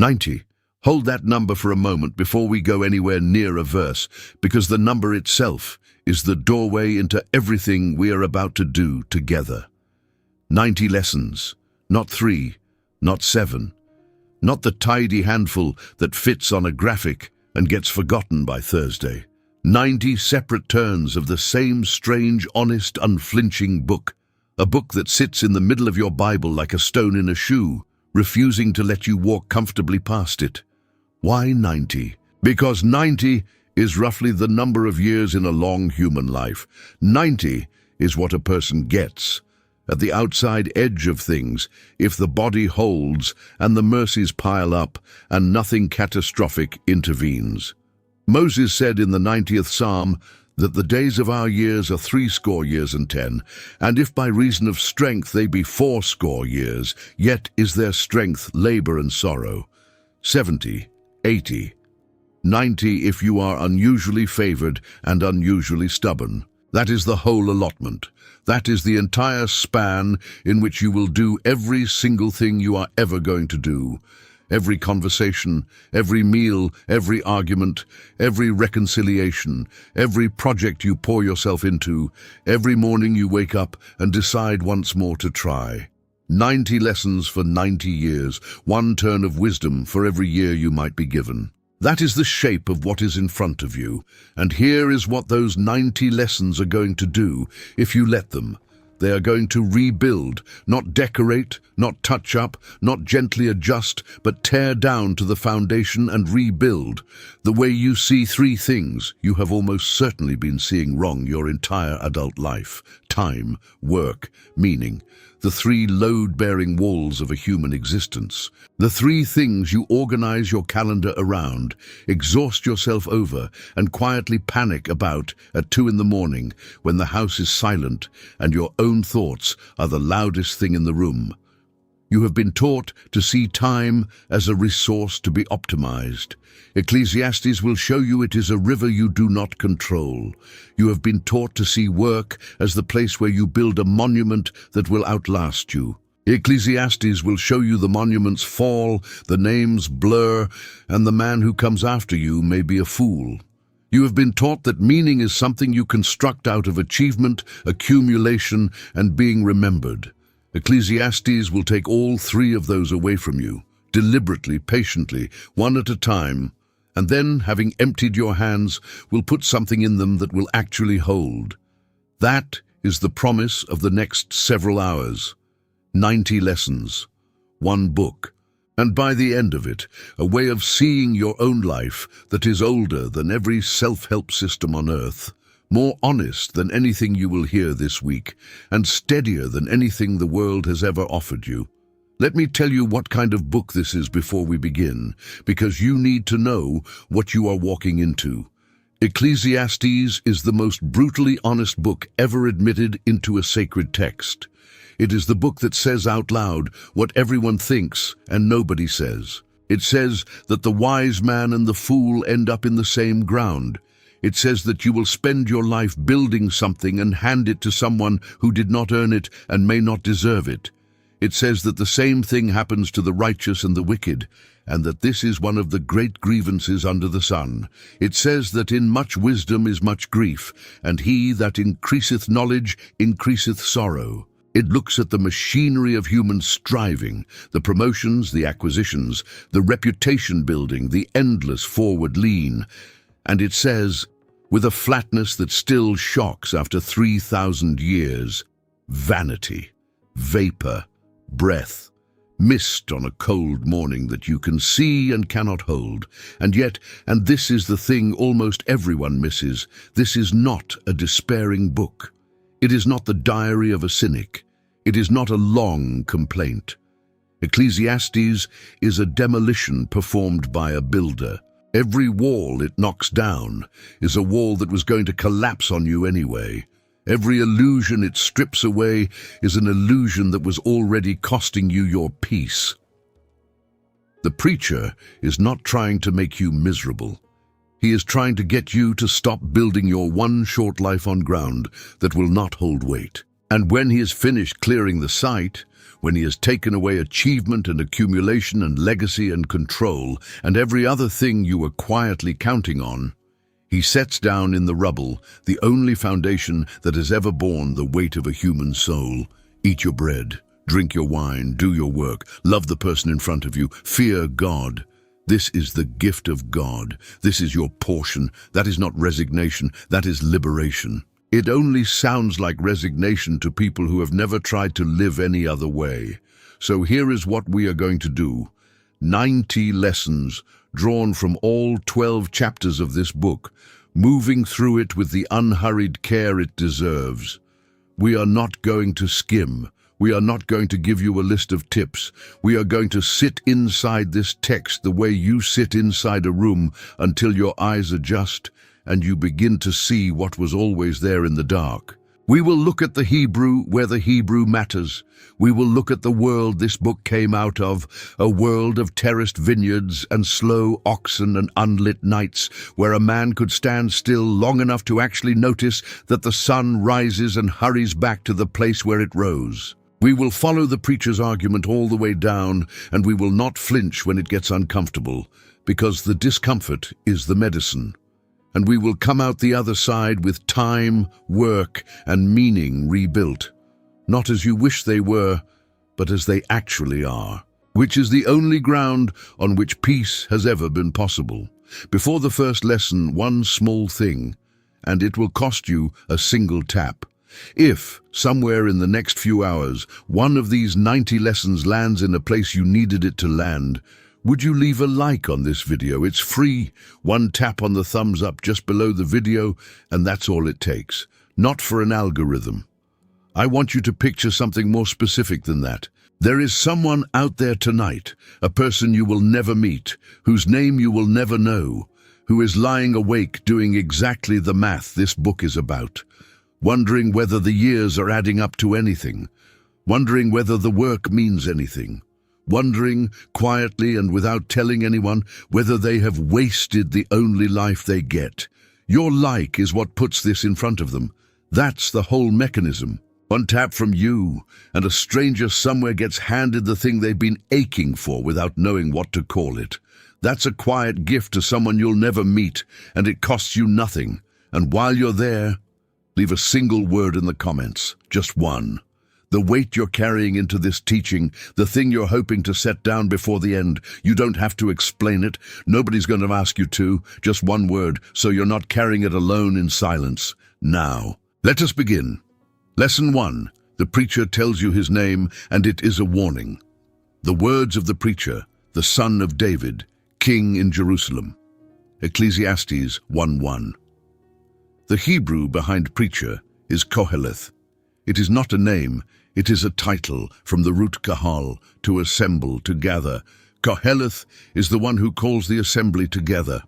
90. Hold that number for a moment before we go anywhere near a verse, because the number itself is the doorway into everything we are about to do together. 90 lessons, not 3, not 7, not the tidy handful that fits on a graphic and gets forgotten by Thursday. 90 separate turns of the same strange, honest, unflinching book, a book that sits in the middle of your Bible like a stone in a shoe, refusing to let you walk comfortably past it. Why 90? Because 90 is roughly the number of years in a long human life. 90 is what a person gets at the outside edge of things if the body holds and the mercies pile up and nothing catastrophic intervenes. Moses said in the 90th Psalm that the days of our years are 60 years and 10, and if by reason of strength they be 80 years, yet is their strength labor and sorrow. 70, 80, 90 if you are unusually favored and unusually stubborn. That is the whole allotment. That is the entire span in which you will do every single thing you are ever going to do. Every conversation, every meal, every argument, every reconciliation, every project you pour yourself into, every morning you wake up and decide once more to try. 90 lessons for 90 years, one turn of wisdom for every year you might be given. That is the shape of what is in front of you, and here is what those 90 lessons are going to do if you let them. They are going to rebuild, not decorate, not touch up, not gently adjust, but tear down to the foundation and rebuild. The way you see 3 things you have almost certainly been seeing wrong your entire adult life: time, work, meaning. The 3 load-bearing walls of a human existence. The 3 things you organize your calendar around, exhaust yourself over, and quietly panic about at 2 in the morning when the house is silent and your own thoughts are the loudest thing in the room. You have been taught to see time as a resource to be optimized. Ecclesiastes will show you it is a river you do not control. You have been taught to see work as the place where you build a monument that will outlast you. Ecclesiastes will show you the monuments fall, the names blur, and the man who comes after you may be a fool. You have been taught that meaning is something you construct out of achievement, accumulation, and being remembered. Ecclesiastes will take all 3 of those away from you, deliberately, patiently, one at a time, and then, having emptied your hands, will put something in them that will actually hold. That is the promise of the next several hours. 90 lessons, 1 book, and by the end of it, a way of seeing your own life that is older than every self-help system on earth, more honest than anything you will hear this week, and steadier than anything the world has ever offered you. Let me tell you what kind of book this is before we begin, because you need to know what you are walking into. Ecclesiastes is the most brutally honest book ever admitted into a sacred text. It is the book that says out loud what everyone thinks and nobody says. It says that the wise man and the fool end up in the same ground. It says that you will spend your life building something and hand it to someone who did not earn it and may not deserve it. It says that the same thing happens to the righteous and the wicked, and that this is one of the great grievances under the sun. It says that in much wisdom is much grief, and he that increaseth knowledge increaseth sorrow. It looks at the machinery of human striving, the promotions, the acquisitions, the reputation building, the endless forward lean, and it says, with a flatness that still shocks after 3,000 years, vanity, vapor, breath, mist on a cold morning that you can see and cannot hold. And yet, and this is the thing almost everyone misses, this is not a despairing book. It is not the diary of a cynic. It is not a long complaint. Ecclesiastes is a demolition performed by a builder. Every wall it knocks down is a wall that was going to collapse on you anyway. Every illusion it strips away is an illusion that was already costing you your peace. The preacher is not trying to make you miserable. He is trying to get you to stop building your one short life on ground that will not hold weight. And when he has finished clearing the site, when he has taken away achievement and accumulation and legacy and control and every other thing you were quietly counting on, he sets down in the rubble the only foundation that has ever borne the weight of a human soul. Eat your bread, drink your wine, do your work, love the person in front of you, fear God. This is the gift of God. This is your portion. That is not resignation, that is liberation. It only sounds like resignation to people who have never tried to live any other way. So here is what we are going to do. 90 lessons drawn from all 12 chapters of this book, moving through it with the unhurried care it deserves. We are not going to skim. We are not going to give you a list of tips. We are going to sit inside this text the way you sit inside a room until your eyes adjust and you begin to see what was always there in the dark. We will look at the Hebrew where the Hebrew matters. We will look at the world this book came out of, a world of terraced vineyards and slow oxen and unlit nights, where a man could stand still long enough to actually notice that the sun rises and hurries back to the place where it rose. We will follow the preacher's argument all the way down, and we will not flinch when it gets uncomfortable, because the discomfort is the medicine. And we will come out the other side with time, work, and meaning rebuilt. Not as you wish they were, but as they actually are, which is the only ground on which peace has ever been possible. Before the first lesson, one small thing, and it will cost you a single tap. If, somewhere in the next few hours, one of these 90 lessons lands in a place you needed it to land, would you leave a like on this video? It's free. One tap on the thumbs up just below the video, and that's all it takes. Not for an algorithm. I want you to picture something more specific than that. There is someone out there tonight, a person you will never meet, whose name you will never know, who is lying awake doing exactly the math this book is about, wondering whether the years are adding up to anything, wondering whether the work means anything, wondering, quietly and without telling anyone, whether they have wasted the only life they get. Your like is what puts this in front of them. That's the whole mechanism. One tap from you, and a stranger somewhere gets handed the thing they've been aching for without knowing what to call it. That's a quiet gift to someone you'll never meet, and it costs you nothing. And while you're there, leave a single word in the comments, just one. The weight you're carrying into this teaching, the thing you're hoping to set down before the end, you don't have to explain it. Nobody's going to ask you to. Just one word, so you're not carrying it alone in silence. Now, let us begin. Lesson 1. The preacher tells you his name, and it is a warning. The words of the preacher, the son of David, king in Jerusalem. Ecclesiastes 1:1. The Hebrew behind preacher is Koheleth. It is not a name, it is a title from the root kahal, to assemble, to gather. Koheleth is the one who calls the assembly together.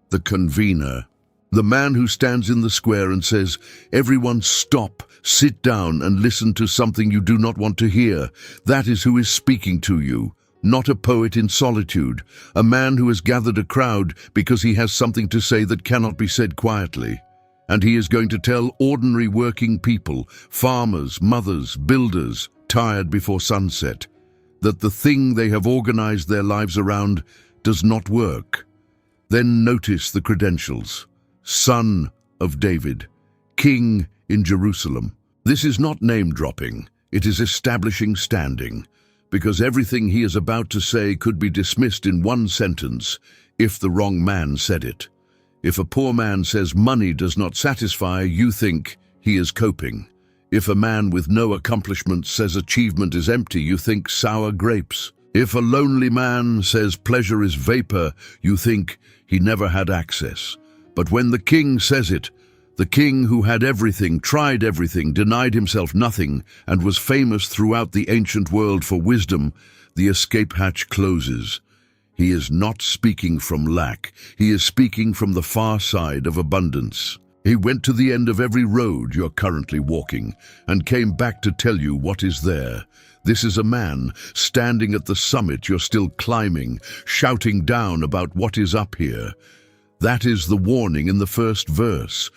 The convener. The man who stands in the square and says, "Everyone stop, sit down and listen to something you do not want to hear." That is who is speaking to you. Not a poet in solitude, a man who has gathered a crowd because he has something to say that cannot be said quietly. And he is going to tell ordinary working people, farmers, mothers, builders, tired before sunset, that the thing they have organized their lives around does not work. Then notice the credentials. Son of David, king in Jerusalem. This is not name-dropping, it is establishing standing, because everything he is about to say could be dismissed in one sentence if the wrong man said it. If a poor man says money does not satisfy, you think he is coping. If a man with no accomplishments says achievement is empty, you think sour grapes. If a lonely man says pleasure is vapor, you think he never had access. But when the king says it, the king who had everything, tried everything, denied himself nothing, and was famous throughout the ancient world for wisdom, the escape hatch closes. He is not speaking from lack. He is speaking from the far side of abundance. He went to the end of every road you're currently walking and came back to tell you what is there. This is a man standing at the summit you're still climbing, shouting down about what is up here. That is the warning in the first verse.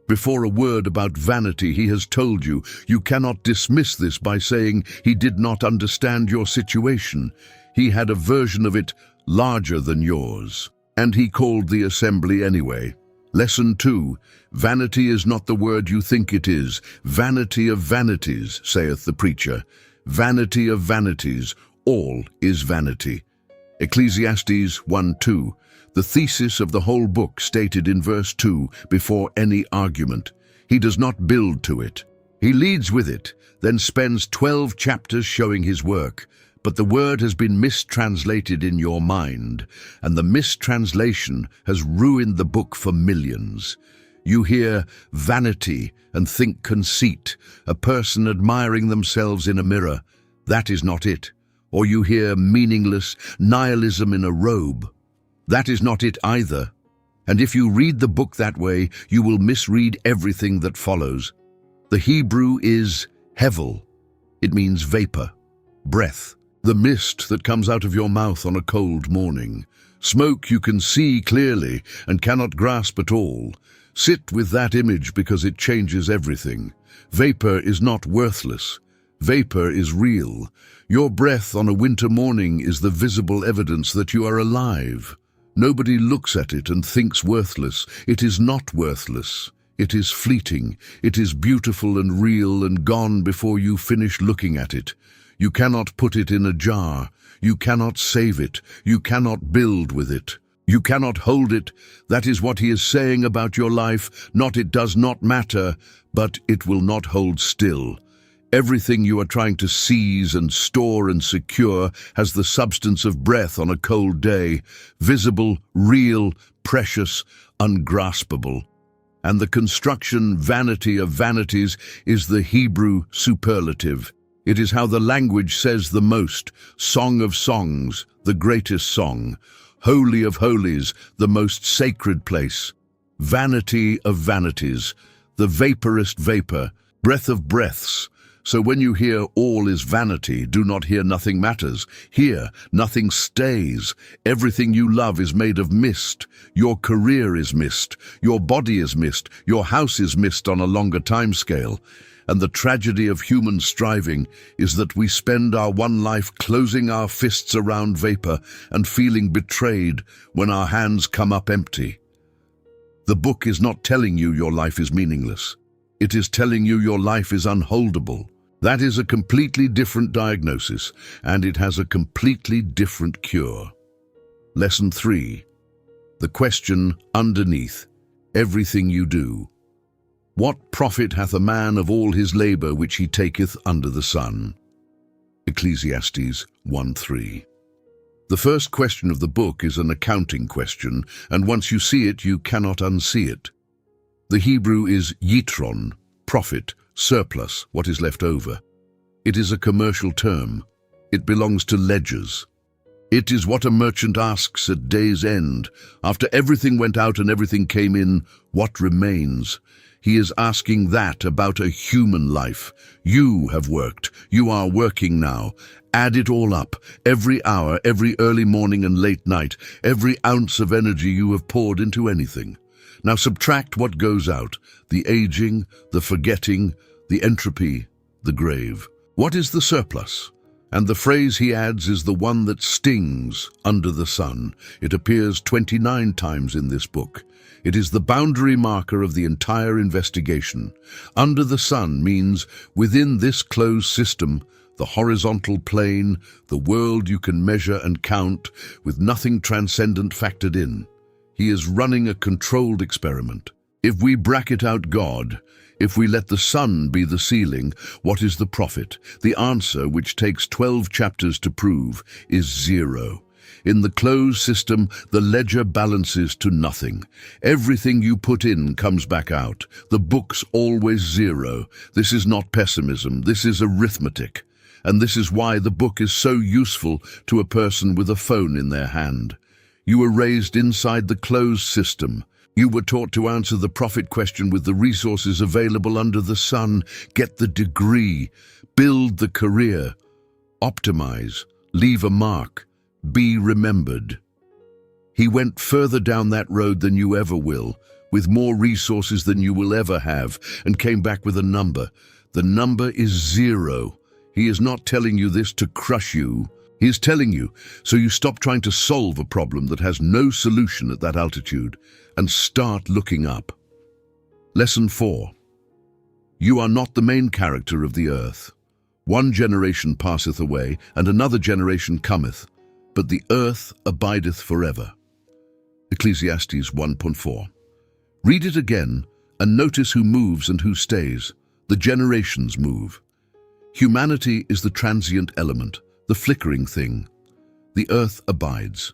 Before a word about vanity, he has told you. You cannot dismiss this by saying he did not understand your situation. He had a version of it larger than yours. And he called the assembly anyway. Lesson 2. Vanity is not the word you think it is. Vanity of vanities, saith the preacher. Vanity of vanities, all is vanity. Ecclesiastes 1:2. The thesis of the whole book stated in verse 2 before any argument. He does not build to it. He leads with it, then spends 12 chapters showing his work. But the word has been mistranslated in your mind, and the mistranslation has ruined the book for millions. You hear vanity and think conceit, a person admiring themselves in a mirror. That is not it. Or you hear meaningless nihilism in a robe. That is not it either. And if you read the book that way, you will misread everything that follows. The Hebrew is hevel. It means vapor, breath. The mist that comes out of your mouth on a cold morning. Smoke you can see clearly and cannot grasp at all. Sit with that image because it changes everything. Vapor is not worthless. Vapor is real. Your breath on a winter morning is the visible evidence that you are alive. Nobody looks at it and thinks worthless. It is not worthless. It is fleeting. It is beautiful and real and gone before you finish looking at it. You cannot put it in a jar. You cannot save it. You cannot build with it. You cannot hold it. That is what he is saying about your life. Not it does not matter, but it will not hold still. Everything you are trying to seize and store and secure has the substance of breath on a cold day, visible, real, precious, ungraspable. And the construction vanity of vanities is the Hebrew superlative. It is how the language says the most. Song of songs, the greatest song. Holy of holies, the most sacred place. Vanity of vanities, the vaporist vapor, breath of breaths. So when you hear all is vanity, do not hear nothing matters. Hear, nothing stays. Everything you love is made of mist. Your career is mist. Your body is mist. Your house is mist on a longer time scale. And the tragedy of human striving is that we spend our one life closing our fists around vapor and feeling betrayed when our hands come up empty. The book is not telling you your life is meaningless. It is telling you your life is unholdable. That is a completely different diagnosis, and it has a completely different cure. Lesson 3. The question underneath everything you do. What profit hath a man of all his labour which he taketh under the sun? Ecclesiastes 1:3. The first question of the book is an accounting question, and once you see it, you cannot unsee it. The Hebrew is yitron, profit, surplus, what is left over. It is a commercial term. It belongs to ledgers. It is what a merchant asks at day's end. After everything went out and everything came in, what remains? He is asking that about a human life. You have worked. You are working now. Add it all up. Every hour, every early morning and late night, every ounce of energy you have poured into anything. Now subtract what goes out, the aging, the forgetting, the entropy, the grave. What is the surplus? And the phrase he adds is the one that stings under the sun. It appears 29 times in this book. It is the boundary marker of the entire investigation. Under the sun means within this closed system, the horizontal plane, the world you can measure and count, with nothing transcendent factored in. He is running a controlled experiment. If we bracket out God, if we let the sun be the ceiling, what is the profit? The answer, which takes 12 chapters to prove, is zero. In the closed system, the ledger balances to nothing. Everything you put in comes back out. The book's always zero. This is not pessimism, this is arithmetic. And this is why the book is so useful to a person with a phone in their hand. You were raised inside the closed system. You were taught to answer the profit question with the resources available under the sun. Get the degree, build the career, optimize, leave a mark, be remembered. He went further down that road than you ever will, with more resources than you will ever have, and came back with a number. The number is 0. He is not telling you this to crush you. He is telling you so you stop trying to solve a problem that has no solution at that altitude and start looking up. Lesson 4. You are not the main character of the earth. One generation passeth away, and another generation cometh, but the earth abideth forever. Ecclesiastes 1:4. Read it again and notice who moves and who stays. The generations move. Humanity is the transient element, the flickering thing. The earth abides.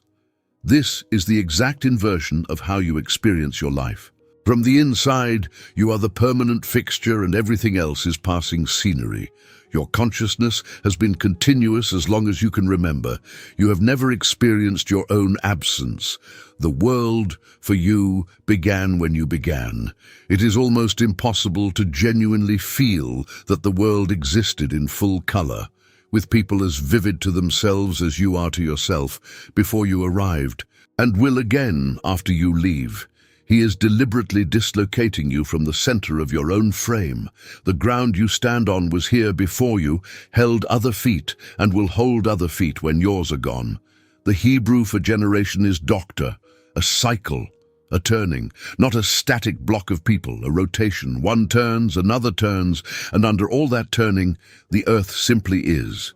This is the exact inversion of how you experience your life. From the inside, you are the permanent fixture and everything else is passing scenery. Your consciousness has been continuous as long as you can remember. You have never experienced your own absence. The world, for you, began when you began. It is almost impossible to genuinely feel that the world existed in full color, with people as vivid to themselves as you are to yourself before you arrived, and will again after you leave. He is deliberately dislocating you from the center of your own frame. The ground you stand on was here before you, held other feet, and will hold other feet when yours are gone. The Hebrew for generation is doctor, a cycle, a turning, not a static block of people, a rotation. One turns, another turns, and under all that turning, the earth simply is.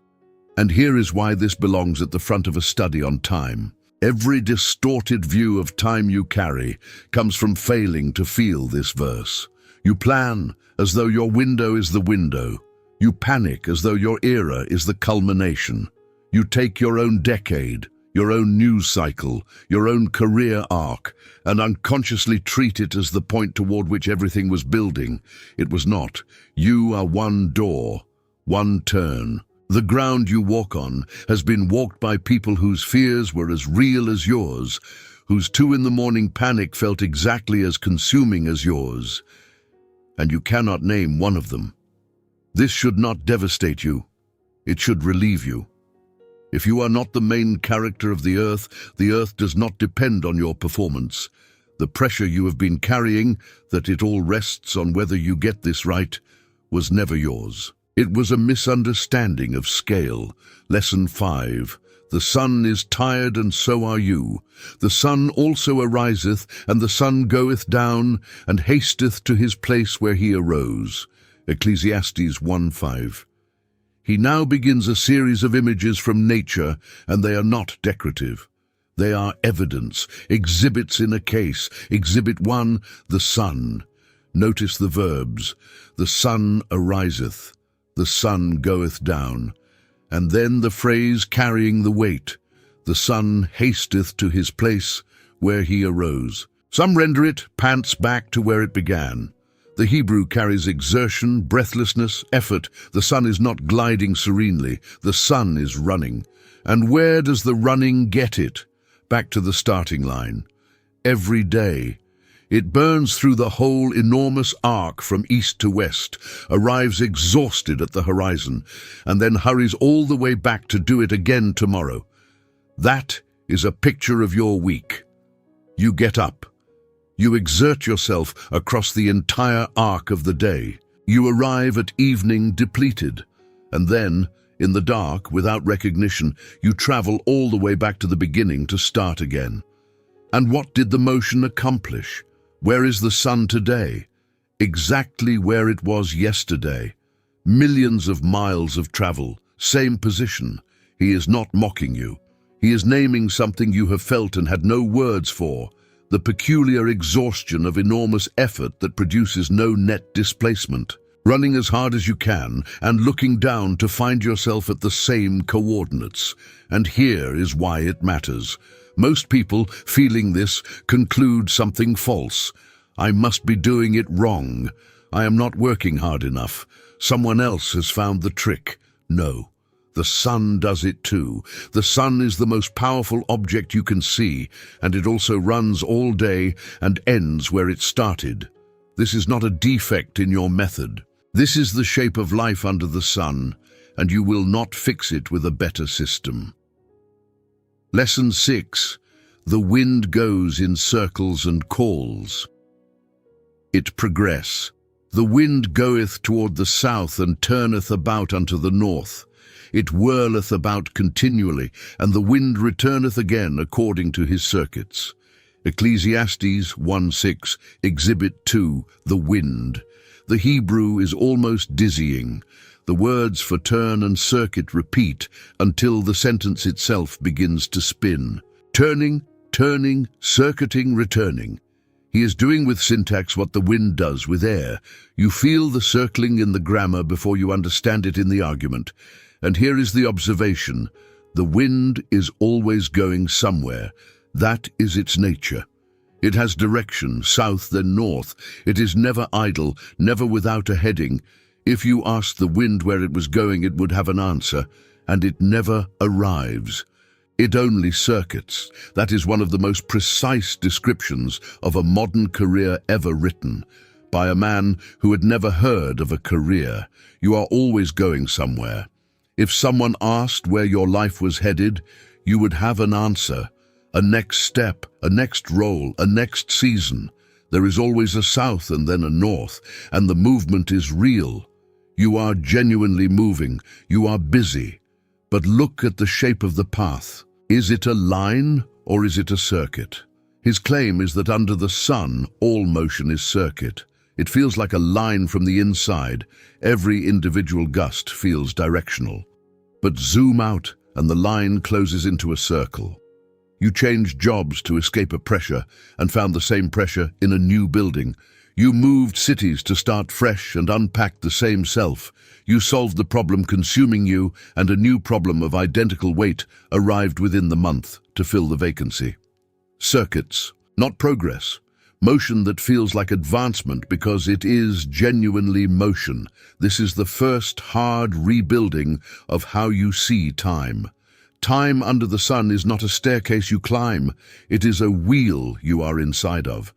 And here is why this belongs at the front of a study on time. Every distorted view of time you carry comes from failing to feel this verse. You plan as though your window is the window. You panic as though your era is the culmination. You take your own decade, your own news cycle, your own career arc, and unconsciously treat it as the point toward which everything was building. It was not. You are one door, one turn. The ground you walk on has been walked by people whose fears were as real as yours, whose 2 in the morning panic felt exactly as consuming as yours, and you cannot name one of them. This should not devastate you. It should relieve you. If you are not the main character of the earth does not depend on your performance. The pressure you have been carrying, that it all rests on whether you get this right, was never yours. It was a misunderstanding of scale. Lesson 5. The sun is tired, and so are you. The sun also ariseth, and the sun goeth down, and hasteth to his place where he arose. Ecclesiastes 1:5. He now begins a series of images from nature, and they are not decorative. They are evidence, exhibits in a case. Exhibit 1, the sun. Notice the verbs. The sun ariseth. The sun goeth down, and then the phrase carrying the weight. The sun hasteth to his place where he arose. Some render it pants back to where it began. The Hebrew carries exertion, breathlessness, effort. The sun is not gliding serenely. The sun is running. And where does the running get it? Back to the starting line. Every day. It burns through the whole enormous arc from east to west, arrives exhausted at the horizon, and then hurries all the way back to do it again tomorrow. That is a picture of your week. You get up. You exert yourself across the entire arc of the day. You arrive at evening depleted, and then, in the dark, without recognition, you travel all the way back to the beginning to start again. And what did the motion accomplish? Where is the sun today? Exactly where it was yesterday. Millions of miles of travel, same position. He is not mocking you. He is naming something you have felt and had no words for, the peculiar exhaustion of enormous effort that produces no net displacement. Running as hard as you can and looking down to find yourself at the same coordinates. And here is why it matters. Most people, feeling this, conclude something false. I must be doing it wrong. I am not working hard enough. Someone else has found the trick. No, the sun does it too. The sun is the most powerful object you can see, and it also runs all day and ends where it started. This is not a defect in your method. This is the shape of life under the sun, and you will not fix it with a better system. Lesson 6. The wind goes in circles and calls. it progress. The wind goeth toward the south, and turneth about unto the north. It whirleth about continually, and the wind returneth again according to his circuits. Ecclesiastes 1:6, Exhibit 2, the wind. The Hebrew is almost dizzying. The words for turn and circuit repeat until the sentence itself begins to spin. Turning, turning, circuiting, returning. He is doing with syntax what the wind does with air. You feel the circling in the grammar before you understand it in the argument. And here is the observation. The wind is always going somewhere. That is its nature. It has direction, south then north. It is never idle, never without a heading. If you asked the wind where it was going, it would have an answer, and it never arrives. It only circuits. That is one of the most precise descriptions of a modern career ever written, by a man who had never heard of a career. You are always going somewhere. If someone asked where your life was headed, you would have an answer, a next step, a next role, a next season. There is always a south and then a north, and the movement is real. You are genuinely moving. You are busy. But look at the shape of the path. Is it a line or is it a circuit? His claim is that under the sun, all motion is circuit. It feels like a line from the inside. Every individual gust feels directional. But zoom out and the line closes into a circle. You changed jobs to escape a pressure and found the same pressure in a new building. You moved cities to start fresh and unpacked the same self. You solved the problem consuming you, and a new problem of identical weight arrived within the month to fill the vacancy. Circuits, not progress. Motion that feels like advancement because it is genuinely motion. This is the first hard rebuilding of how you see time. Time under the sun is not a staircase you climb. It is a wheel you are inside of.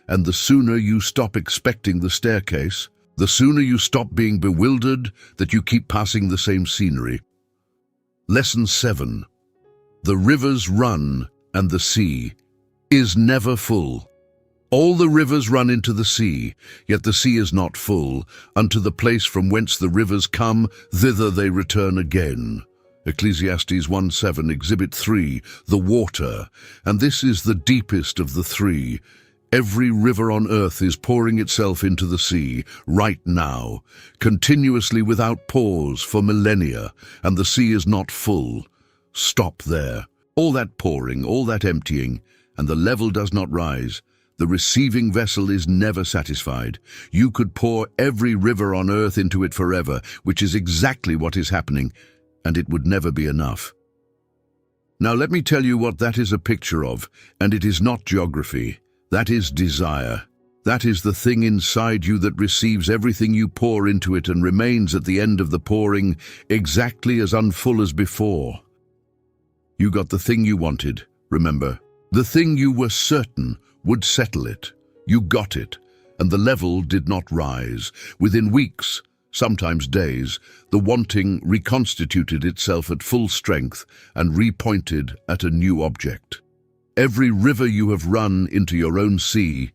And the sooner you stop expecting the staircase, the sooner you stop being bewildered that you keep passing the same scenery. Lesson 7. The rivers run and the sea is never full. All the rivers run into the sea, yet the sea is not full. Unto the place from whence the rivers come, thither they return again. Ecclesiastes 1:7, Exhibit 3, the water. And this is the deepest of the three. Every river on earth is pouring itself into the sea, right now, continuously without pause for millennia, and the sea is not full. Stop there. All that pouring, all that emptying, and the level does not rise. The receiving vessel is never satisfied. You could pour every river on earth into it forever, which is exactly what is happening, and it would never be enough. Now let me tell you what that is a picture of, and it is not geography. That is desire. That is the thing inside you that receives everything you pour into it and remains at the end of the pouring exactly as unfull as before. You got the thing you wanted, remember. The thing you were certain would settle it. You got it, and the level did not rise. Within weeks, sometimes days, the wanting reconstituted itself at full strength and repointed at a new object. Every river you have run into your own sea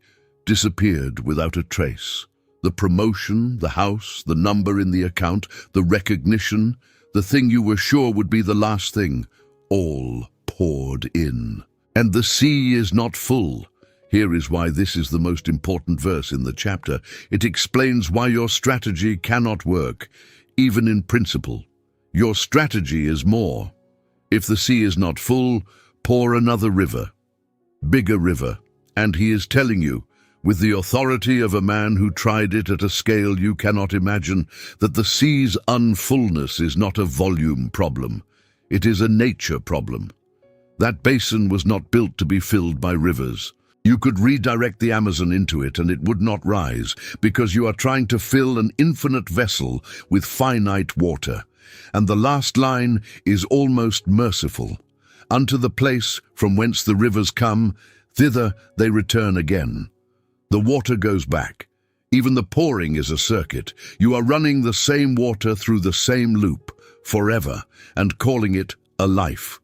disappeared without a trace. The promotion, the house, the number in the account, the recognition, the thing you were sure would be the last thing, all poured in. And the sea is not full. Here is why this is the most important verse in the chapter. It explains why your strategy cannot work, even in principle. Your strategy is more. If the sea is not full, pour another river, bigger river, and he is telling you, with the authority of a man who tried it at a scale you cannot imagine, that the sea's unfullness is not a volume problem. It is a nature problem. That basin was not built to be filled by rivers. You could redirect the Amazon into it and it would not rise, because you are trying to fill an infinite vessel with finite water. And the last line is almost merciful. Unto the place from whence the rivers come, thither they return again. The water goes back. Even the pouring is a circuit. You are running the same water through the same loop, forever, and calling it a life.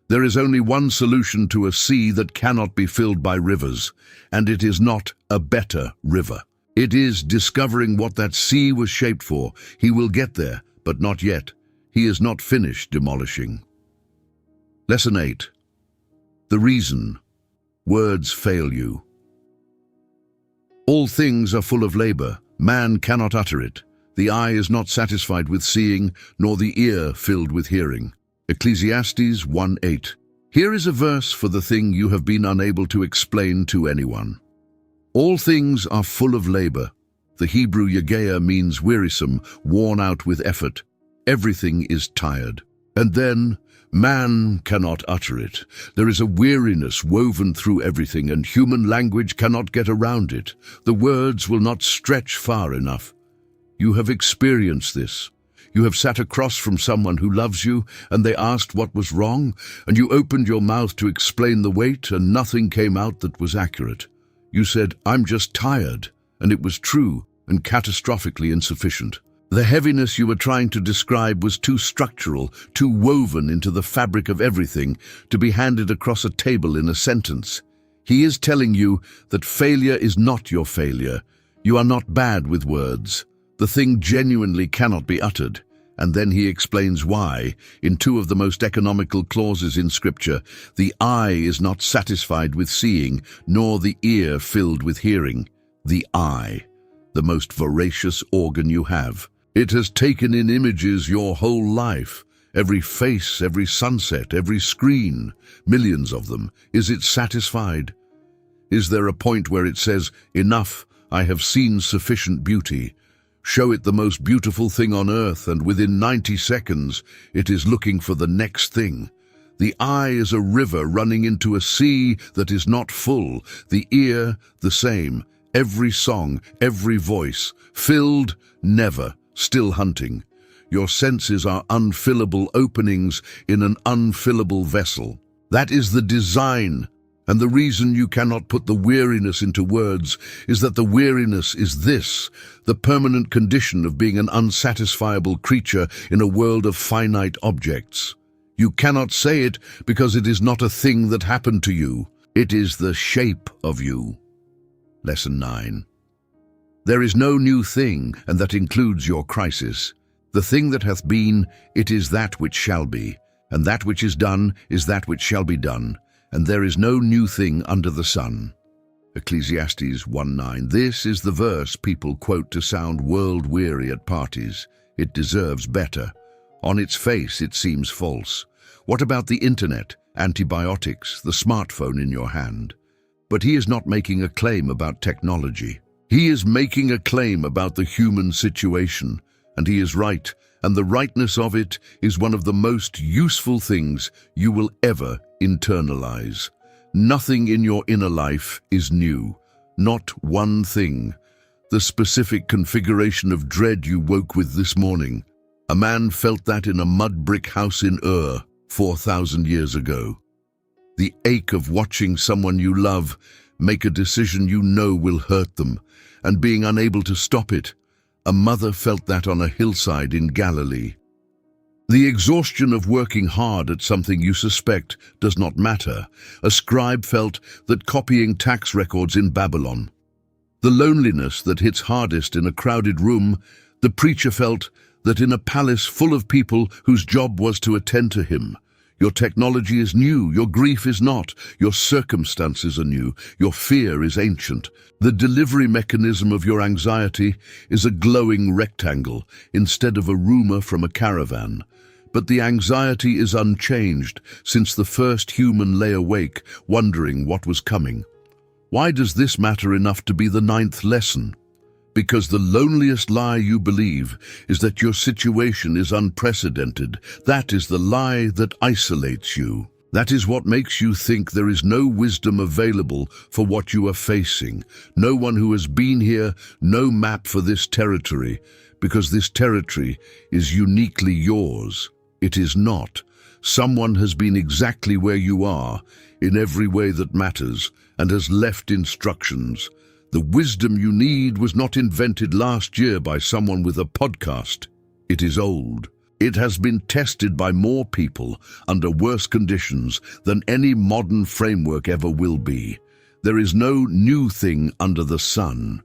There is only one solution to a sea that cannot be filled by rivers, and it is not a better river. It is discovering what that sea was shaped for. He will get there, but not yet. He is not finished demolishing. Lesson 8. The reason words fail you. All things are full of labor. Man cannot utter it. The eye is not satisfied with seeing, nor the ear filled with hearing. Ecclesiastes 1:8. Here is a verse for the thing you have been unable to explain to anyone. All things are full of labor. The Hebrew yagea means wearisome, worn out with effort. Everything is tired. And then, man cannot utter it. There is a weariness woven through everything, and human language cannot get around it. The words will not stretch far enough. You have experienced this. You have sat across from someone who loves you, and they asked what was wrong, and you opened your mouth to explain the weight, and nothing came out that was accurate. You said, "I'm just tired," and it was true and catastrophically insufficient. The heaviness you were trying to describe was too structural, too woven into the fabric of everything to be handed across a table in a sentence. He is telling you that failure is not your failure. You are not bad with words. The thing genuinely cannot be uttered. And then he explains why, in two of the most economical clauses in Scripture. The eye is not satisfied with seeing, nor the ear filled with hearing. The eye, the most voracious organ you have. It has taken in images your whole life. Every face, every sunset, every screen, millions of them. Is it satisfied? Is there a point where it says, "Enough, I have seen sufficient beauty"? Show it the most beautiful thing on earth, and within 90 seconds, it is looking for the next thing. The eye is a river running into a sea that is not full. The ear, the same. Every song, every voice. Filled, never. Still hunting. Your senses are unfillable openings in an unfillable vessel. That is the design. And the reason you cannot put the weariness into words is that the weariness is this, the permanent condition of being an unsatisfiable creature in a world of finite objects. You cannot say it because it is not a thing that happened to you. It is the shape of you. Lesson 9. There is no new thing, and that includes your crisis. The thing that hath been, it is that which shall be, and that which is done is that which shall be done. And there is no new thing under the sun. Ecclesiastes 1:9. This is the verse people quote to sound world-weary at parties. It deserves better. On its face, it seems false. What about the internet, antibiotics, the smartphone in your hand? But he is not making a claim about technology. He is making a claim about the human situation, and he is right, and the rightness of it is one of the most useful things you will ever internalize. Nothing in your inner life is new, not one thing. The specific configuration of dread you woke with this morning, a man felt that in a mud brick house in Ur 4,000 years ago. The ache of watching someone you love make a decision you know will hurt them, and being unable to stop it. A mother felt that on a hillside in Galilee. The exhaustion of working hard at something you suspect does not matter. A scribe felt that copying tax records in Babylon. The loneliness that hits hardest in a crowded room, the preacher felt that in a palace full of people whose job was to attend to him. Your technology is new, your grief is not, your circumstances are new, your fear is ancient. The delivery mechanism of your anxiety is a glowing rectangle instead of a rumor from a caravan. But the anxiety is unchanged since the first human lay awake, wondering what was coming. Why does this matter enough to be the 9th lesson? Because the loneliest lie you believe is that your situation is unprecedented. That is the lie that isolates you. That is what makes you think there is no wisdom available for what you are facing. No one who has been here, no map for this territory, because this territory is uniquely yours. It is not. Someone has been exactly where you are, in every way that matters, and has left instructions. The wisdom you need was not invented last year by someone with a podcast. It is old. It has been tested by more people under worse conditions than any modern framework ever will be. There is no new thing under the sun,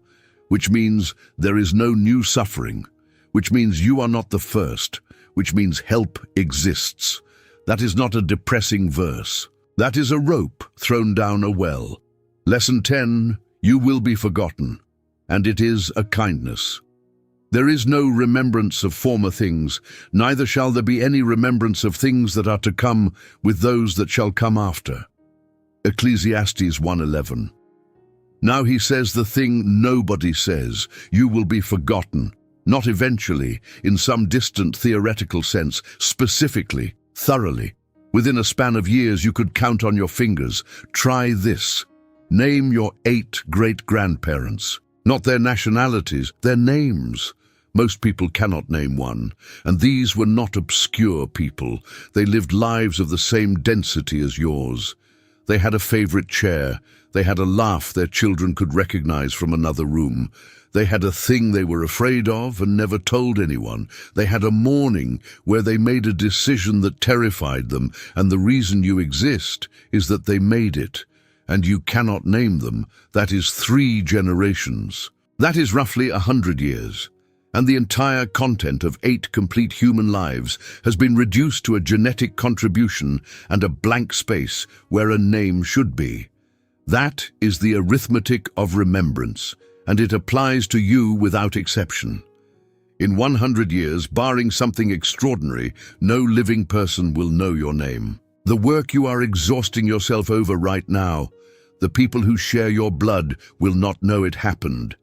which means there is no new suffering, which means you are not the first, which means help exists. That is not a depressing verse. That is a rope thrown down a well. Lesson 10, you will be forgotten, and it is a kindness. There is no remembrance of former things, neither shall there be any remembrance of things that are to come with those that shall come after. Ecclesiastes 1:11. Now he says the thing nobody says, you will be forgotten, not eventually, in some distant theoretical sense, specifically, thoroughly. Within a span of years you could count on your fingers. Try this. Name your 8 great-grandparents. Not their nationalities, their names. Most people cannot name one, and these were not obscure people. They lived lives of the same density as yours. They had a favorite chair. They had a laugh their children could recognize from another room. They had a thing they were afraid of and never told anyone. They had a morning where they made a decision that terrified them, and the reason you exist is that they made it. And you cannot name them. That is 3 generations. That is roughly 100 years. And the entire content of 8 complete human lives has been reduced to a genetic contribution and a blank space where a name should be. That is the arithmetic of remembrance, and it applies to you without exception. In 100 years, barring something extraordinary, no living person will know your name. The work you are exhausting yourself over right now, the people who share your blood will not know it happened.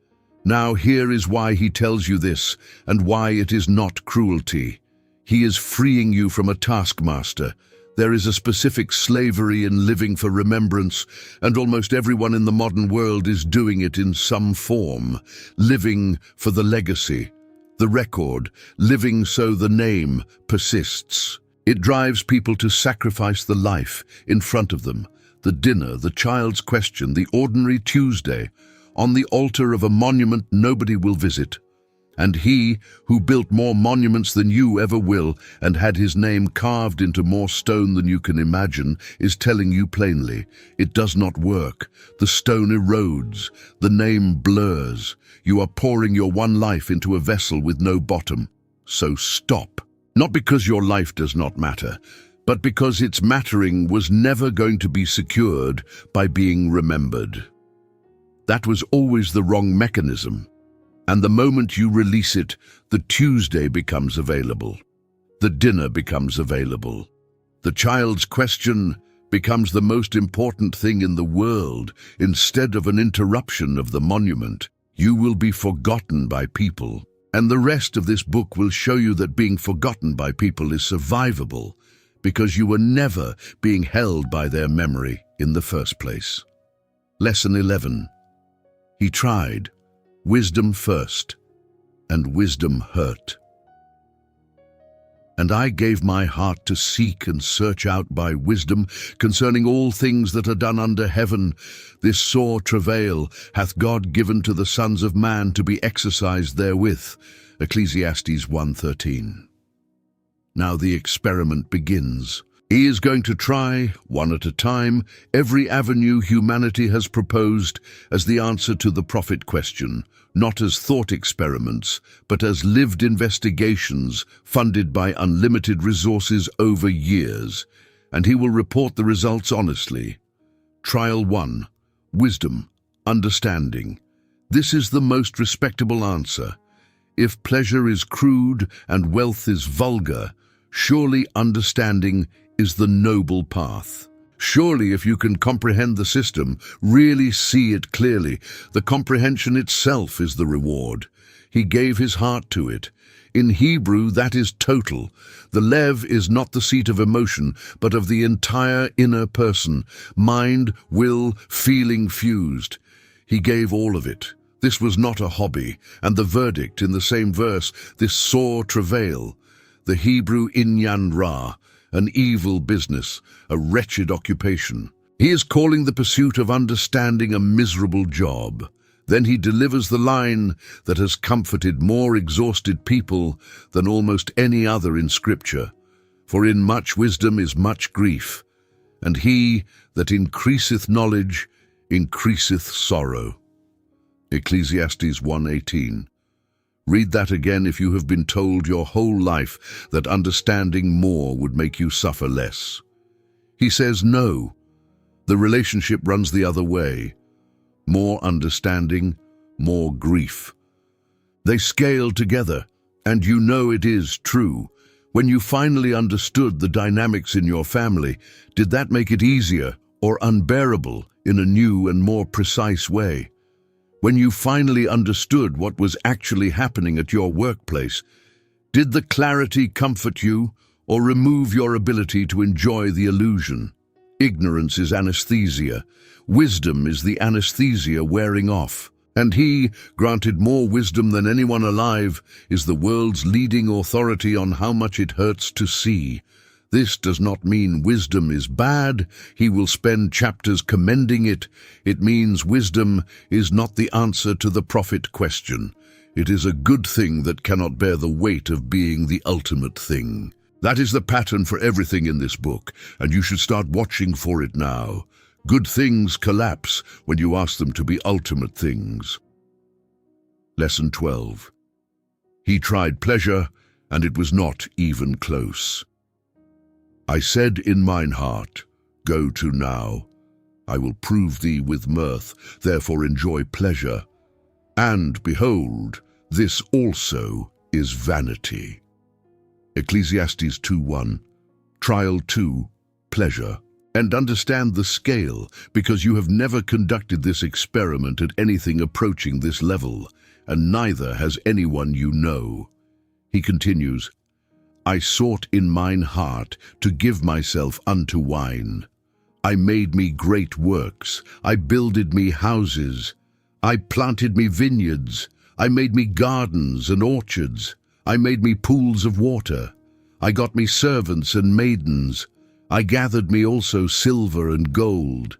Now here is why he tells you this, and why it is not cruelty. He is freeing you from a taskmaster. There is a specific slavery in living for remembrance, and almost everyone in the modern world is doing it in some form, living for the legacy, the record, living so the name persists. It drives people to sacrifice the life in front of them, the dinner, the child's question, the ordinary Tuesday, on the altar of a monument nobody will visit. And he, who built more monuments than you ever will, and had his name carved into more stone than you can imagine, is telling you plainly, it does not work. The stone erodes, the name blurs. You are pouring your one life into a vessel with no bottom. So stop. Not because your life does not matter, but because its mattering was never going to be secured by being remembered. That was always the wrong mechanism. And the moment you release it, the Tuesday becomes available. The dinner becomes available. The child's question becomes the most important thing in the world instead of an interruption of the monument. You will be forgotten by people. And the rest of this book will show you that being forgotten by people is survivable because you were never being held by their memory in the first place. Lesson 11. He tried. Wisdom first, and wisdom hurt. And I gave my heart to seek and search out by wisdom concerning all things that are done under heaven. This sore travail hath God given to the sons of man to be exercised therewith. Ecclesiastes 1:13. Now the experiment begins. He is going to try, one at a time, every avenue humanity has proposed as the answer to the prophet question, not as thought experiments, but as lived investigations funded by unlimited resources over years, and he will report the results honestly. Trial 1. Wisdom, understanding. This is the most respectable answer. If pleasure is crude and wealth is vulgar, surely understanding is the noble path. Surely if you can comprehend the system, really see it clearly, the comprehension itself is the reward. He gave his heart to it. In Hebrew, that is total. The lev is not the seat of emotion, but of the entire inner person, mind, will, feeling fused. He gave all of it. This was not a hobby, and the verdict in the same verse, this sore travail, the Hebrew inyan ra, an evil business, a wretched occupation. He is calling the pursuit of understanding a miserable job. Then he delivers the line that has comforted more exhausted people than almost any other in Scripture. For in much wisdom is much grief, and he that increaseth knowledge increaseth sorrow. Ecclesiastes 1:18. Read that again if you have been told your whole life that understanding more would make you suffer less. He says no. The relationship runs the other way. More understanding, more grief. They scale together, and you know it is true. When you finally understood the dynamics in your family, did that make it easier or unbearable in a new and more precise way? When you finally understood what was actually happening at your workplace, did the clarity comfort you or remove your ability to enjoy the illusion? Ignorance is anesthesia. Wisdom is the anesthesia wearing off. And he, granted more wisdom than anyone alive, is the world's leading authority on how much it hurts to see. This does not mean wisdom is bad. He will spend chapters commending it. It means wisdom is not the answer to the prophet question. It is a good thing that cannot bear the weight of being the ultimate thing. That is the pattern for everything in this book, and you should start watching for it now. Good things collapse when you ask them to be ultimate things. Lesson 12. He tried pleasure, and it was not even close. I said in mine heart, Go to now. I will prove thee with mirth, therefore enjoy pleasure. And behold, this also is vanity. Ecclesiastes 2:1. Trial 2, pleasure. And understand the scale, because you have never conducted this experiment at anything approaching this level, and neither has anyone you know. He continues, I sought in mine heart to give myself unto wine. I made me great works, I builded me houses, I planted me vineyards, I made me gardens and orchards, I made me pools of water, I got me servants and maidens, I gathered me also silver and gold.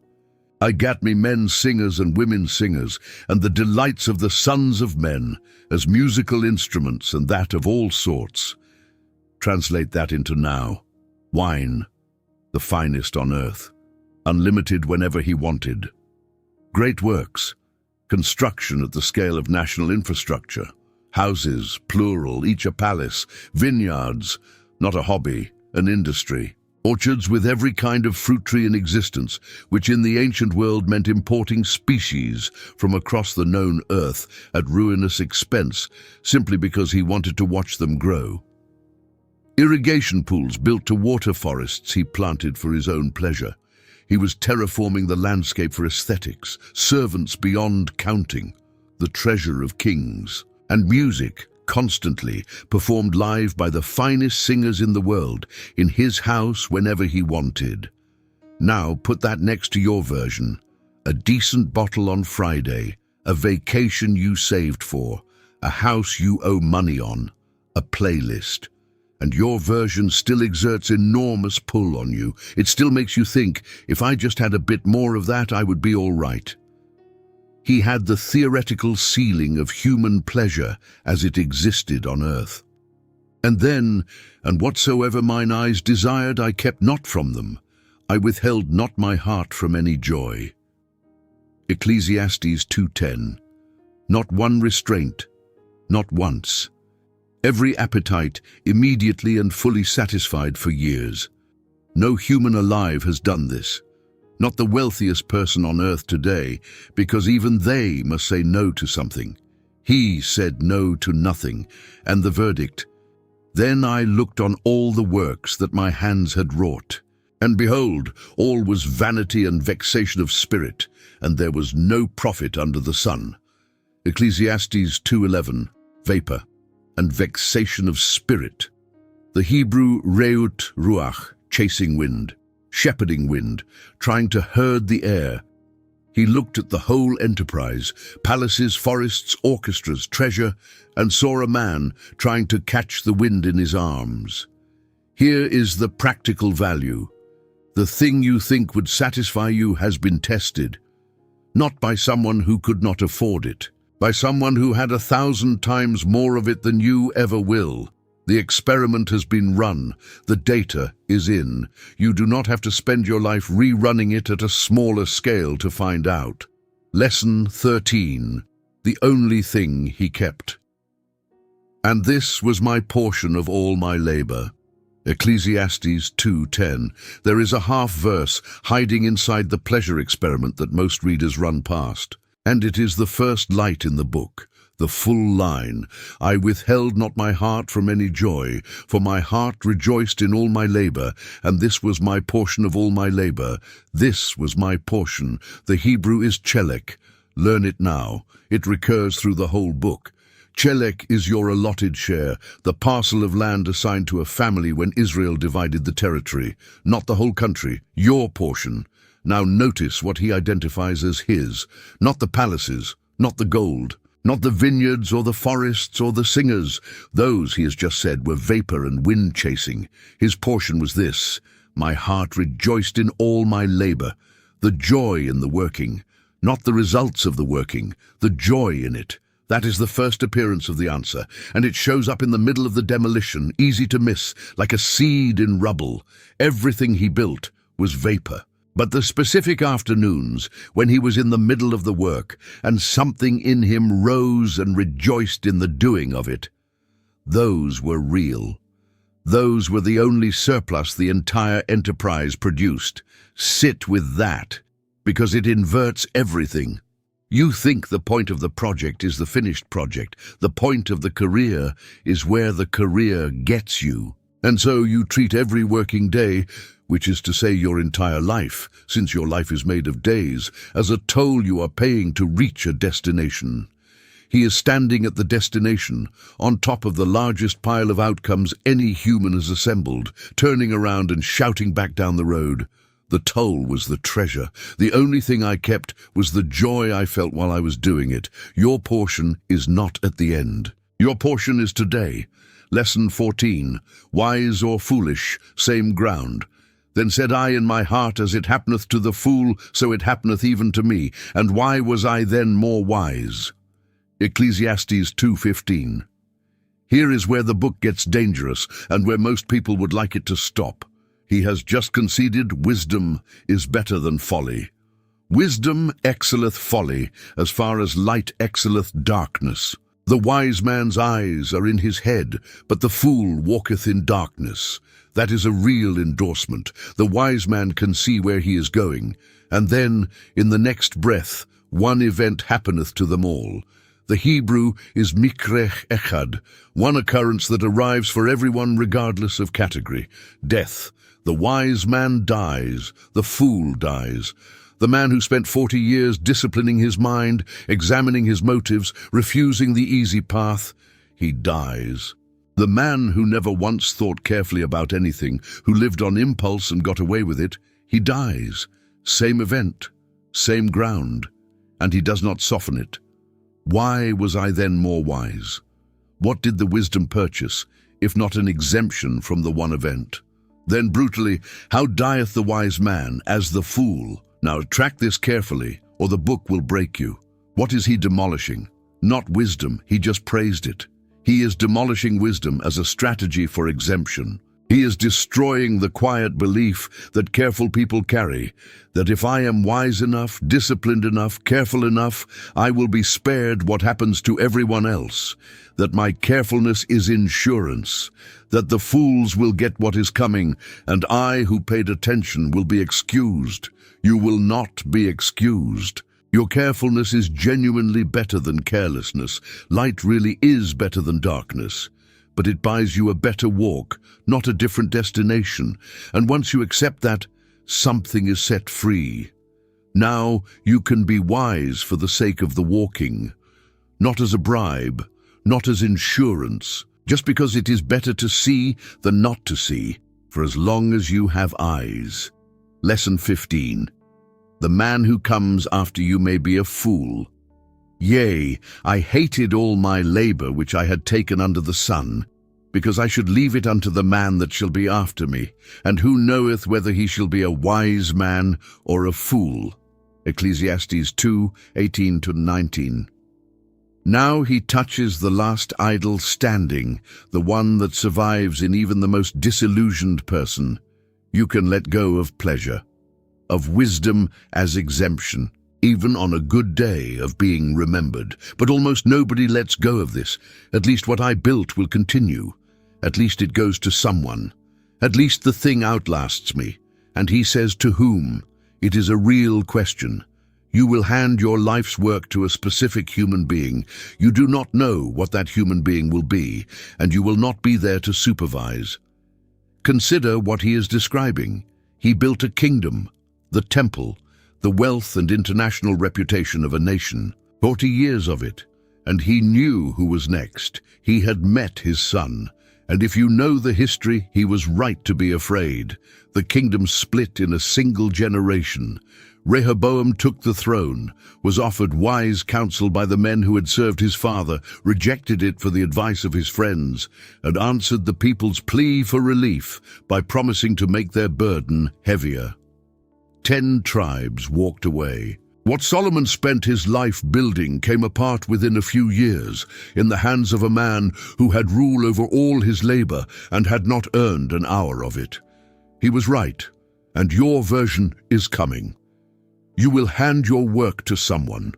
I gat me men singers and women singers, and the delights of the sons of men, as musical instruments, and that of all sorts. Translate that into now. Wine, the finest on earth, unlimited whenever he wanted. Great works, construction at the scale of national infrastructure, houses, plural, each a palace, vineyards, not a hobby, an industry. Orchards with every kind of fruit tree in existence, which in the ancient world meant importing species from across the known earth at ruinous expense, simply because he wanted to watch them grow. Irrigation pools built to water forests he planted for his own pleasure. He was terraforming the landscape for aesthetics, servants beyond counting, the treasure of kings, and music, constantly performed live by the finest singers in the world, in his house whenever he wanted. Now put that next to your version. A decent bottle on Friday, a vacation you saved for, a house you owe money on, a playlist. And your version still exerts enormous pull on you. It still makes you think, if I just had a bit more of that, I would be all right. He had the theoretical ceiling of human pleasure as it existed on earth. And then, and whatsoever mine eyes desired, I kept not from them. I withheld not my heart from any joy. Ecclesiastes 2:10. Not one restraint, not once. Every appetite immediately and fully satisfied for years. No human alive has done this. Not the wealthiest person on earth today, because even they must say no to something. He said no to nothing, and the verdict, Then I looked on all the works that my hands had wrought, and behold, all was vanity and vexation of spirit, and there was no profit under the sun. Ecclesiastes 2:11, vapor and vexation of spirit. The Hebrew reut ruach, chasing wind, shepherding wind, trying to herd the air. He looked at the whole enterprise, palaces, forests, orchestras, treasure, and saw a man trying to catch the wind in his arms. Here is the practical value. The thing you think would satisfy you has been tested. not by someone who could not afford it, by someone who had 1,000 times more of it than you ever will. The experiment has been run. The data is in. You do not have to spend your life rerunning it at a smaller scale to find out. Lesson 13. The only thing he kept. And this was my portion of all my labor. Ecclesiastes 2:10. There is a half verse hiding inside the pleasure experiment that most readers run past. And it is the first light in the book, the full line. I withheld not my heart from any joy, for my heart rejoiced in all my labor, and this was my portion of all my labor. This was my portion. The Hebrew is chelek. Learn it now. It recurs through the whole book. Chelek is your allotted share, the parcel of land assigned to a family when Israel divided the territory. Not the whole country, your portion. Now notice what he identifies as his. Not the palaces, not the gold, not the vineyards or the forests or the singers. Those, he has just said, were vapor and wind chasing. His portion was this: my heart rejoiced in all my labor. The joy in the working, not the results of the working, the joy in it. That is the first appearance of the answer, and it shows up in the middle of the demolition, easy to miss, like a seed in rubble. Everything he built was vapor. But the specific afternoons, when he was in the middle of the work, and something in him rose and rejoiced in the doing of it, those were real. Those were the only surplus the entire enterprise produced. Sit with that, because it inverts everything. You think the point of the project is the finished project. The point of the career is where the career gets you. And so you treat every working day, which is to say your entire life, since your life is made of days, as a toll you are paying to reach a destination. He is standing at the destination, on top of the largest pile of outcomes any human has assembled, turning around and shouting back down the road. The toll was the treasure. The only thing I kept was the joy I felt while I was doing it. Your portion is not at the end. Your portion is today. Lesson 14. Wise or foolish, same ground. Then said I in my heart, as it happeneth to the fool, so it happeneth even to me. And why was I then more wise? Ecclesiastes 2:15. Here is where the book gets dangerous, and where most people would like it to stop. He has just conceded wisdom is better than folly. Wisdom excelleth folly, as far as light excelleth darkness. The wise man's eyes are in his head, but the fool walketh in darkness. That is a real endorsement. The wise man can see where he is going, and then, in the next breath, one event happeneth to them all. The Hebrew is mikrech echad, one occurrence that arrives for everyone regardless of category: death. The wise man dies, the fool dies. The man who spent 40 years disciplining his mind, examining his motives, refusing the easy path, he dies. The man who never once thought carefully about anything, who lived on impulse and got away with it, he dies. Same event, same ground, and he does not soften it. Why was I then more wise? What did the wisdom purchase, if not an exemption from the one event? Then brutally, how dieth the wise man as the fool? Now track this carefully, or the book will break you. What is he demolishing? Not wisdom, he just praised it. He is demolishing wisdom as a strategy for exemption. He is destroying the quiet belief that careful people carry, that if I am wise enough, disciplined enough, careful enough, I will be spared what happens to everyone else, that my carefulness is insurance, that the fools will get what is coming, and I who paid attention will be excused. You will not be excused. Your carefulness is genuinely better than carelessness. Light really is better than darkness. But it buys you a better walk, not a different destination. And once you accept that, something is set free. Now you can be wise for the sake of the walking, not as a bribe, not as insurance, just because it is better to see than not to see, for as long as you have eyes. Lesson 15. The man who comes after you may be a fool. Yea, I hated all my labor which I had taken under the sun, because I should leave it unto the man that shall be after me, and who knoweth whether he shall be a wise man or a fool? Ecclesiastes 2:18-19. Now he touches the last idol standing, the one that survives in even the most disillusioned person. You can let go of pleasure, of wisdom as exemption, even on a good day of being remembered. But almost nobody lets go of this. At least what I built will continue. At least it goes to someone. At least the thing outlasts me. And he says, to whom? It is a real question. You will hand your life's work to a specific human being. You do not know what that human being will be, and you will not be there to supervise. Consider what he is describing. He built a kingdom, the temple, the wealth and international reputation of a nation. 40 years of it, and he knew who was next. He had met his son. And if you know the history, he was right to be afraid. The kingdom split in a single generation. Rehoboam took the throne, was offered wise counsel by the men who had served his father, rejected it for the advice of his friends, and answered the people's plea for relief by promising to make their burden heavier. 10 tribes walked away. What Solomon spent his life building came apart within a few years, in the hands of a man who had rule over all his labor and had not earned an hour of it. He was right, and your version is coming. You will hand your work to someone,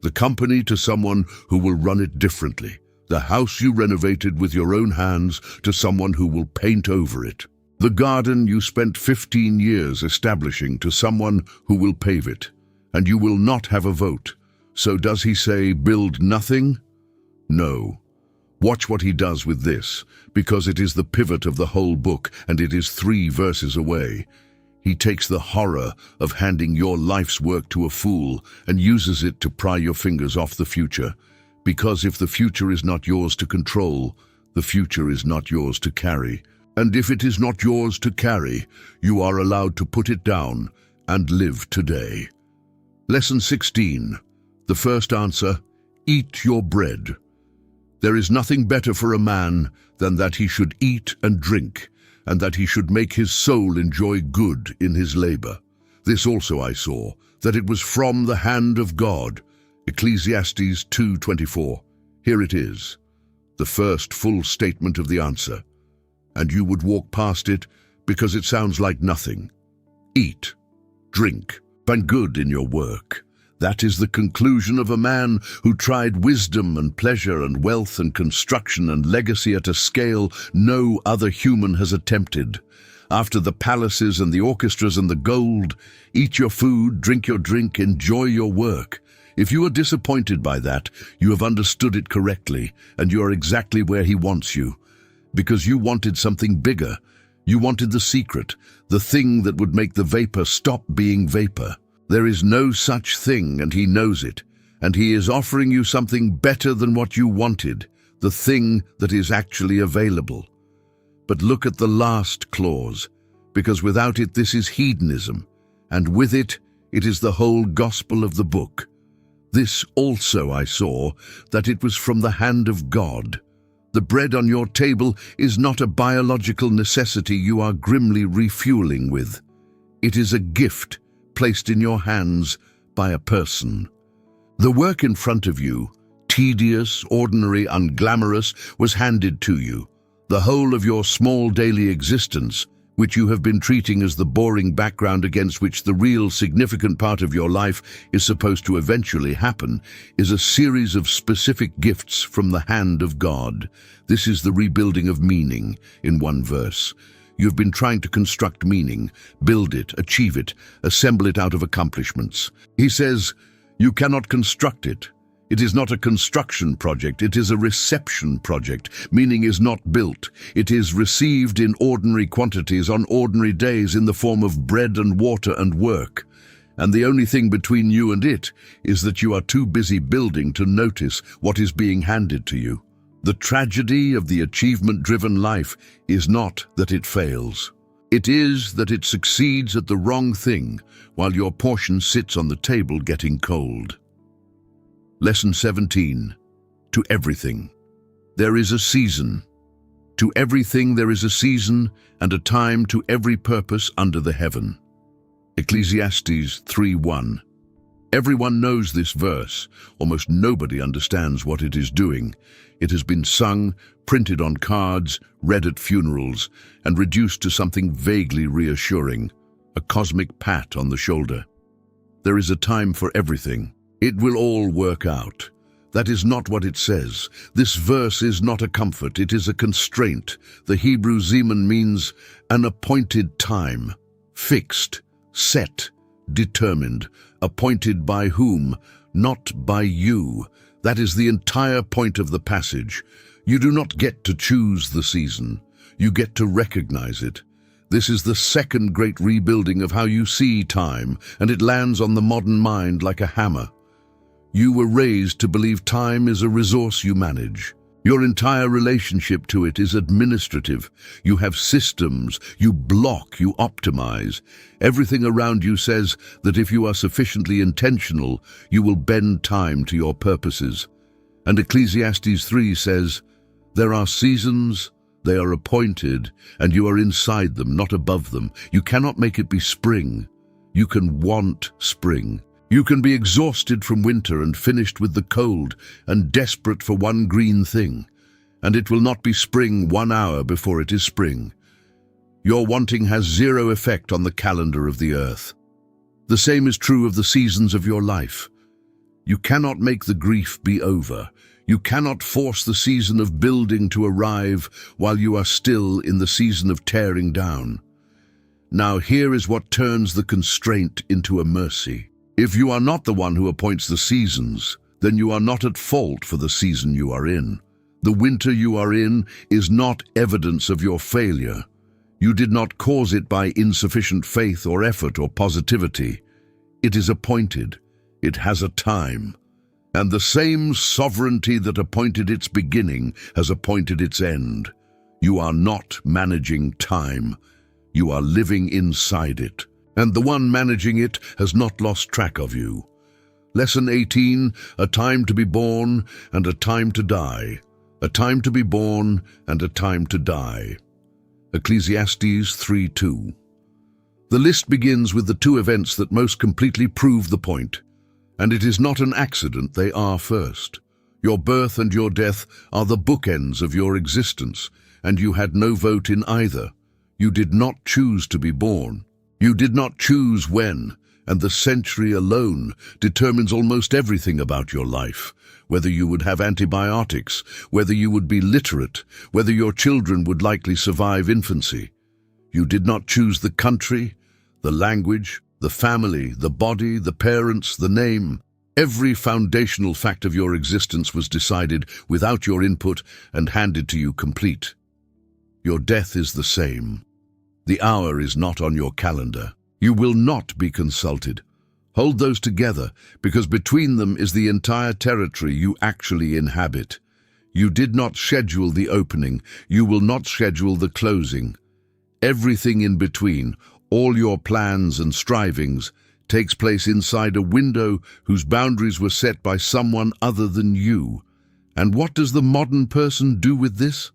the company to someone who will run it differently, the house you renovated with your own hands to someone who will paint over it, the garden you spent 15 years establishing to someone who will pave it. And you will not have a vote. So does he say, build nothing? No. Watch what he does with this, because it is the pivot of the whole book, and it is 3 verses away. He takes the horror of handing your life's work to a fool and uses it to pry your fingers off the future. Because if the future is not yours to control, the future is not yours to carry. And if it is not yours to carry, you are allowed to put it down and live today. Lesson 16. The first answer, eat your bread. There is nothing better for a man than that he should eat and drink, and that he should make his soul enjoy good in his labor. This also I saw, that it was from the hand of God. Ecclesiastes 2:24. Here it is, the first full statement of the answer. And you would walk past it because it sounds like nothing. Eat, drink, find good in your work. That is the conclusion of a man who tried wisdom and pleasure and wealth and construction and legacy at a scale no other human has attempted. After the palaces and the orchestras and the gold, eat your food, drink your drink, enjoy your work. If you are disappointed by that, you have understood it correctly, and you are exactly where he wants you. Because you wanted something bigger. You wanted the secret, the thing that would make the vapor stop being vapor. There is no such thing, and he knows it, and he is offering you something better than what you wanted, the thing that is actually available. But look at the last clause, because without it this is hedonism, and with it, it is the whole gospel of the book. This also I saw, that it was from the hand of God. The bread on your table is not a biological necessity you are grimly refueling with. It is a gift placed in your hands by a person. The work in front of you, tedious, ordinary, unglamorous, was handed to you. The whole of your small daily existence, which you have been treating as the boring background against which the real significant part of your life is supposed to eventually happen, is a series of specific gifts from the hand of God. This is the rebuilding of meaning in one verse. You've been trying to construct meaning, build it, achieve it, assemble it out of accomplishments. He says, you cannot construct it. It is not a construction project, it is a reception project. Meaning is not built. It is received in ordinary quantities on ordinary days in the form of bread and water and work. And the only thing between you and it is that you are too busy building to notice what is being handed to you. The tragedy of the achievement-driven life is not that it fails. It is that it succeeds at the wrong thing while your portion sits on the table getting cold. Lesson 17. To everything. There is a season. To everything there is a season and a time to every purpose under the heaven. Ecclesiastes 3:1. Everyone knows this verse. Almost nobody understands what it is doing. It has been sung, printed on cards, read at funerals, and reduced to something vaguely reassuring, a cosmic pat on the shoulder. There is a time for everything. It will all work out. That is not what it says. This verse is not a comfort, it is a constraint. The Hebrew zeman means an appointed time, fixed, set, determined, appointed by whom? Not by you. That is the entire point of the passage. You do not get to choose the season. You get to recognize it. This is the second great rebuilding of how you see time, and it lands on the modern mind like a hammer. You were raised to believe time is a resource you manage. Your entire relationship to it is administrative. You have systems, you block, you optimize. Everything around you says that if you are sufficiently intentional, you will bend time to your purposes. And Ecclesiastes 3 says, there are seasons, they are appointed, and you are inside them, not above them. You cannot make it be spring. You can want spring. You can be exhausted from winter and finished with the cold and desperate for one green thing, and it will not be spring 1 hour before it is spring. Your wanting has zero effect on the calendar of the earth. The same is true of the seasons of your life. You cannot make the grief be over. You cannot force the season of building to arrive while you are still in the season of tearing down. Now here is what turns the constraint into a mercy. If you are not the one who appoints the seasons, then you are not at fault for the season you are in. The winter you are in is not evidence of your failure. You did not cause it by insufficient faith or effort or positivity. It is appointed. It has a time. And the same sovereignty that appointed its beginning has appointed its end. You are not managing time. You are living inside it. And the one managing it has not lost track of you. Lesson 18, a time to be born and a time to die. A time to be born and a time to die. Ecclesiastes 3:2. The list begins with the two events that most completely prove the point. And it is not an accident they are first. Your birth and your death are the bookends of your existence, and you had no vote in either. You did not choose to be born. You did not choose when, and the century alone determines almost everything about your life, whether you would have antibiotics, whether you would be literate, whether your children would likely survive infancy. You did not choose the country, the language, the family, the body, the parents, the name. Every foundational fact of your existence was decided without your input and handed to you complete. Your death is the same. The hour is not on your calendar. You will not be consulted. Hold those together, because between them is the entire territory you actually inhabit. You did not schedule the opening. You will not schedule the closing. Everything in between, all your plans and strivings, takes place inside a window whose boundaries were set by someone other than you. And what does the modern person do with this?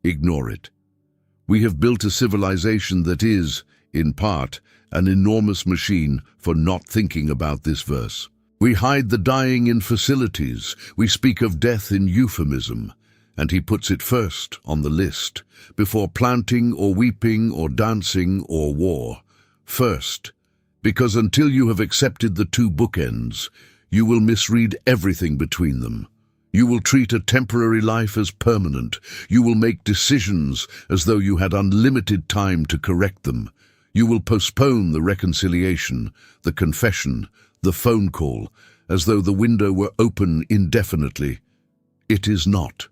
Ignore it. We have built a civilization that is, in part, an enormous machine for not thinking about this verse. We hide the dying in facilities. We speak of death in euphemism. And he puts it first on the list, before planting or weeping or dancing or war. First, because until you have accepted the two bookends, you will misread everything between them. You will treat a temporary life as permanent. You will make decisions as though you had unlimited time to correct them. You will postpone the reconciliation, the confession, the phone call, as though the window were open indefinitely. It is not.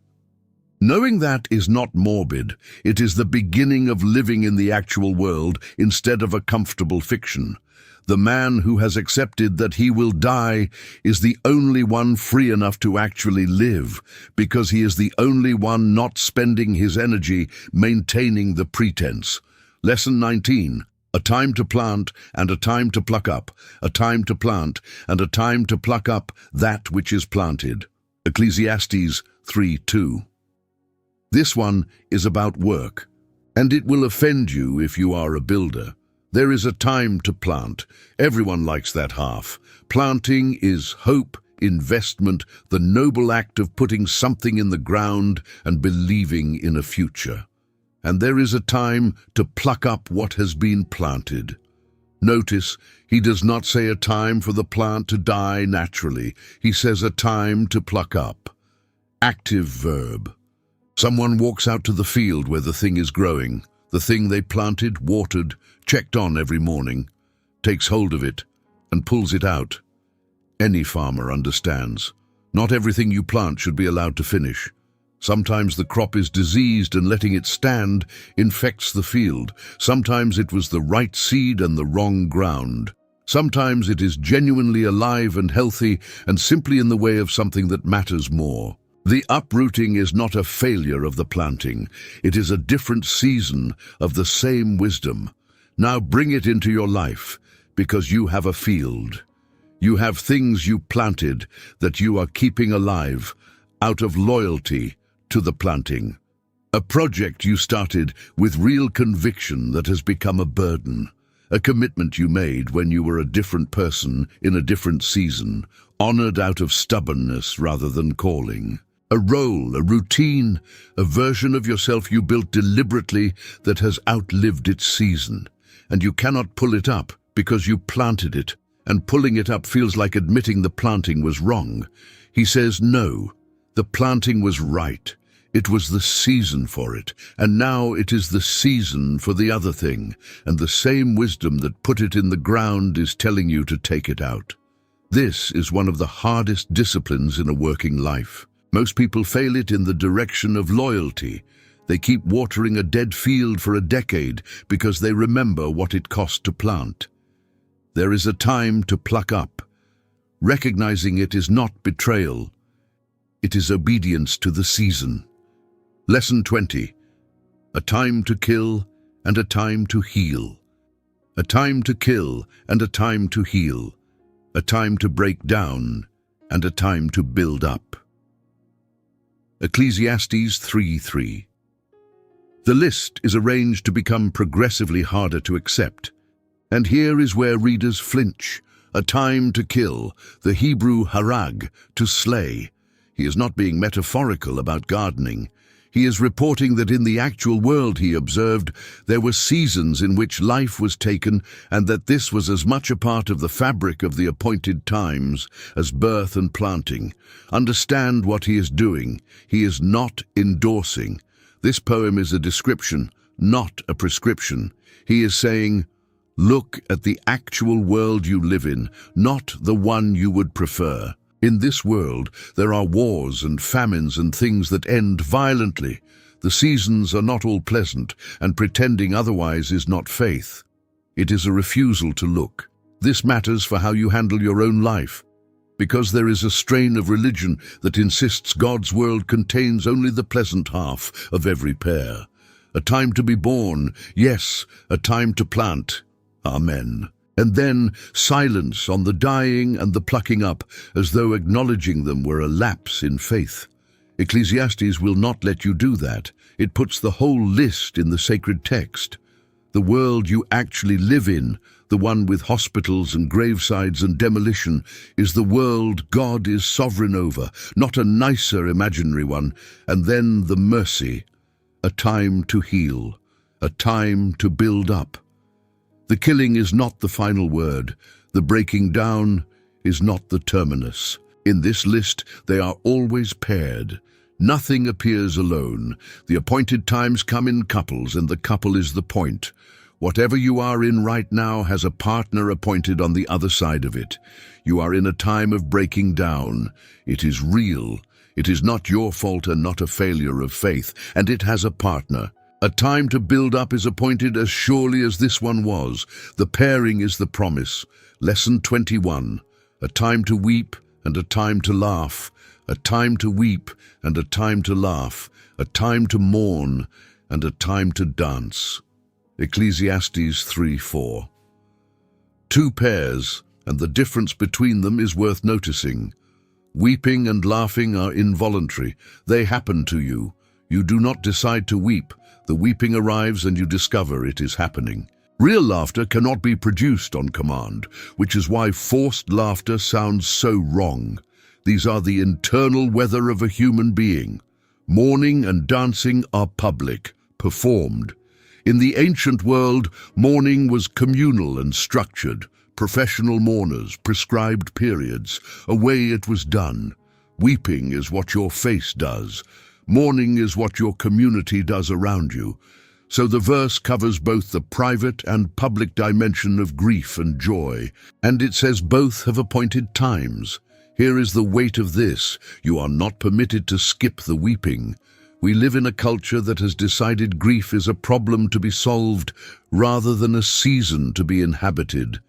Knowing that is not morbid. It is the beginning of living in the actual world instead of a comfortable fiction. The man who has accepted that he will die is the only one free enough to actually live, because he is the only one not spending his energy maintaining the pretense. Lesson 19. A time to plant and a time to pluck up, a time to plant and a time to pluck up that which is planted. Ecclesiastes 3:2. This one is about work, and it will offend you if you are a builder. There is a time to plant. Everyone likes that half. Planting is hope, investment, the noble act of putting something in the ground and believing in a future. And there is a time to pluck up what has been planted. Notice, he does not say a time for the plant to die naturally. He says a time to pluck up. Active verb. Someone walks out to the field where the thing is growing. The thing they planted, watered, checked on every morning, takes hold of it and pulls it out. Any farmer understands. Not everything you plant should be allowed to finish. Sometimes the crop is diseased and letting it stand infects the field. Sometimes it was the right seed and the wrong ground. Sometimes it is genuinely alive and healthy and simply in the way of something that matters more. The uprooting is not a failure of the planting. It is a different season of the same wisdom. Now bring it into your life, because you have a field. You have things you planted that you are keeping alive out of loyalty to the planting. A project you started with real conviction that has become a burden. A commitment you made when you were a different person in a different season, honored out of stubbornness rather than calling. A role, a routine, a version of yourself you built deliberately that has outlived its season. And you cannot pull it up because you planted it, and pulling it up feels like admitting the planting was wrong. He says, no, the planting was right. It was the season for it, and now it is the season for the other thing, and the same wisdom that put it in the ground is telling you to take it out. This is one of the hardest disciplines in a working life. Most people fail it in the direction of loyalty. They keep watering a dead field for a decade because they remember what it cost to plant. There is a time to pluck up. Recognizing it is not betrayal. It is obedience to the season. Lesson 20. A time to kill and a time to heal. A time to kill and a time to heal. A time to break down and a time to build up. Ecclesiastes 3:3. The list is arranged to become progressively harder to accept. And here is where readers flinch. A time to kill, the Hebrew harag, to slay. He is not being metaphorical about gardening. He is reporting that in the actual world, he observed, there were seasons in which life was taken, and that this was as much a part of the fabric of the appointed times as birth and planting. Understand what he is doing. He is not endorsing. This poem is a description, not a prescription. He is saying, look at the actual world you live in, not the one you would prefer. In this world, there are wars and famines and things that end violently. The seasons are not all pleasant, and pretending otherwise is not faith. It is a refusal to look. This matters for how you handle your own life, because there is a strain of religion that insists God's world contains only the pleasant half of every pear. A time to be born, yes, a time to plant. Amen. And then silence on the dying and the plucking up, as though acknowledging them were a lapse in faith. Ecclesiastes will not let you do that. It puts the whole list in the sacred text. The world you actually live in, the one with hospitals and gravesides and demolition, is the world God is sovereign over, not a nicer imaginary one. And then the mercy, a time to heal, a time to build up. The killing is not the final word. The breaking down is not the terminus. In this list, they are always paired. Nothing appears alone. The appointed times come in couples, and the couple is the point. Whatever you are in right now has a partner appointed on the other side of it. You are in a time of breaking down. It is real. It is not your fault and not a failure of faith, and it has a partner. A time to build up is appointed as surely as this one was. The pairing is the promise. Lesson 21. A time to weep and a time to laugh. A time to weep and a time to laugh. A time to mourn and a time to dance. Ecclesiastes 3:4. Two pairs, and the difference between them is worth noticing. Weeping and laughing are involuntary. They happen to you. You do not decide to weep. The weeping arrives and you discover it is happening. Real laughter cannot be produced on command, which is why forced laughter sounds so wrong. These are the internal weather of a human being. Mourning and dancing are public, performed. In the ancient world, mourning was communal and structured. Professional mourners, prescribed periods, a way it was done. Weeping is what your face does. Mourning is what your community does around you. So the verse covers both the private and public dimension of grief and joy, and it says both have appointed times. Here is the weight of this: you are not permitted to skip the weeping. We live in a culture that has decided grief is a problem to be solved rather than a season to be inhabited.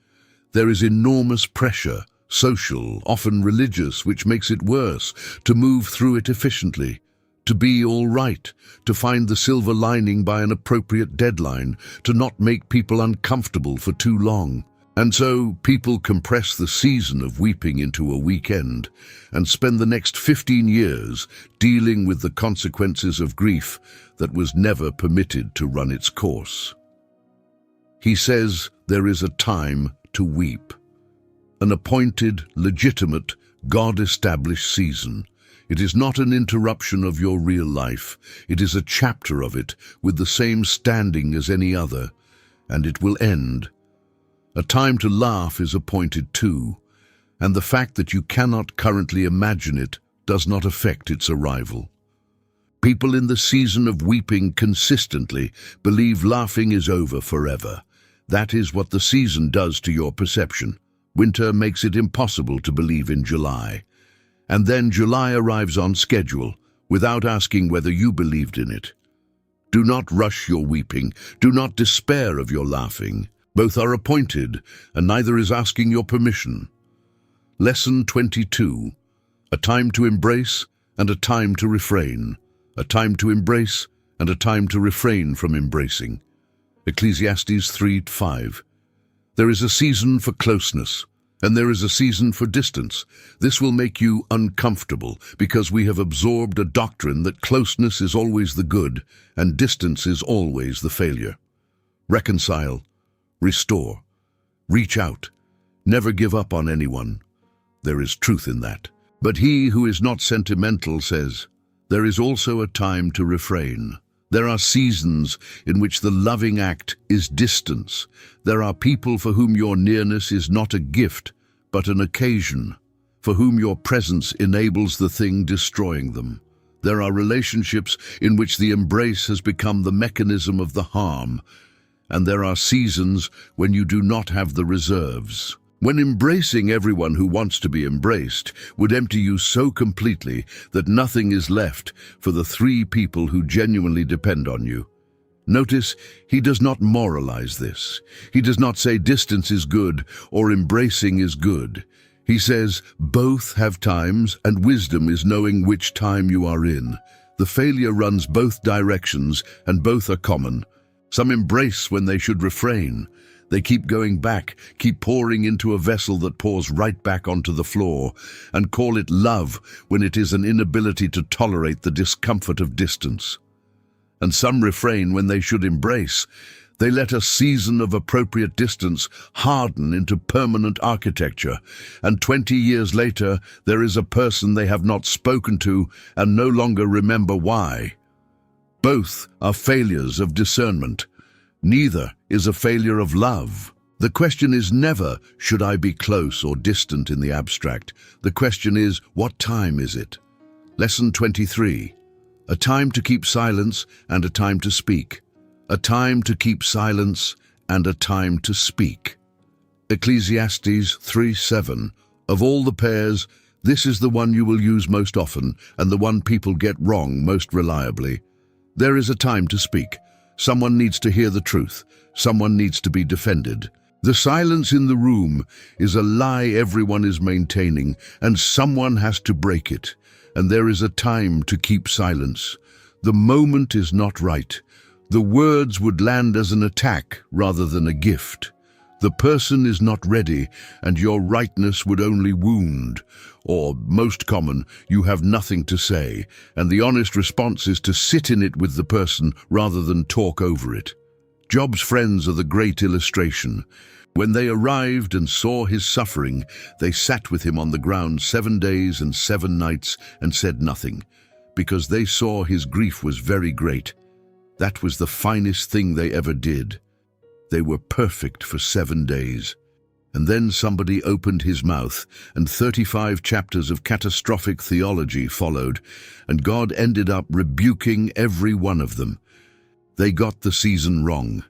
There is enormous pressure, social, often religious, which makes it worse, to move through it efficiently, to be all right, to find the silver lining by an appropriate deadline, to not make people uncomfortable for too long. And so people compress the season of weeping into a weekend and spend the next 15 years dealing with the consequences of grief that was never permitted to run its course. He says there is a time to weep, an appointed, legitimate, God-established season. It is not an interruption of your real life. It is a chapter of it with the same standing as any other, and it will end. A time to laugh is appointed too, and the fact that you cannot currently imagine it does not affect its arrival. People in the season of weeping consistently believe laughing is over forever. That is what the season does to your perception. Winter makes it impossible to believe in July. And then July arrives on schedule, without asking whether you believed in it. Do not rush your weeping. Do not despair of your laughing. Both are appointed, and neither is asking your permission. Lesson 22. A time to embrace and a time to refrain. A time to embrace and a time to refrain from embracing. Ecclesiastes 3:5. There is a season for closeness, and there is a season for distance. This will make you uncomfortable because we have absorbed a doctrine that closeness is always the good and distance is always the failure. Reconcile. Restore. Reach out. Never give up on anyone. There is truth in that. But he who is not sentimental says, there is also a time to refrain. There are seasons in which the loving act is distance. There are people for whom your nearness is not a gift, but an occasion, for whom your presence enables the thing destroying them. There are relationships in which the embrace has become the mechanism of the harm, and there are seasons when you do not have the reserves. When embracing everyone who wants to be embraced would empty you so completely that nothing is left for the 3 people who genuinely depend on you. Notice, he does not moralize this. He does not say distance is good or embracing is good. He says both have times, and wisdom is knowing which time you are in. The failure runs both directions, and both are common. Some embrace when they should refrain. They keep going back, keep pouring into a vessel that pours right back onto the floor, and call it love when it is an inability to tolerate the discomfort of distance. And some refrain when they should embrace. They let a season of appropriate distance harden into permanent architecture, and 20 years later there is a person they have not spoken to and no longer remember why. Both are failures of discernment. Neither is a failure of love. The question is never, should I be close or distant in the abstract? The question is, what time is it? Lesson 23. A time to keep silence and a time to speak. A time to keep silence and a time to speak. Ecclesiastes 3:7. Of all the pairs, this is the one you will use most often and the one people get wrong most reliably. There is a time to speak. Someone needs to hear the truth. Someone needs to be defended. The silence in the room is a lie everyone is maintaining, and someone has to break it. And there is a time to keep silence. The moment is not right. The words would land as an attack rather than a gift. The person is not ready, and your rightness would only wound. Or, most common, you have nothing to say, and the honest response is to sit in it with the person rather than talk over it. Job's friends are the great illustration. When they arrived and saw his suffering, they sat with him on the ground 7 days and 7 nights and said nothing, because they saw his grief was very great. That was the finest thing they ever did. They were perfect for 7 days. And then somebody opened his mouth, and 35 chapters of catastrophic theology followed, and God ended up rebuking every one of them. They got the season wrong.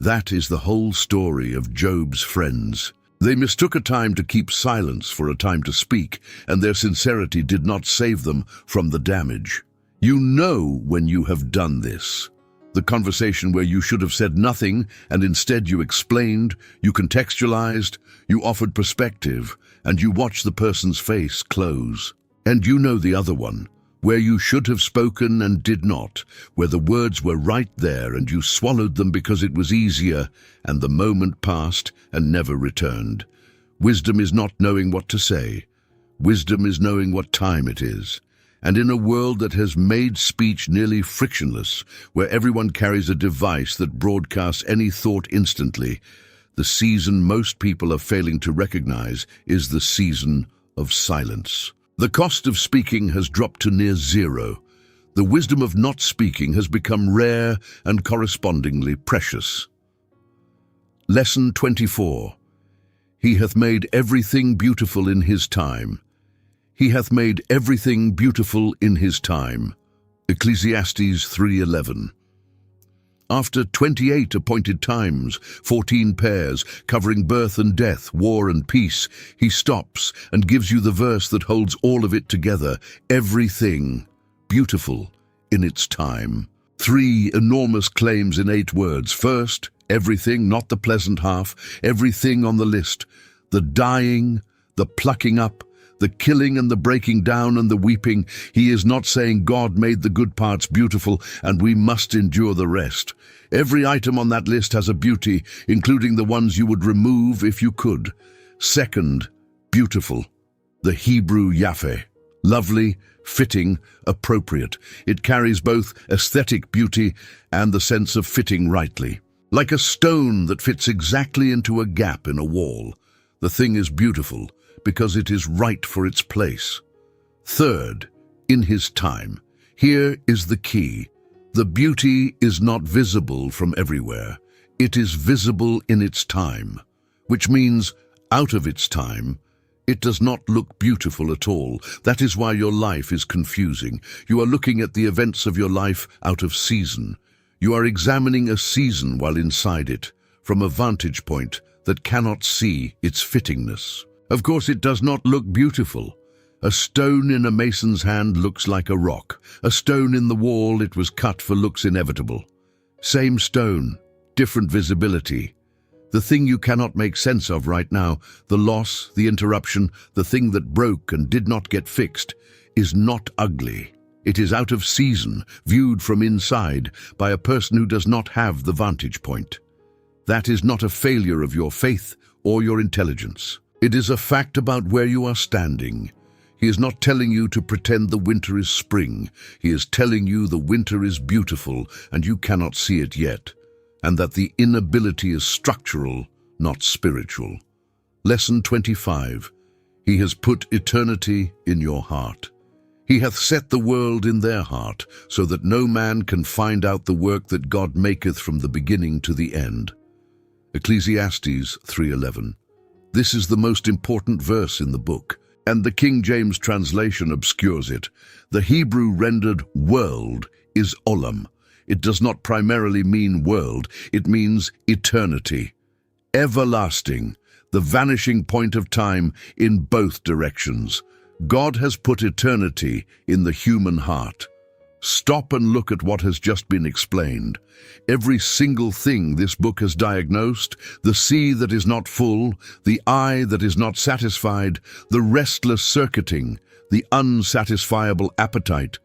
That is the whole story of Job's friends. They mistook a time to keep silence for a time to speak, and their sincerity did not save them from the damage. You know when you have done this. The conversation where you should have said nothing, and instead you explained, you contextualized, you offered perspective, and you watched the person's face close. And you know the other one, where you should have spoken and did not, where the words were right there and you swallowed them because it was easier, and the moment passed and never returned. Wisdom is not knowing what to say. Wisdom is knowing what time it is. And in a world that has made speech nearly frictionless, where everyone carries a device that broadcasts any thought instantly, the season most people are failing to recognize is the season of silence. The cost of speaking has dropped to near zero. The wisdom of not speaking has become rare and correspondingly precious. Lesson 24. He hath made everything beautiful in his time. He hath made everything beautiful in his time. Ecclesiastes 3:11. After 28 appointed times, 14 pairs, covering birth and death, war and peace, he stops and gives you the verse that holds all of it together. Everything beautiful in its time. 3 enormous claims in 8 words. First, everything, not the pleasant half, everything on the list. The dying, the plucking up, the killing and the breaking down and the weeping. He is not saying God made the good parts beautiful and we must endure the rest. Every item on that list has a beauty, including the ones you would remove if you could. Second, beautiful. The Hebrew yaphe. Lovely, fitting, appropriate. It carries both aesthetic beauty and the sense of fitting rightly. Like a stone that fits exactly into a gap in a wall. The thing is beautiful because it is right for its place. Third, in his time. Here is the key. The beauty is not visible from everywhere. It is visible in its time, which means out of its time, it does not look beautiful at all. That is why your life is confusing. You are looking at the events of your life out of season. You are examining a season while inside it, from a vantage point that cannot see its fittingness. Of course, it does not look beautiful. A stone in a mason's hand looks like a rock. A stone in the wall it was cut for looks inevitable. Same stone, different visibility. The thing you cannot make sense of right now, the loss, the interruption, the thing that broke and did not get fixed, is not ugly. It is out of season, viewed from inside by a person who does not have the vantage point. That is not a failure of your faith or your intelligence. It is a fact about where you are standing. He is not telling you to pretend the winter is spring. He is telling you the winter is beautiful and you cannot see it yet, and that the inability is structural, not spiritual. Lesson 25. He has put eternity in your heart. He hath set the world in their heart, so that no man can find out the work that God maketh from the beginning to the end. Ecclesiastes 3:11. This is the most important verse in the book, and the King James translation obscures it. The Hebrew rendered world is olam. It does not primarily mean world, it means eternity. Everlasting, the vanishing point of time in both directions. God has put eternity in the human heart. Stop and look at what has just been explained. Every single thing this book has diagnosed, the sea that is not full, the eye that is not satisfied, the restless circuiting, the unsatisfiable appetite,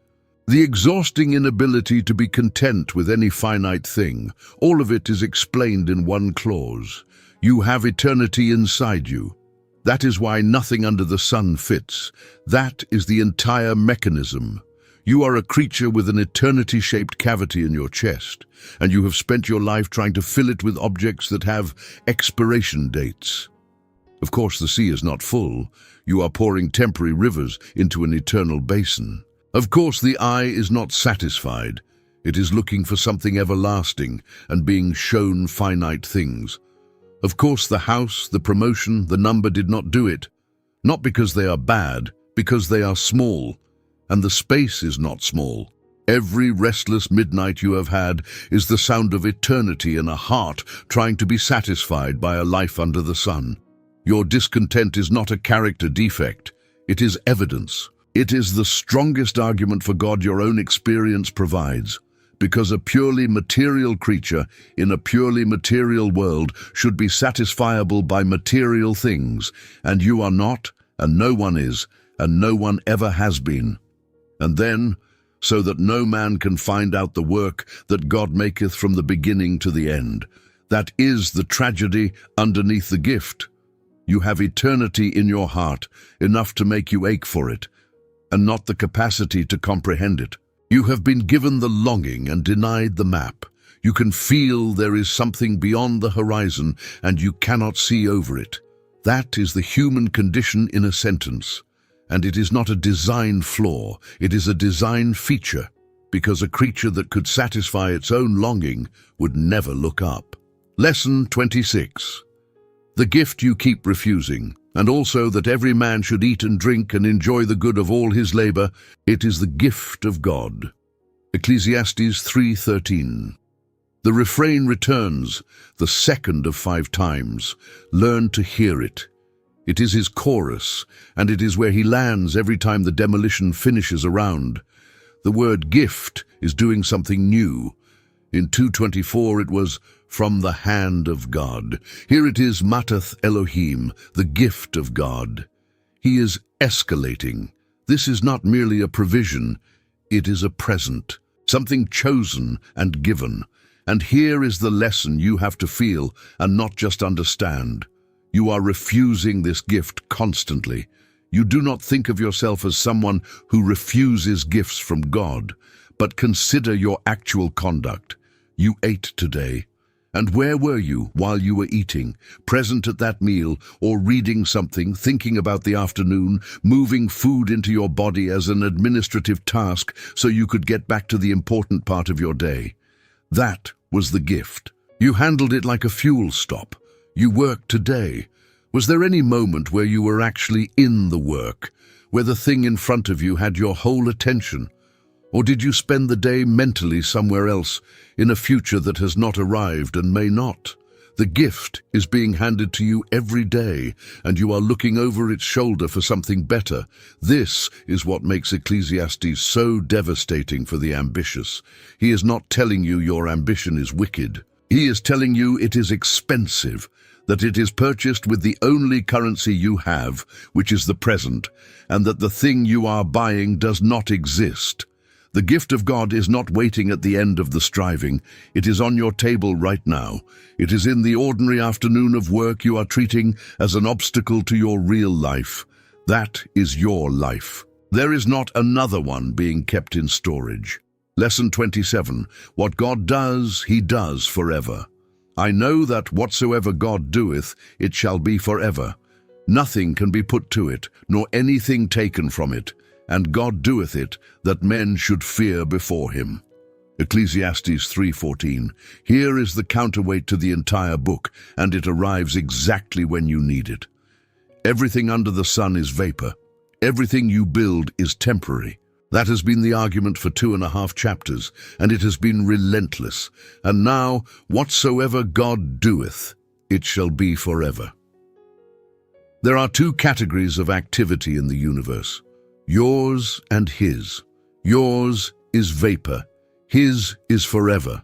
the exhausting inability to be content with any finite thing, all of it is explained in one clause. You have eternity inside you. That is why nothing under the sun fits. That is the entire mechanism. You are a creature with an eternity-shaped cavity in your chest, and you have spent your life trying to fill it with objects that have expiration dates. Of course, the sea is not full. You are pouring temporary rivers into an eternal basin. Of course, the eye is not satisfied. It is looking for something everlasting and being shown finite things. Of course, the house, the promotion, the number did not do it. Not because they are bad, because they are small. And the space is not small. Every restless midnight you have had is the sound of eternity in a heart trying to be satisfied by a life under the sun. Your discontent is not a character defect. It is evidence. It is the strongest argument for God your own experience provides, because a purely material creature in a purely material world should be satisfiable by material things, and you are not, and no one is, and no one ever has been. And then, so that no man can find out the work that God maketh from the beginning to the end. That is the tragedy underneath the gift. You have eternity in your heart, enough to make you ache for it, and not the capacity to comprehend it. You have been given the longing and denied the map. You can feel there is something beyond the horizon, and you cannot see over it. That is the human condition in a sentence. And it is not a design flaw, it is a design feature, because a creature that could satisfy its own longing would never look up. Lesson 26. The gift you keep refusing, and also that every man should eat and drink and enjoy the good of all his labor, it is the gift of God. Ecclesiastes 3:13. The refrain returns, the second of 5 times. Learn to hear it. It is his chorus, and it is where he lands every time the demolition finishes a round. The word gift is doing something new. In 2:24 it was from the hand of God. Here it is Matath Elohim, the gift of God. He is escalating. This is not merely a provision, it is a present, something chosen and given. And here is the lesson you have to feel and not just understand. You are refusing this gift constantly. You do not think of yourself as someone who refuses gifts from God, but consider your actual conduct. You ate today. And where were you while you were eating, present at that meal, or reading something, thinking about the afternoon, moving food into your body as an administrative task so you could get back to the important part of your day? That was the gift. You handled it like a fuel stop. You worked today. Was there any moment where you were actually in the work, where the thing in front of you had your whole attention? Or did you spend the day mentally somewhere else, in a future that has not arrived and may not? The gift is being handed to you every day, and you are looking over its shoulder for something better. This is what makes Ecclesiastes so devastating for the ambitious. He is not telling you your ambition is wicked. He is telling you it is expensive, that it is purchased with the only currency you have, which is the present, and that the thing you are buying does not exist. The gift of God is not waiting at the end of the striving. It is on your table right now. It is in the ordinary afternoon of work you are treating as an obstacle to your real life. That is your life. There is not another one being kept in storage. Lesson 27. What God does, he does forever. I know that whatsoever God doeth, it shall be forever. Nothing can be put to it, nor anything taken from it. And God doeth it, that men should fear before him. Ecclesiastes 3:14. Here is the counterweight to the entire book, and it arrives exactly when you need it. Everything under the sun is vapor. Everything you build is temporary. That has been the argument for 2.5 chapters, and it has been relentless. And now, whatsoever God doeth, it shall be forever. There are 2 categories of activity in the universe. Yours and his. Yours is vapor. His is forever.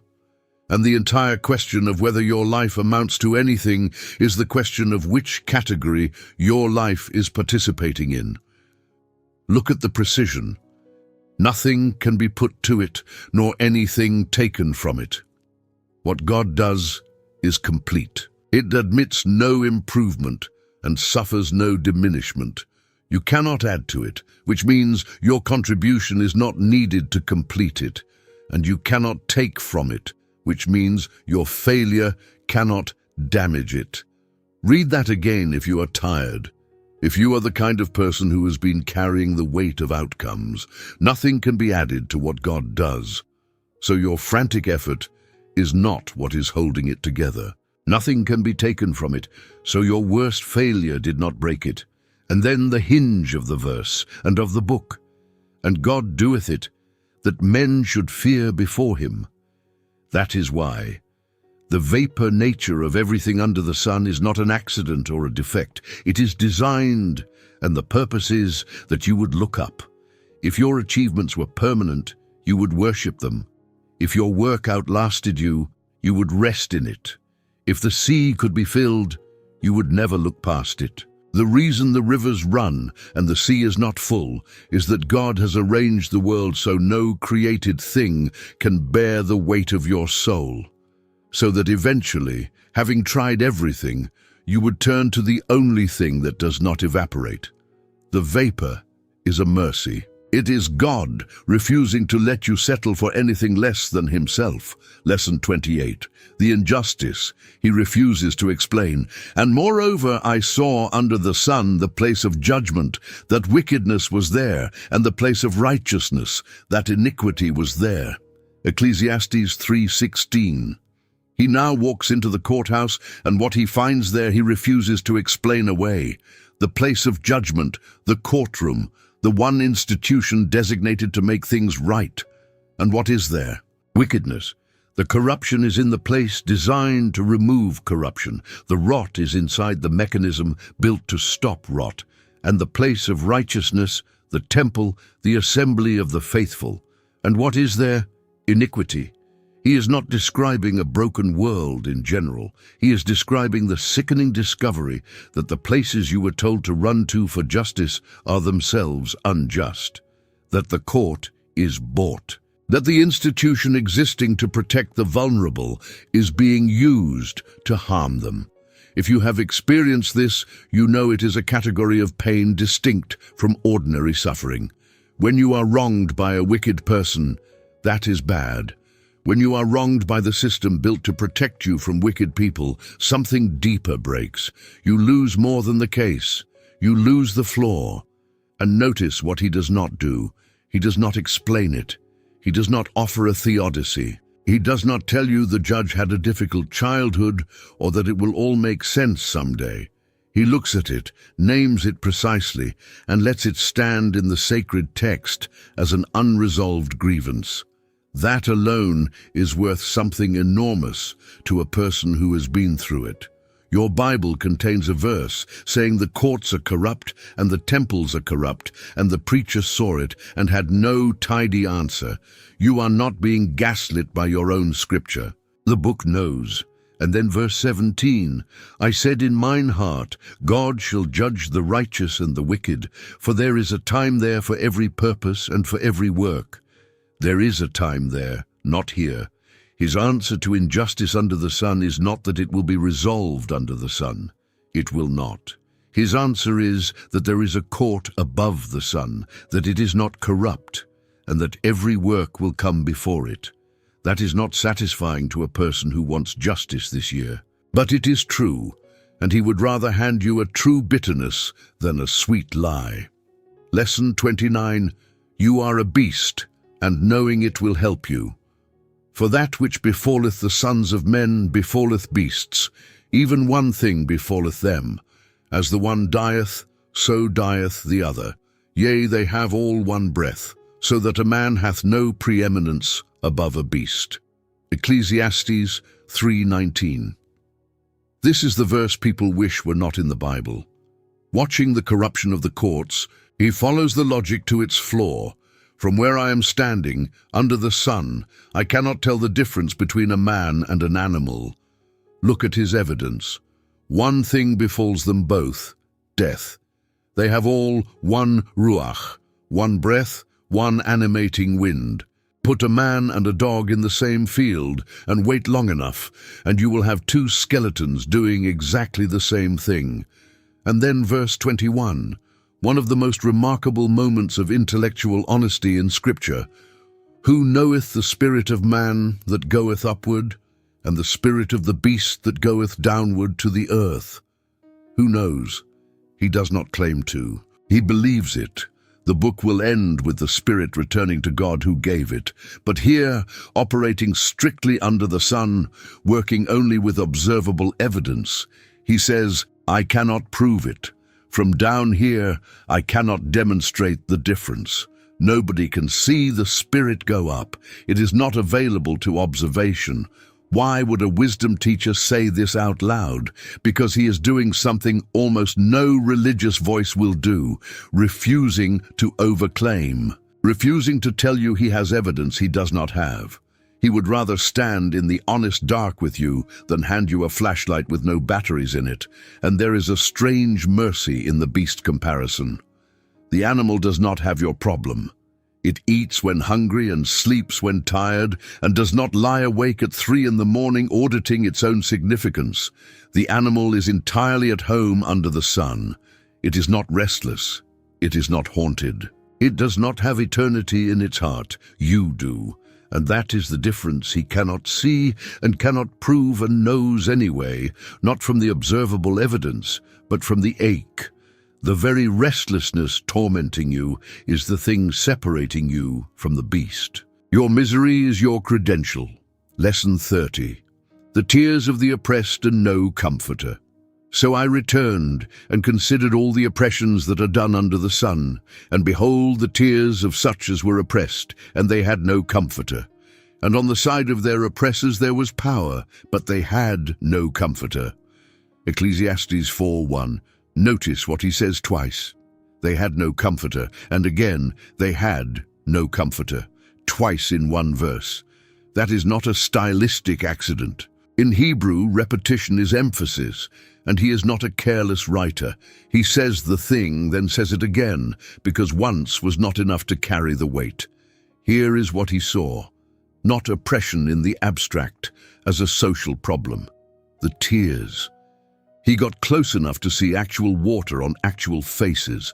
And the entire question of whether your life amounts to anything is the question of which category your life is participating in. Look at the precision. Nothing can be put to it, nor anything taken from it. What God does is complete. It admits no improvement and suffers no diminishment. You cannot add to it, which means your contribution is not needed to complete it, and you cannot take from it, which means your failure cannot damage it. Read that again if you are tired. If you are the kind of person who has been carrying the weight of outcomes, nothing can be added to what God does. So your frantic effort is not what is holding it together. Nothing can be taken from it, so your worst failure did not break it. And then the hinge of the verse and of the book. And God doeth it, that men should fear before him. That is why the vapor nature of everything under the sun is not an accident or a defect. It is designed, and the purpose is that you would look up. If your achievements were permanent, you would worship them. If your work outlasted you, you would rest in it. If the sea could be filled, you would never look past it. The reason the rivers run and the sea is not full is that God has arranged the world so no created thing can bear the weight of your soul. So that eventually, having tried everything, you would turn to the only thing that does not evaporate. The vapor is a mercy. It is God refusing to let you settle for anything less than himself. Lesson 28. The injustice he refuses to explain. And moreover I saw under the sun the place of judgment, that wickedness was there, and the place of righteousness, that iniquity was there. Ecclesiastes 3:16. He now walks into the courthouse, and what he finds there he refuses to explain away. The place of judgment, the courtroom, the one institution designated to make things right. And what is there? Wickedness. The corruption is in the place designed to remove corruption. The rot is inside the mechanism built to stop rot. And the place of righteousness, the temple, the assembly of the faithful. And what is there? Iniquity. He is not describing a broken world in general. He is describing the sickening discovery that the places you were told to run to for justice are themselves unjust. That the court is bought. That the institution existing to protect the vulnerable is being used to harm them. If you have experienced this, you know it is a category of pain distinct from ordinary suffering. When you are wronged by a wicked person, that is bad. When you are wronged by the system built to protect you from wicked people, something deeper breaks. You lose more than the case. You lose the flaw. And notice what he does not do. He does not explain it. He does not offer a theodicy. He does not tell you the judge had a difficult childhood or that it will all make sense someday. He looks at it, names it precisely, and lets it stand in the sacred text as an unresolved grievance. That alone is worth something enormous to a person who has been through it. Your Bible contains a verse saying the courts are corrupt and the temples are corrupt, and the preacher saw it and had no tidy answer. You are not being gaslit by your own scripture. The book knows. And then verse 17, I said in mine heart, God shall judge the righteous and the wicked, for there is a time there for every purpose and for every work. There is a time there, not here. His answer to injustice under the sun is not that it will be resolved under the sun. It will not. His answer is that there is a court above the sun, that it is not corrupt, and that every work will come before it. That is not satisfying to a person who wants justice this year. But it is true, and he would rather hand you a true bitterness than a sweet lie. Lesson 29, you are a beast, and knowing it will help you. For that which befalleth the sons of men befalleth beasts, even one thing befalleth them. As the one dieth, so dieth the other. Yea, they have all one breath, so that a man hath no preeminence above a beast. Ecclesiastes 3:19. This is the verse people wish were not in the Bible. Watching the corruption of the courts, he follows the logic to its flaw. From where I am standing, under the sun, I cannot tell the difference between a man and an animal. Look at his evidence. One thing befalls them both, death. They have all one ruach, one breath, one animating wind. Put a man and a dog in the same field and wait long enough, and you will have two skeletons doing exactly the same thing. And then verse 21, one of the most remarkable moments of intellectual honesty in Scripture. Who knoweth the spirit of man that goeth upward, and the spirit of the beast that goeth downward to the earth? Who knows? He does not claim to. He believes it. The book will end with the spirit returning to God who gave it. But here, operating strictly under the sun, working only with observable evidence, he says, I cannot prove it. From down here, I cannot demonstrate the difference. Nobody can see the spirit go up. It is not available to observation. Why would a wisdom teacher say this out loud? Because he is doing something almost no religious voice will do, refusing to overclaim, refusing to tell you he has evidence he does not have. He would rather stand in the honest dark with you than hand you a flashlight with no batteries in it, and there is a strange mercy in the beast comparison. The animal does not have your problem. It eats when hungry and sleeps when tired, and does not lie awake at 3 in the morning auditing its own significance. The animal is entirely at home under the sun. It is not restless. It is not haunted. It does not have eternity in its heart. You do. And that is the difference he cannot see and cannot prove and knows anyway, not from the observable evidence, but from the ache. The very restlessness tormenting you is the thing separating you from the beast. Your misery is your credential. Lesson 30. The tears of the oppressed and no comforter. So I returned and considered all the oppressions that are done under the sun, and behold the tears of such as were oppressed, and they had no comforter. And on the side of their oppressors there was power, but they had no comforter. Ecclesiastes 4:1. Notice what he says twice. They had no comforter, and again, they had no comforter, twice in one verse. That is not a stylistic accident. In Hebrew, repetition is emphasis, and he is not a careless writer. He says the thing, then says it again, because once was not enough to carry the weight. Here is what he saw. Not oppression in the abstract, as a social problem. The tears. He got close enough to see actual water on actual faces.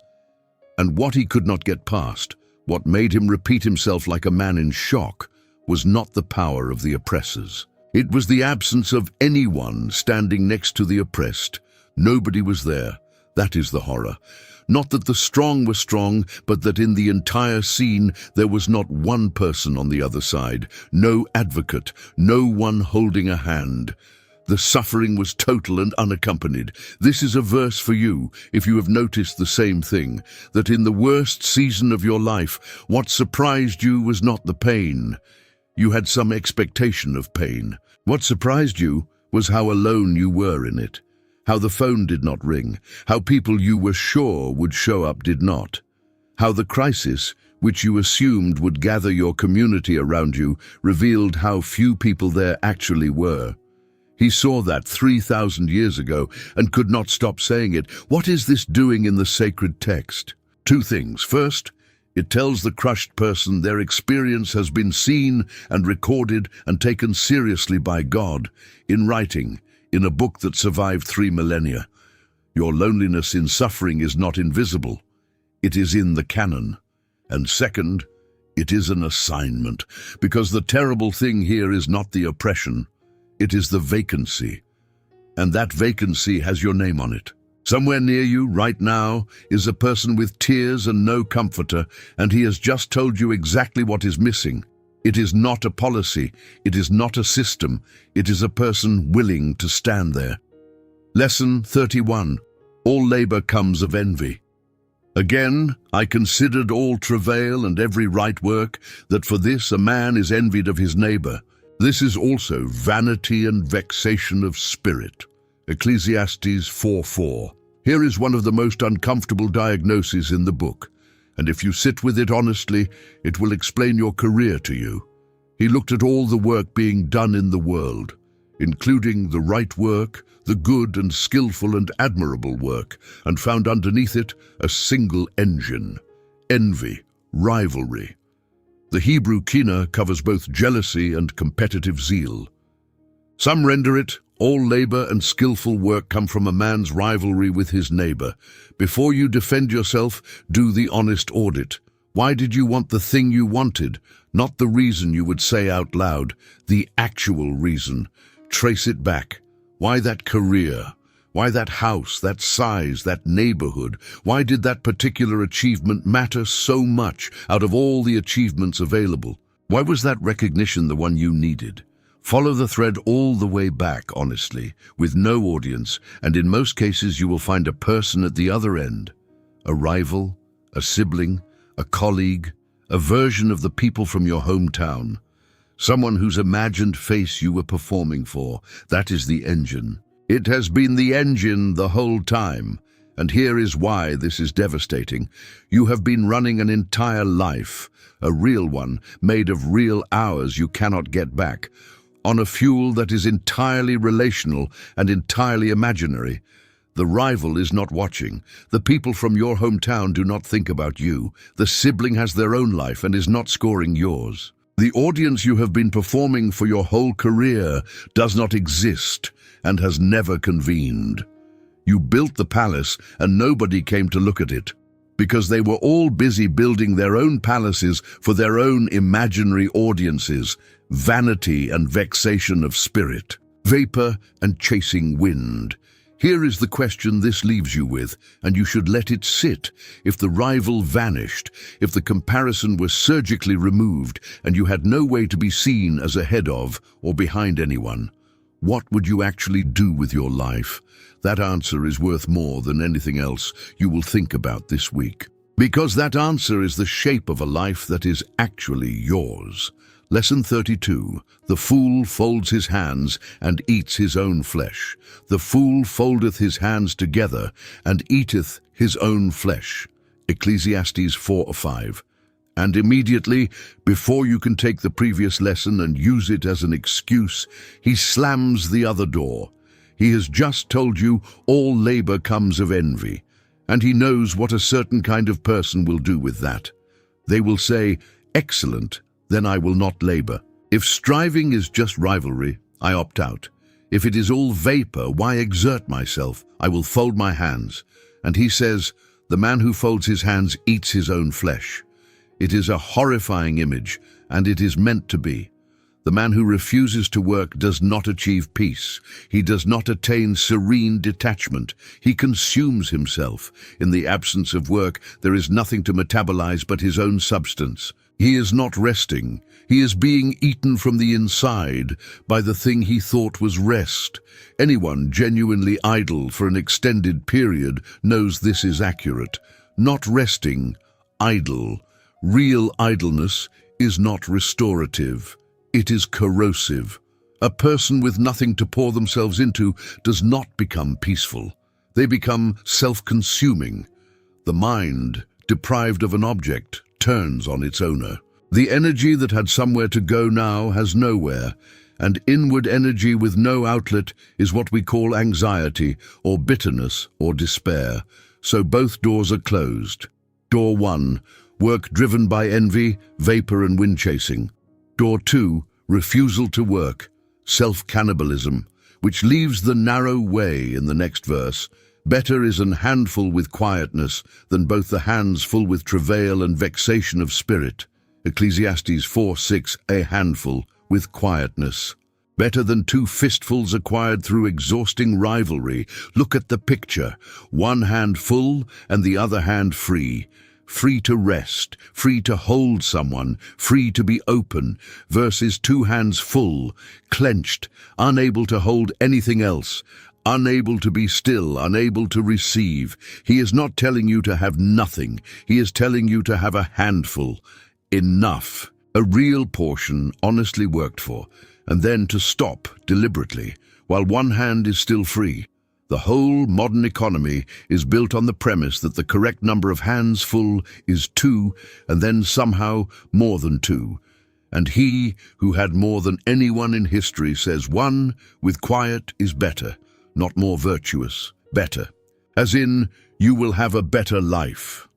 And what he could not get past, what made him repeat himself like a man in shock, was not the power of the oppressors. It was the absence of anyone standing next to the oppressed. Nobody was there. That is the horror. Not that the strong were strong, but that in the entire scene there was not one person on the other side, no advocate, no one holding a hand. The suffering was total and unaccompanied. This is a verse for you, if you have noticed the same thing, that in the worst season of your life, what surprised you was not the pain. You had some expectation of pain. What surprised you was how alone you were in it, how the phone did not ring, how people you were sure would show up did not, how the crisis, which you assumed would gather your community around you, revealed how few people there actually were. He saw that 3,000 years ago and could not stop saying it. What is this doing in the sacred text? 2 things. First, it tells the crushed person their experience has been seen and recorded and taken seriously by God, in writing, in a book that survived 3 millennia. Your loneliness in suffering is not invisible. It is in the canon. And second, it is an assignment, because the terrible thing here is not the oppression. It is the vacancy, and that vacancy has your name on it. Somewhere near you, right now, is a person with tears and no comforter, and he has just told you exactly what is missing. It is not a policy, it is not a system, it is a person willing to stand there. Lesson 31. All labor comes of envy. Again, I considered all travail and every right work, that for this a man is envied of his neighbor. This is also vanity and vexation of spirit. Ecclesiastes 4:4. Here is one of the most uncomfortable diagnoses in the book, and if you sit with it honestly, it will explain your career to you. He looked at all the work being done in the world, including the right work, the good and skillful and admirable work, and found underneath it a single engine: envy, rivalry. The Hebrew kina covers both jealousy and competitive zeal. Some render it All labor and skillful work come from a man's rivalry with his neighbor. Before you defend yourself, do the honest audit. Why did you want the thing you wanted? Not the reason you would say out loud, the actual reason. Trace it back. Why that career? Why that house, that size, that neighborhood? Why did that particular achievement matter so much out of all the achievements available? Why was that recognition the one you needed? Follow the thread all the way back, honestly, with no audience, and in most cases you will find a person at the other end. A rival, a sibling, a colleague, a version of the people from your hometown. Someone whose imagined face you were performing for. That is the engine. It has been the engine the whole time. And here is why this is devastating. You have been running an entire life, a real one, made of real hours you cannot get back, on a fuel that is entirely relational and entirely imaginary. The rival is not watching. The people from your hometown do not think about you. The sibling has their own life and is not scoring yours. The audience you have been performing for your whole career does not exist and has never convened. You built the palace and nobody came to look at it, because they were all busy building their own palaces for their own imaginary audiences. Vanity and vexation of spirit, vapor and chasing wind. Here is the question this leaves you with, and you should let it sit. If the rival vanished, if the comparison were surgically removed, and you had no way to be seen as ahead of or behind anyone, what would you actually do with your life? That answer is worth more than anything else you will think about this week. Because that answer is the shape of a life that is actually yours. Lesson 32. The fool folds his hands and eats his own flesh. The fool foldeth his hands together and eateth his own flesh. Ecclesiastes 4:5. And immediately, before you can take the previous lesson and use it as an excuse, he slams the other door. He has just told you all labor comes of envy, and he knows what a certain kind of person will do with that. They will say, "Excellent, then I will not labor." If striving is just rivalry, I opt out. If it is all vapor, why exert myself? I will fold my hands. And he says, the man who folds his hands eats his own flesh. It is a horrifying image, and it is meant to be. The man who refuses to work does not achieve peace. He does not attain serene detachment. He consumes himself. In the absence of work, there is nothing to metabolize but his own substance. He is not resting. He is being eaten from the inside by the thing he thought was rest. Anyone genuinely idle for an extended period knows this is accurate. Not resting, idle. Real idleness is not restorative. It is corrosive. A person with nothing to pour themselves into does not become peaceful. They become self-consuming. The mind, deprived of an object, turns on its owner. The energy that had somewhere to go now has nowhere, and inward energy with no outlet is what we call anxiety or bitterness or despair. So both doors are closed. Door 1, work driven by envy, vapor and wind chasing. Door 2, refusal to work, self-cannibalism, which leaves the narrow way in the next verse. Better is an handful with quietness than both the hands full with travail and vexation of spirit. Ecclesiastes 4:6, a handful with quietness. Better than two fistfuls acquired through exhausting rivalry. Look at the picture. One hand full and the other hand free. Free to rest, free to hold someone, free to be open, versus two hands full, clenched, unable to hold anything else, unable to be still, unable to receive. He is not telling you to have nothing. He is telling you to have a handful. Enough. A real portion honestly worked for, and then to stop deliberately, while one hand is still free. The whole modern economy is built on the premise that the correct number of hands full is 2, and then somehow more than 2. And he who had more than anyone in history says 1 with quiet is better, not more virtuous, better. As in, you will have a better life.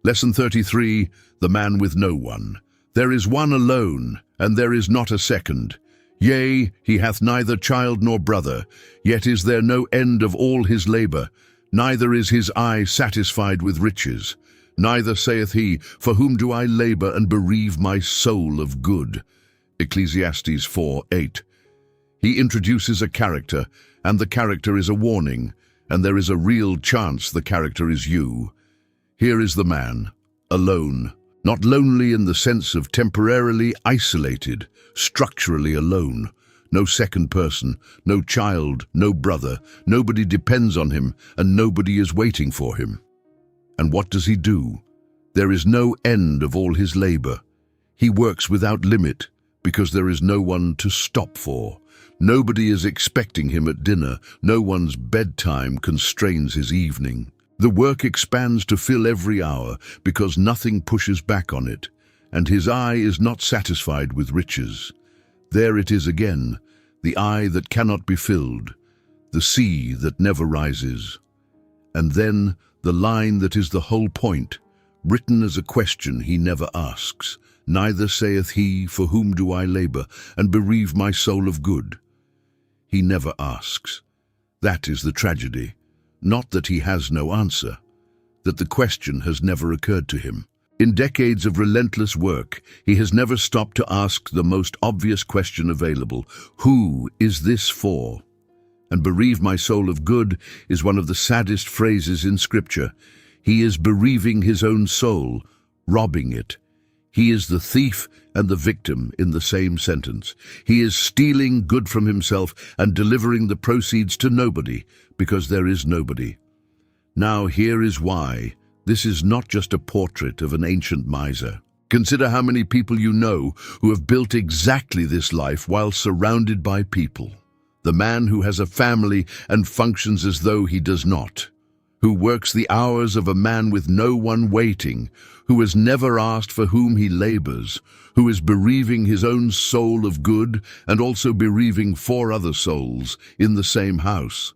Lesson 33, the man with no one. There is one alone, and there is not a second. Yea, he hath neither child nor brother, yet is there no end of all his labor, neither is his eye satisfied with riches. Neither saith he, For whom do I labor and bereave my soul of good? Ecclesiastes 4:8. He introduces a character, and the character is a warning, and there is a real chance the character is you. Here is the man, alone, not lonely in the sense of temporarily isolated, structurally alone. No second person, no child, no brother, nobody depends on him, and nobody is waiting for him. And what does he do? There is no end of all his labor. He works without limit, because there is no one to stop for. Nobody is expecting him at dinner. No one's bedtime constrains his evening. The work expands to fill every hour, because nothing pushes back on it, and his eye is not satisfied with riches. There it is again, the eye that cannot be filled, the sea that never rises. And then the line that is the whole point, written as a question he never asks. Neither saith he, For whom do I labor, and bereave my soul of good? He never asks. That is the tragedy. Not that he has no answer, that the question has never occurred to him. In decades of relentless work, he has never stopped to ask the most obvious question available: who is this for? And bereave my soul of good is one of the saddest phrases in Scripture. He is bereaving his own soul, robbing it. He is the thief and the victim in the same sentence. He is stealing good from himself and delivering the proceeds to nobody, because there is nobody. Now here is why. This is not just a portrait of an ancient miser. Consider how many people you know who have built exactly this life while surrounded by people. The man who has a family and functions as though he does not, who works the hours of a man with no one waiting, who has never asked for whom he labors, who is bereaving his own soul of good and also bereaving 4 other souls in the same house.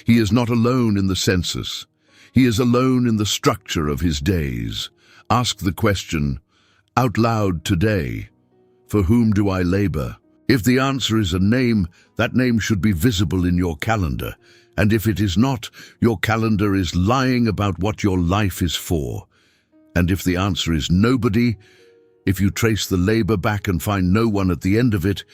He is not alone in the census. He is alone in the structure of his days. Ask the question, out loud today, for whom do I labor? If the answer is a name, that name should be visible in your calendar. And if it is not, your calendar is lying about what your life is for. And if the answer is nobody, if you trace the labor back and find no one at the end of it,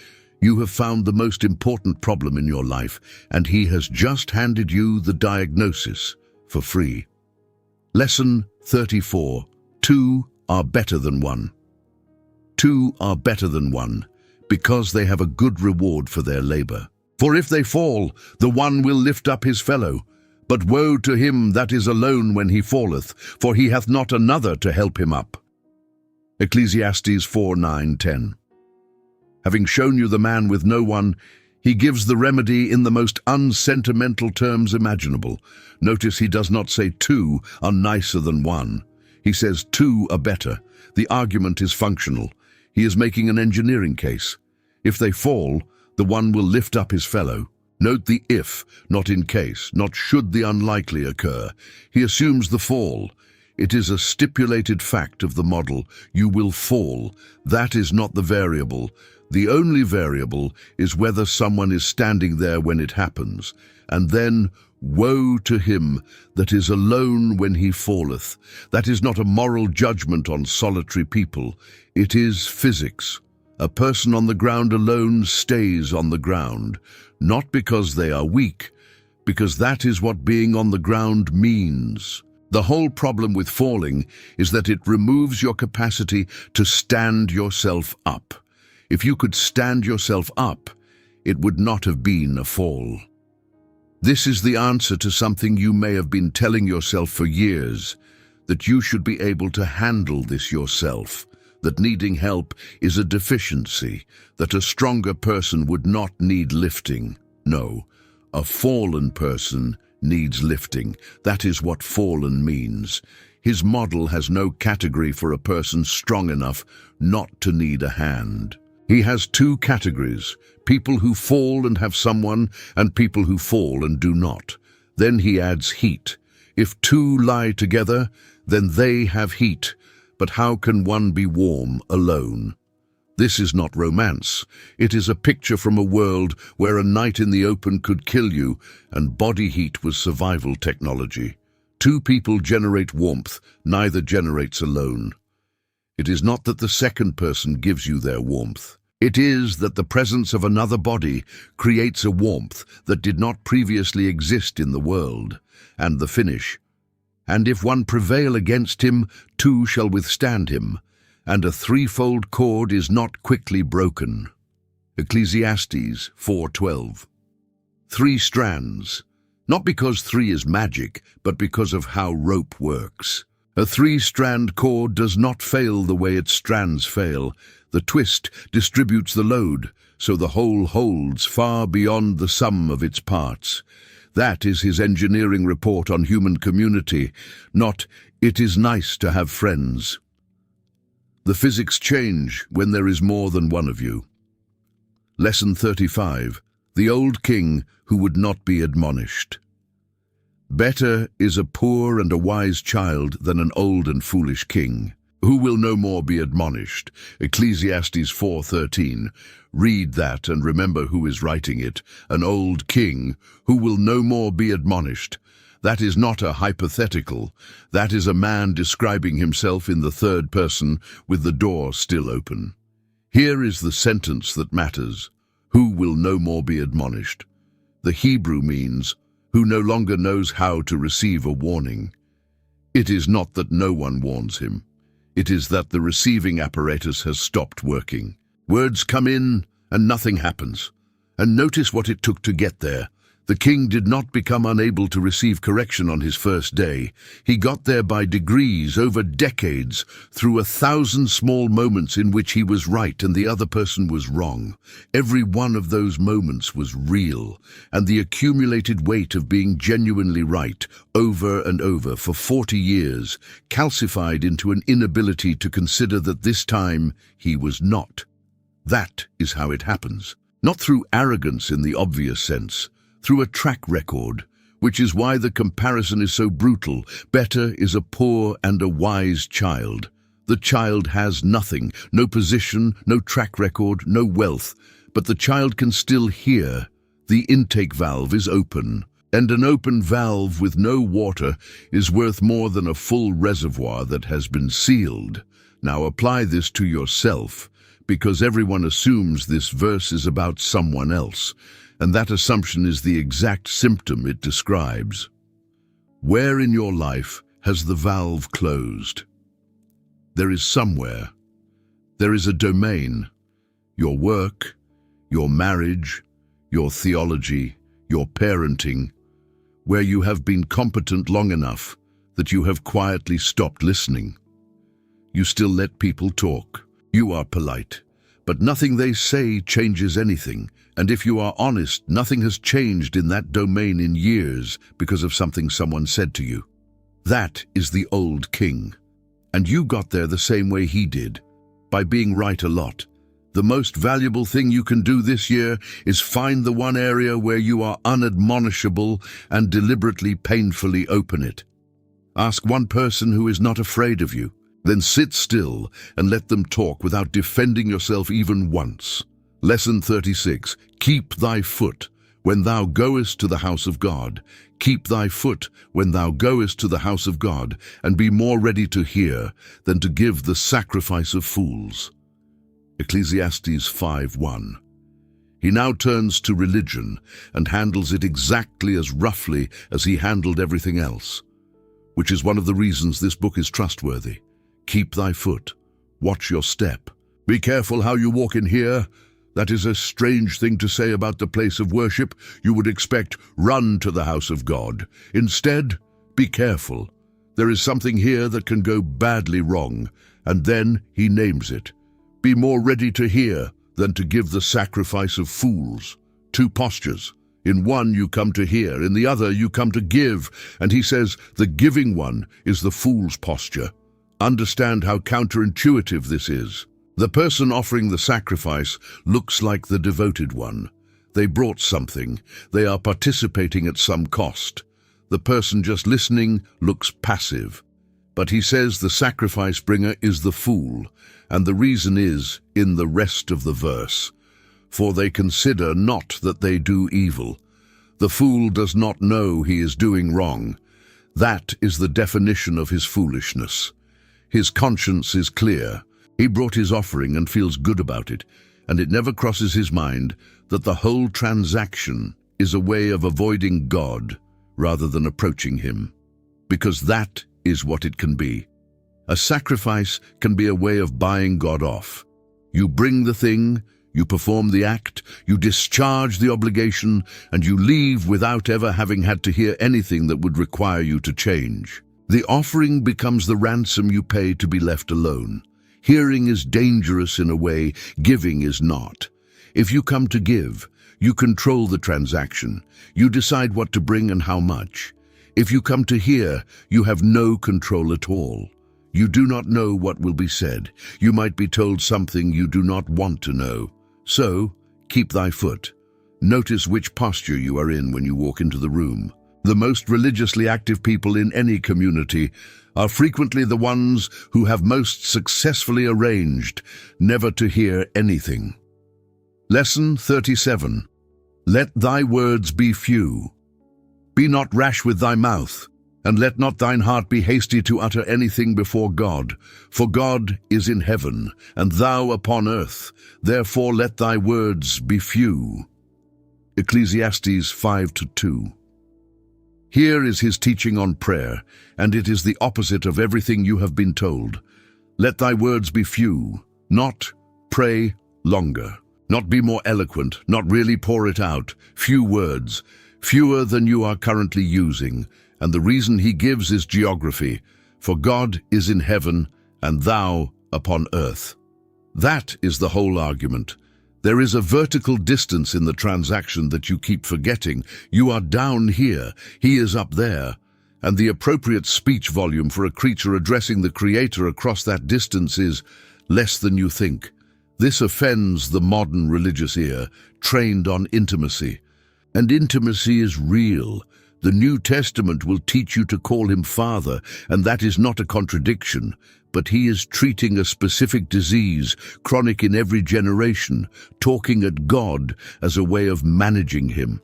you have found the most important problem in your life, and he has just handed you the diagnosis for free. Lesson 34. 2 are better than 1. 2 are better than 1, because they have a good reward for their labor. For if they fall, the one will lift up his fellow. But woe to him that is alone when he falleth, for he hath not another to help him up. Ecclesiastes 4:9-10. Having shown you the man with no one, he gives the remedy in the most unsentimental terms imaginable. Notice he does not say 2 are nicer than 1. He says 2 are better. The argument is functional. He is making an engineering case. If they fall, the one will lift up his fellow. Note the if, not in case, not should the unlikely occur. He assumes the fall. It is a stipulated fact of the model. You will fall. That is not the variable. The only variable is whether someone is standing there when it happens. And then, woe to him that is alone when he falleth. That is not a moral judgment on solitary people. It is physics. A person on the ground alone stays on the ground, not because they are weak, because that is what being on the ground means. The whole problem with falling is that it removes your capacity to stand yourself up. If you could stand yourself up, it would not have been a fall. This is the answer to something you may have been telling yourself for years, that you should be able to handle this yourself, that needing help is a deficiency, that a stronger person would not need lifting. No, a fallen person needs lifting. That is what fallen means. His model has no category for a person strong enough not to need a hand. He has 2 categories, people who fall and have someone, and people who fall and do not. Then he adds heat. If 2 lie together, then they have heat. But how can one be warm alone? This is not romance. It is a picture from a world where a night in the open could kill you and body heat was survival technology. Two people generate warmth, neither generates alone. It is not that the second person gives you their warmth. It is that the presence of another body creates a warmth that did not previously exist in the world. And the finish. And if one prevail against him, two shall withstand him, and a threefold cord is not quickly broken. Ecclesiastes 4:12. 3 strands, not because 3 is magic, but because of how rope works. A 3-strand cord does not fail the way its strands fail. The twist distributes the load, so the whole holds far beyond the sum of its parts. That is his engineering report on human community, not, "It is nice to have friends." The physics change when there is more than one of you. Lesson 35. The old king who would not be admonished. Better is a poor and a wise child than an old and foolish king, who will no more be admonished. Ecclesiastes 4:13. Read that and remember who is writing it. An old king who will no more be admonished. That is not a hypothetical. That is a man describing himself in the third person with the door still open. Here is the sentence that matters. Who will no more be admonished? The Hebrew means who no longer knows how to receive a warning. It is not that no one warns him. It is that the receiving apparatus has stopped working. Words come in and nothing happens. And notice what it took to get there. The king did not become unable to receive correction on his first day. He got there by degrees, over decades, through 1,000 small moments in which he was right and the other person was wrong. Every one of those moments was real, and the accumulated weight of being genuinely right, over and over for 40 years, calcified into an inability to consider that this time he was not. That is how it happens. Not through arrogance in the obvious sense, through a track record, which is why the comparison is so brutal. Better is a poor and a wise child. The child has nothing, no position, no track record, no wealth, but the child can still hear. The intake valve is open, and an open valve with no water is worth more than a full reservoir that has been sealed. Now apply this to yourself, because everyone assumes this verse is about someone else, and that assumption is the exact symptom it describes. Where in your life has the valve closed? There is somewhere. There is a domain. Your work, your marriage, your theology, your parenting, where you have been competent long enough that you have quietly stopped listening. You still let people talk. You are polite, but nothing they say changes anything. And if you are honest, nothing has changed in that domain in years because of something someone said to you. That is the old king. And you got there the same way he did, by being right a lot. The most valuable thing you can do this year is find the one area where you are unadmonishable and deliberately, painfully open it. Ask one person who is not afraid of you. Then sit still and let them talk without defending yourself even once. Lesson 36. Keep thy foot when thou goest to the house of God. Keep thy foot when thou goest to the house of God, and be more ready to hear than to give the sacrifice of fools. Ecclesiastes 5:1. He now turns to religion and handles it exactly as roughly as he handled everything else, which is one of the reasons this book is trustworthy. Keep thy foot. Watch your step. Be careful how you walk in here. That is a strange thing to say about the place of worship. You would expect, run to the house of God. Instead, be careful. There is something here that can go badly wrong, and then he names it. Be more ready to hear than to give the sacrifice of fools. 2 postures. In one you come to hear, in the other you come to give, and he says the giving one is the fool's posture. Understand how counterintuitive this is. The person offering the sacrifice looks like the devoted one. They brought something. They are participating at some cost. The person just listening looks passive. But he says the sacrifice bringer is the fool, and the reason is in the rest of the verse. For they consider not that they do evil. The fool does not know he is doing wrong. That is the definition of his foolishness. His conscience is clear. He brought his offering and feels good about it, and it never crosses his mind that the whole transaction is a way of avoiding God rather than approaching him. Because that is what it can be. A sacrifice can be a way of buying God off. You bring the thing, you perform the act, you discharge the obligation, and you leave without ever having had to hear anything that would require you to change. The offering becomes the ransom you pay to be left alone. Hearing is dangerous in a way, giving is not. If you come to give, you control the transaction. You decide what to bring and how much. If you come to hear, you have no control at all. You do not know what will be said. You might be told something you do not want to know. So, keep thy foot. Notice which posture you are in when you walk into the room. The most religiously active people in any community are frequently the ones who have most successfully arranged never to hear anything. Lesson 37. Let thy words be few. Be not rash with thy mouth, and let not thine heart be hasty to utter anything before God. For God is in heaven, and thou upon earth. Therefore let thy words be few. Ecclesiastes 5:2. Here is his teaching on prayer, and it is the opposite of everything you have been told. Let thy words be few, not pray longer, not be more eloquent, not really pour it out. Few words, fewer than you are currently using, and the reason he gives is geography. For God is in heaven, and thou upon earth. That is the whole argument. There is a vertical distance in the transaction that you keep forgetting. You are down here, he is up there, and the appropriate speech volume for a creature addressing the Creator across that distance is less than you think. This offends the modern religious ear, trained on intimacy. And intimacy is real. The New Testament will teach you to call him Father, and that is not a contradiction, but he is treating a specific disease, chronic in every generation, talking at God as a way of managing him.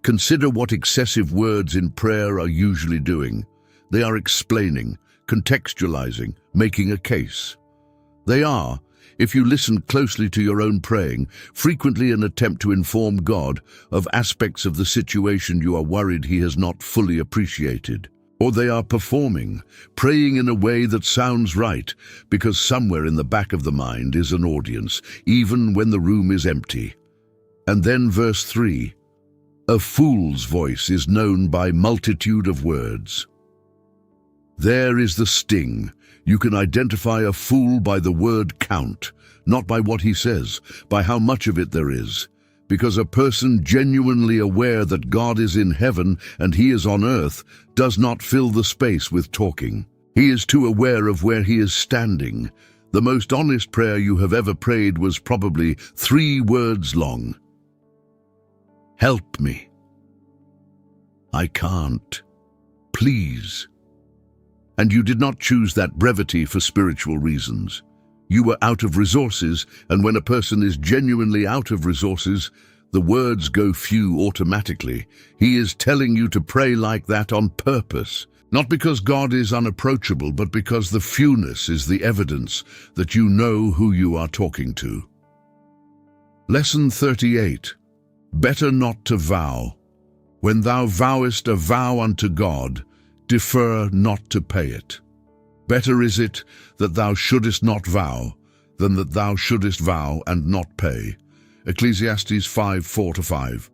Consider what excessive words in prayer are usually doing. They are explaining, contextualizing, making a case. They are, if you listen closely to your own praying, frequently an attempt to inform God of aspects of the situation you are worried he has not fully appreciated. Or they are performing, praying in a way that sounds right, because somewhere in the back of the mind is an audience, even when the room is empty. And then verse 3, a fool's voice is known by multitude of words. There is the sting. You can identify a fool by the word count, not by what he says, by how much of it there is. Because a person genuinely aware that God is in heaven and he is on earth does not fill the space with talking. He is too aware of where he is standing. The most honest prayer you have ever prayed was probably 3 words long. Help me. I can't. Please. And you did not choose that brevity for spiritual reasons. You were out of resources, and when a person is genuinely out of resources, the words go few automatically. He is telling you to pray like that on purpose, not because God is unapproachable, but because the fewness is the evidence that you know who you are talking to. Lesson 38. Better not to vow. When thou vowest a vow unto God, defer not to pay it. Better is it that thou shouldest not vow, than that thou shouldest vow and not pay. Ecclesiastes 5:4-5.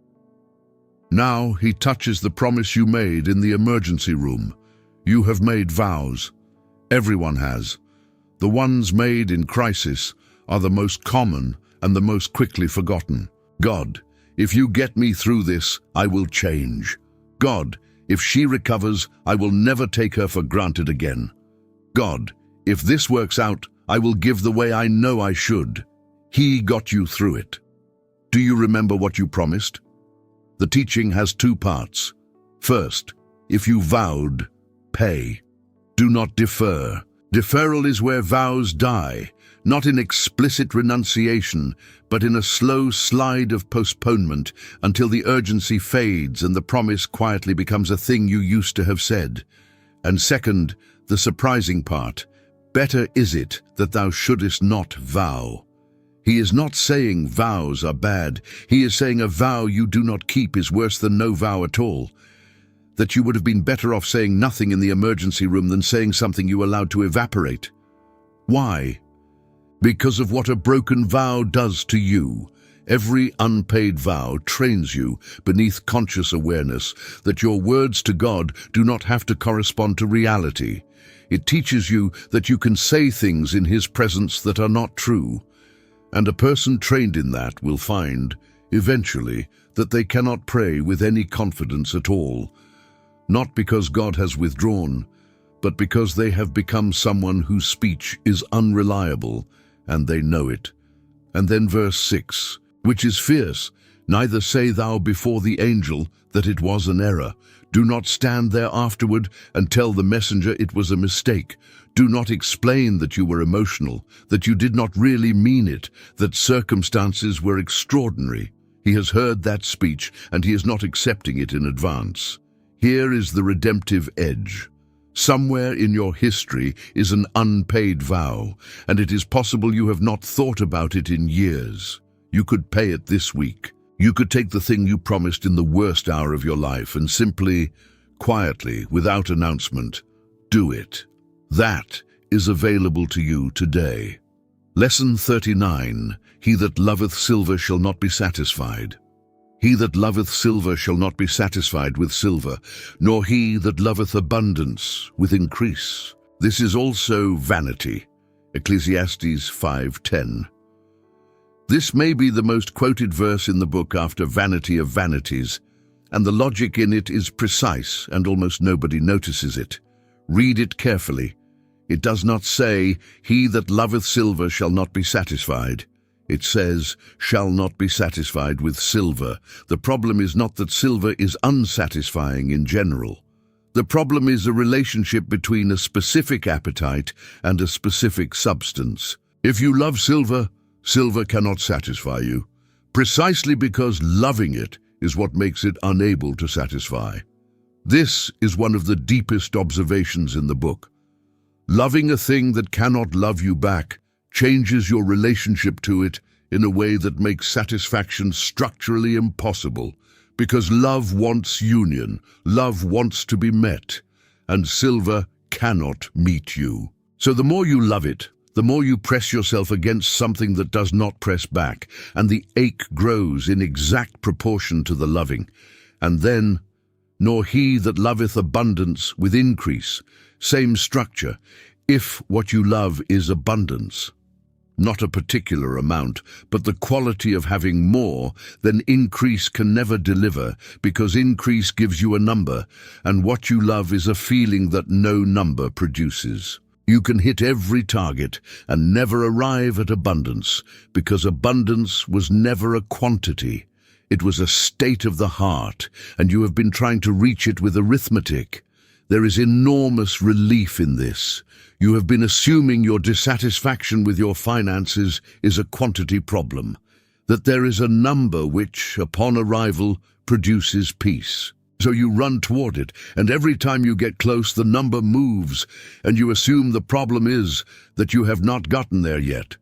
Now he touches the promise you made in the emergency room. You have made vows. Everyone has. The ones made in crisis are the most common and the most quickly forgotten. God, if you get me through this, I will change. God, if she recovers, I will never take her for granted again. God, if this works out, I will give the way I know I should. He got you through it. Do you remember what you promised? The teaching has 2 parts. First, if you vowed, pay. Do not defer. Deferral is where vows die, not in explicit renunciation, but in a slow slide of postponement until the urgency fades and the promise quietly becomes a thing you used to have said. And second, the surprising part, better is it that thou shouldest not vow. He is not saying vows are bad. He is saying a vow you do not keep is worse than no vow at all. That you would have been better off saying nothing in the emergency room than saying something you allowed to evaporate. Why? Because of what a broken vow does to you. Every unpaid vow trains you beneath conscious awareness that your words to God do not have to correspond to reality. It teaches you that you can say things in His presence that are not true. And a person trained in that will find, eventually, that they cannot pray with any confidence at all. Not because God has withdrawn, but because they have become someone whose speech is unreliable, and they know it. And then verse 6, which is fierce, neither say thou before the angel that it was an error. Do not stand there afterward and tell the messenger it was a mistake. Do not explain that you were emotional, that you did not really mean it, that circumstances were extraordinary. He has heard that speech, and he is not accepting it in advance. Here is the redemptive edge. Somewhere in your history is an unpaid vow, and it is possible you have not thought about it in years. You could pay it this week. You could take the thing you promised in the worst hour of your life and simply, quietly, without announcement, do it. That is available to you today. Lesson 39. He that loveth silver shall not be satisfied. He that loveth silver shall not be satisfied with silver, nor he that loveth abundance with increase. This is also vanity. Ecclesiastes 5:10. This may be the most quoted verse in the book after Vanity of Vanities, and the logic in it is precise and almost nobody notices it. Read it carefully. It does not say, he that loveth silver shall not be satisfied. It says, shall not be satisfied with silver. The problem is not that silver is unsatisfying in general. The problem is a relationship between a specific appetite and a specific substance. If you love silver, silver cannot satisfy you, precisely because loving it is what makes it unable to satisfy. This is one of the deepest observations in the book. Loving a thing that cannot love you back changes your relationship to it in a way that makes satisfaction structurally impossible, because love wants union, love wants to be met, and silver cannot meet you. So the more you love it, the more you press yourself against something that does not press back, and the ache grows in exact proportion to the loving. And then, nor he that loveth abundance with increase, same structure, if what you love is abundance. Not a particular amount, but the quality of having more, then increase can never deliver, because increase gives you a number, and what you love is a feeling that no number produces. You can hit every target and never arrive at abundance, because abundance was never a quantity. It was a state of the heart, and you have been trying to reach it with arithmetic. There is enormous relief in this. You have been assuming your dissatisfaction with your finances is a quantity problem, that there is a number which, upon arrival, produces peace. So you run toward it, and every time you get close, the number moves, and you assume the problem is that you have not gotten there yet.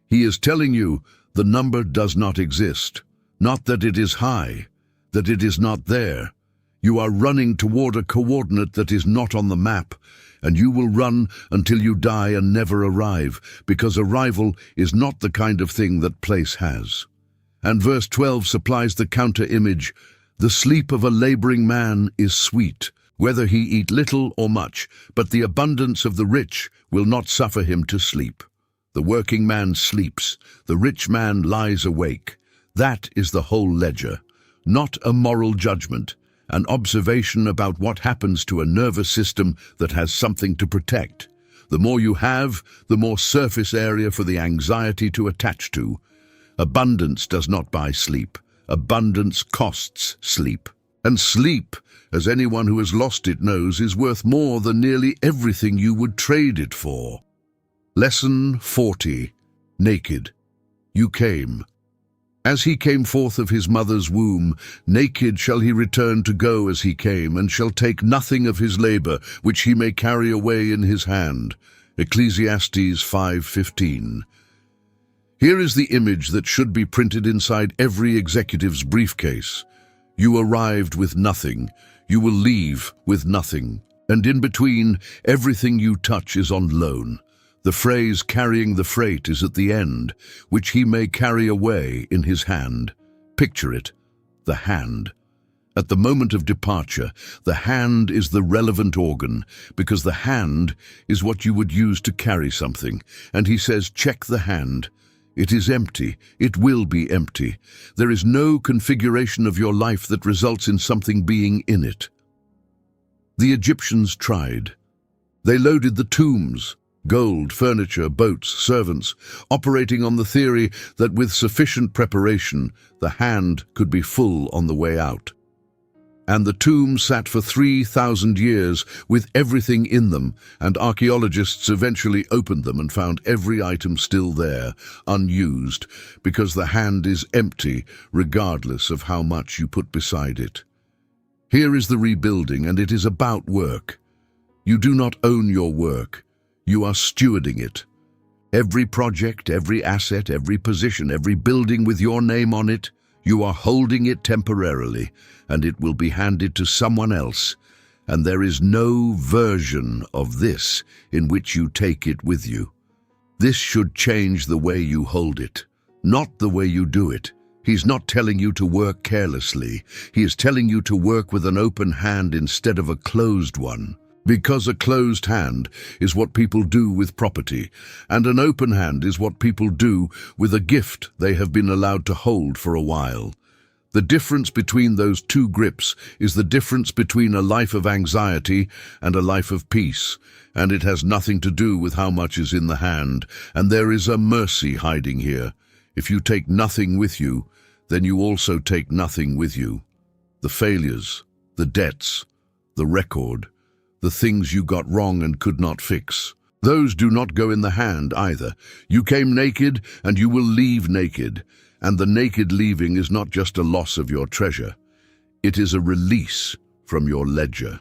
He is telling you the number does not exist, not that it is high, that it is not there. You are running toward a coordinate that is not on the map, and you will run until you die and never arrive, because arrival is not the kind of thing that place has. And verse 12 supplies the counter-image. The sleep of a laboring man is sweet, whether he eat little or much, but the abundance of the rich will not suffer him to sleep. The working man sleeps, the rich man lies awake. That is the whole ledger, not a moral judgment, an observation about what happens to a nervous system that has something to protect. The more you have, the more surface area for the anxiety to attach to. Abundance does not buy sleep. Abundance costs sleep. And sleep, as anyone who has lost it knows, is worth more than nearly everything you would trade it for. Lesson 40. Naked. You came. As he came forth of his mother's womb, naked shall he return to go as he came, and shall take nothing of his labor, which he may carry away in his hand. Ecclesiastes 5:15. Here is the image that should be printed inside every executive's briefcase. You arrived with nothing. You will leave with nothing. And in between, everything you touch is on loan. The phrase carrying the freight is at the end, which he may carry away in his hand. Picture it, the hand. At the moment of departure, the hand is the relevant organ, because the hand is what you would use to carry something. And he says, check the hand. It is empty. It will be empty. There is no configuration of your life that results in something being in it. The Egyptians tried. They loaded the tombs, gold, furniture, boats, servants, operating on the theory that with sufficient preparation, the hand could be full on the way out. And the tombs sat for 3,000 years with everything in them, and archaeologists eventually opened them and found every item still there, unused, because the hand is empty, regardless of how much you put beside it. Here is the rebuilding, and it is about work. You do not own your work. You are stewarding it. Every project, every asset, every position, every building with your name on it, you are holding it temporarily, and it will be handed to someone else, and there is no version of this in which you take it with you. This should change the way you hold it, not the way you do it. He's not telling you to work carelessly. He is telling you to work with an open hand instead of a closed one. Because a closed hand is what people do with property, and an open hand is what people do with a gift they have been allowed to hold for a while. The difference between those two grips is the difference between a life of anxiety and a life of peace, and it has nothing to do with how much is in the hand, and there is a mercy hiding here. If you take nothing with you, then you also take nothing with you. The failures, the debts, the record, the things you got wrong and could not fix. Those do not go in the hand either. You came naked, and you will leave naked. And the naked leaving is not just a loss of your treasure. It is a release from your ledger.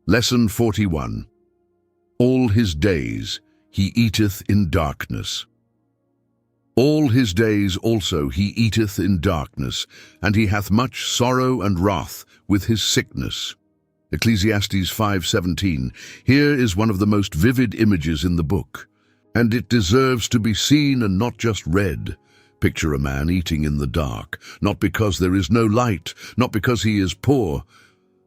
Lesson 41. All his days he eateth in darkness. All his days also he eateth in darkness, and he hath much sorrow and wrath with his sickness. Ecclesiastes 5:17. Here is one of the most vivid images in the book, and it deserves to be seen and not just read. Picture a man eating in the dark, not because there is no light, not because he is poor.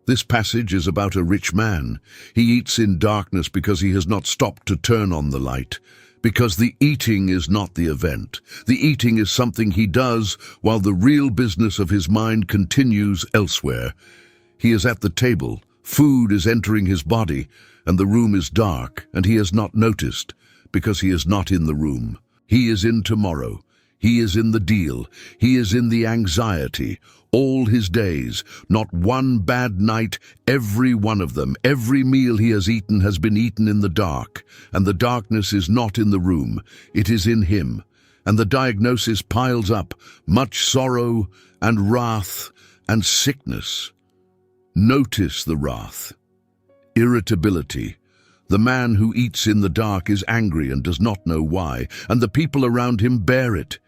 This passage is about a rich man. He eats in darkness because he has not stopped to turn on the light, because the eating is not the event. The eating is something he does while the real business of his mind continues elsewhere. He is at the table. Food is entering his body, and the room is dark, and he has not noticed, because he is not in the room. He is in tomorrow. He is in the deal. He is in the anxiety. All his days, not one bad night, every one of them, every meal he has eaten has been eaten in the dark, and the darkness is not in the room. It is in him. And the diagnosis piles up, much sorrow and wrath and sickness. Notice the wrath, irritability. The man who eats in the dark is angry and does not know why, and the people around him bear it.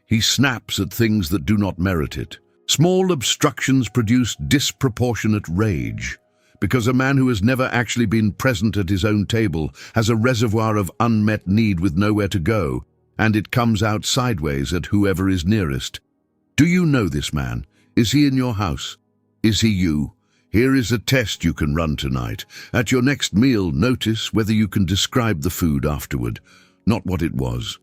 He snaps at things that do not merit it. Small obstructions produce disproportionate rage, because a man who has never actually been present at his own table has a reservoir of unmet need with nowhere to go, and it comes out sideways at whoever is nearest. Do you know this man? Is he in your house? Is he you? Here is a test you can run tonight. At your next meal, notice whether you can describe the food afterward, not what it was.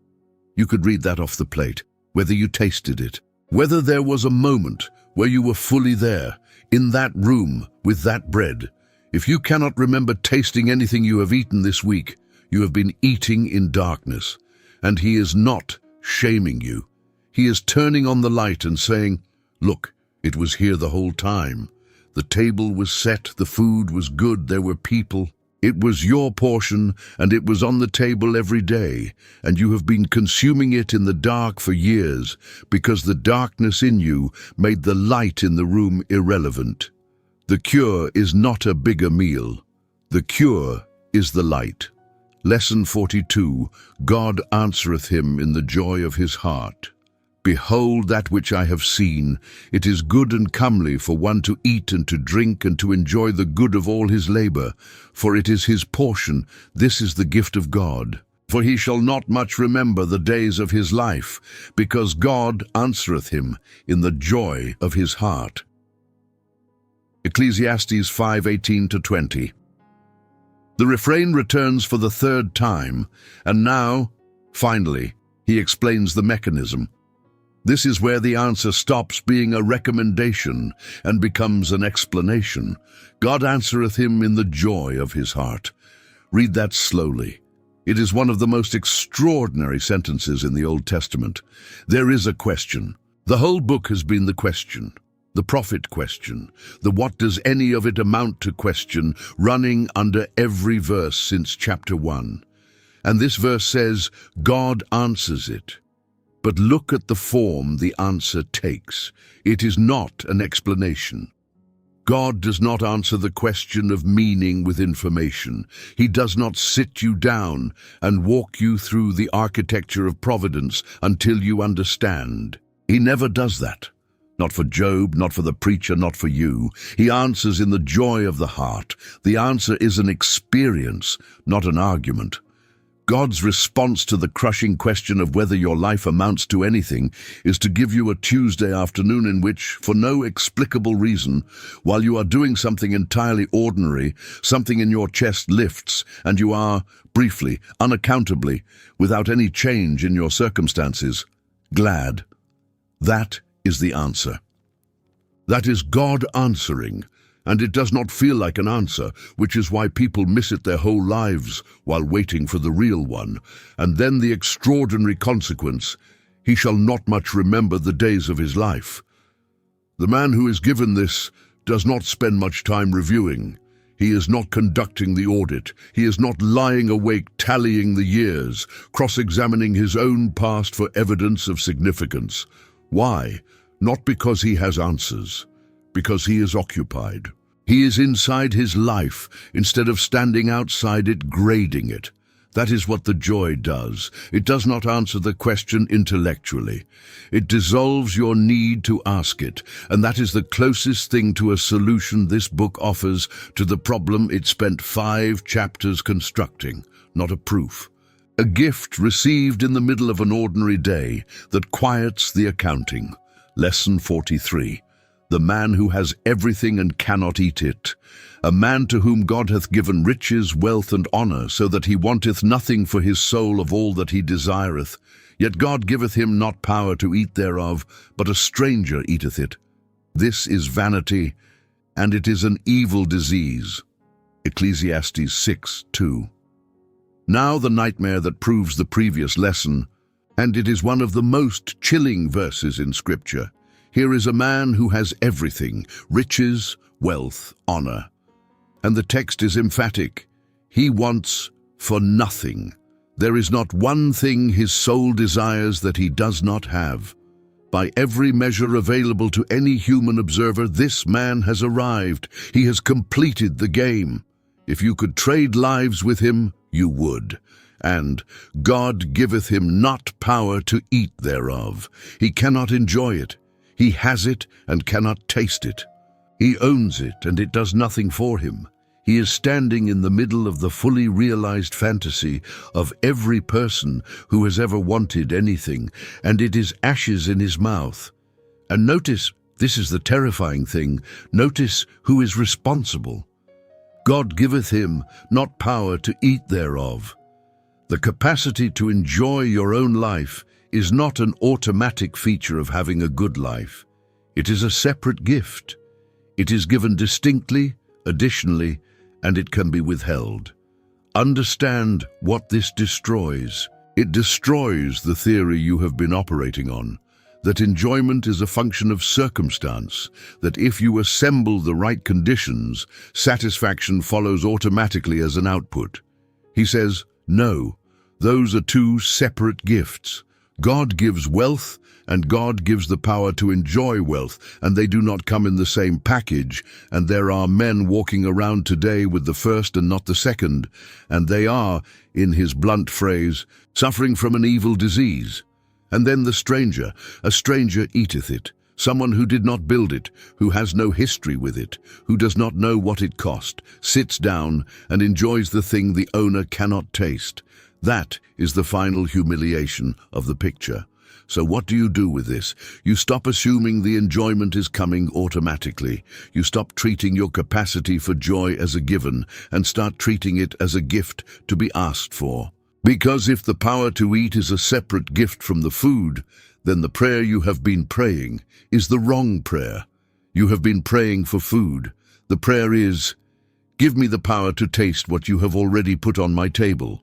You could read that off the plate, whether you tasted it, whether there was a moment where you were fully there, in that room, with that bread. If you cannot remember tasting anything you have eaten this week, you have been eating in darkness, and he is not shaming you. He is turning on the light and saying, "Look, it was here the whole time." The table was set, the food was good, there were people. It was your portion, and it was on the table every day, and you have been consuming it in the dark for years, because the darkness in you made the light in the room irrelevant. The cure is not a bigger meal. The cure is the light. Lesson 42. God answereth him in the joy of his heart. Behold that which I have seen. It is good and comely for one to eat and to drink and to enjoy the good of all his labor, for it is his portion. This is the gift of God. For he shall not much remember the days of his life, because God answereth him in the joy of his heart. Ecclesiastes 5:18-20. The refrain returns for the third time, and now, finally, he explains the mechanism. This is where the answer stops being a recommendation and becomes an explanation. God answereth him in the joy of his heart. Read that slowly. It is one of the most extraordinary sentences in the Old Testament. There is a question. The whole book has been the question. The prophet question, the what does any of it amount to question, running under every verse since chapter 1. And this verse says, God answers it. But look at the form the answer takes. It is not an explanation. God does not answer the question of meaning with information. He does not sit you down and walk you through the architecture of providence until you understand. He never does that. Not for Job, not for the preacher, not for you. He answers in the joy of the heart. The answer is an experience, not an argument. God's response to the crushing question of whether your life amounts to anything is to give you a Tuesday afternoon in which, for no explicable reason, while you are doing something entirely ordinary, something in your chest lifts, and you are, briefly, unaccountably, without any change in your circumstances, glad. That is the answer. That is God answering. And it does not feel like an answer, which is why people miss it their whole lives while waiting for the real one. And then the extraordinary consequence, he shall not much remember the days of his life. The man who is given this does not spend much time reviewing. He is not conducting the audit. He is not lying awake tallying the years, cross-examining his own past for evidence of significance. Why? Not because he has answers. Because he is occupied. He is inside his life instead of standing outside it, grading it. That is what the joy does. It does not answer the question intellectually. It dissolves your need to ask it, and that is the closest thing to a solution this book offers to the problem it spent 5 chapters constructing, not a proof. A gift received in the middle of an ordinary day that quiets the accounting. Lesson 43. The man who has everything and cannot eat it, a man to whom God hath given riches, wealth, and honour, so that he wanteth nothing for his soul of all that he desireth. Yet God giveth him not power to eat thereof, but a stranger eateth it. This is vanity, and it is an evil disease. Ecclesiastes 6:2. Now the nightmare that proves the previous lesson, and it is one of the most chilling verses in Scripture. Here is a man who has everything, riches, wealth, honor. And the text is emphatic. He wants for nothing. There is not one thing his soul desires that he does not have. By every measure available to any human observer, this man has arrived. He has completed the game. If you could trade lives with him, you would. And God giveth him not power to eat thereof. He cannot enjoy it. He has it and cannot taste it. He owns it and it does nothing for him. He is standing in the middle of the fully realized fantasy of every person who has ever wanted anything, and it is ashes in his mouth. And notice, this is the terrifying thing, notice who is responsible. God giveth him not power to eat thereof. The capacity to enjoy your own life is not an automatic feature of having a good life. It is a separate gift. It is given distinctly, additionally, and it can be withheld. Understand what this destroys. It destroys the theory you have been operating on, that enjoyment is a function of circumstance, that if you assemble the right conditions, satisfaction follows automatically as an output. He says, no, those are two separate gifts. God gives wealth, and God gives the power to enjoy wealth, and they do not come in the same package, and there are men walking around today with the first and not the second, and they are, in his blunt phrase, suffering from an evil disease. And then the stranger, a stranger eateth it, someone who did not build it, who has no history with it, who does not know what it cost, sits down and enjoys the thing the owner cannot taste. That is the final humiliation of the picture. So what do you do with this? You stop assuming the enjoyment is coming automatically. You stop treating your capacity for joy as a given and start treating it as a gift to be asked for. Because if the power to eat is a separate gift from the food, then the prayer you have been praying is the wrong prayer. You have been praying for food. The prayer is, give me the power to taste what you have already put on my table.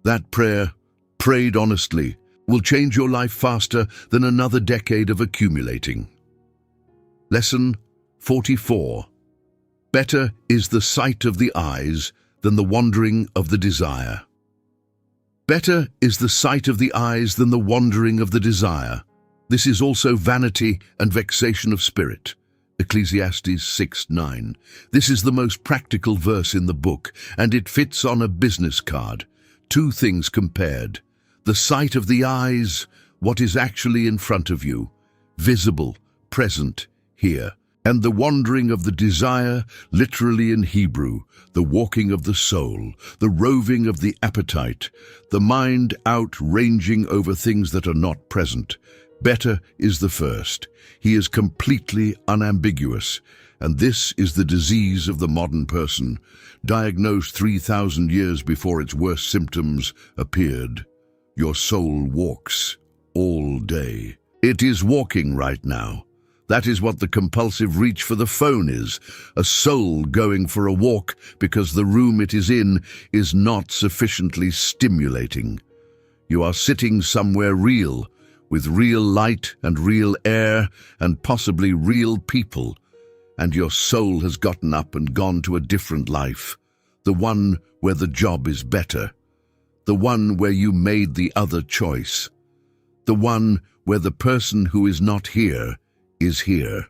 That prayer, prayed honestly, will change your life faster than another decade of accumulating. Lesson 44. Better is the sight of the eyes than the wandering of the desire. Better is the sight of the eyes than the wandering of the desire. This is also vanity and vexation of spirit. Ecclesiastes 6:9. This is the most practical verse in the book, and it fits on a business card. Two things compared. The sight of the eyes, what is actually in front of you, visible, present, here. And the wandering of the desire, literally in Hebrew, the walking of the soul, the roving of the appetite, the mind out ranging over things that are not present. Better is the first. He is completely unambiguous. And this is the disease of the modern person, diagnosed 3,000 years before its worst symptoms appeared. Your soul walks all day. It is walking right now. That is what the compulsive reach for the phone is, a soul going for a walk because the room it is in is not sufficiently stimulating. You are sitting somewhere real, with real light and real air and possibly real people, and your soul has gotten up and gone to a different life, the one where the job is better, the one where you made the other choice, the one where the person who is not here is here.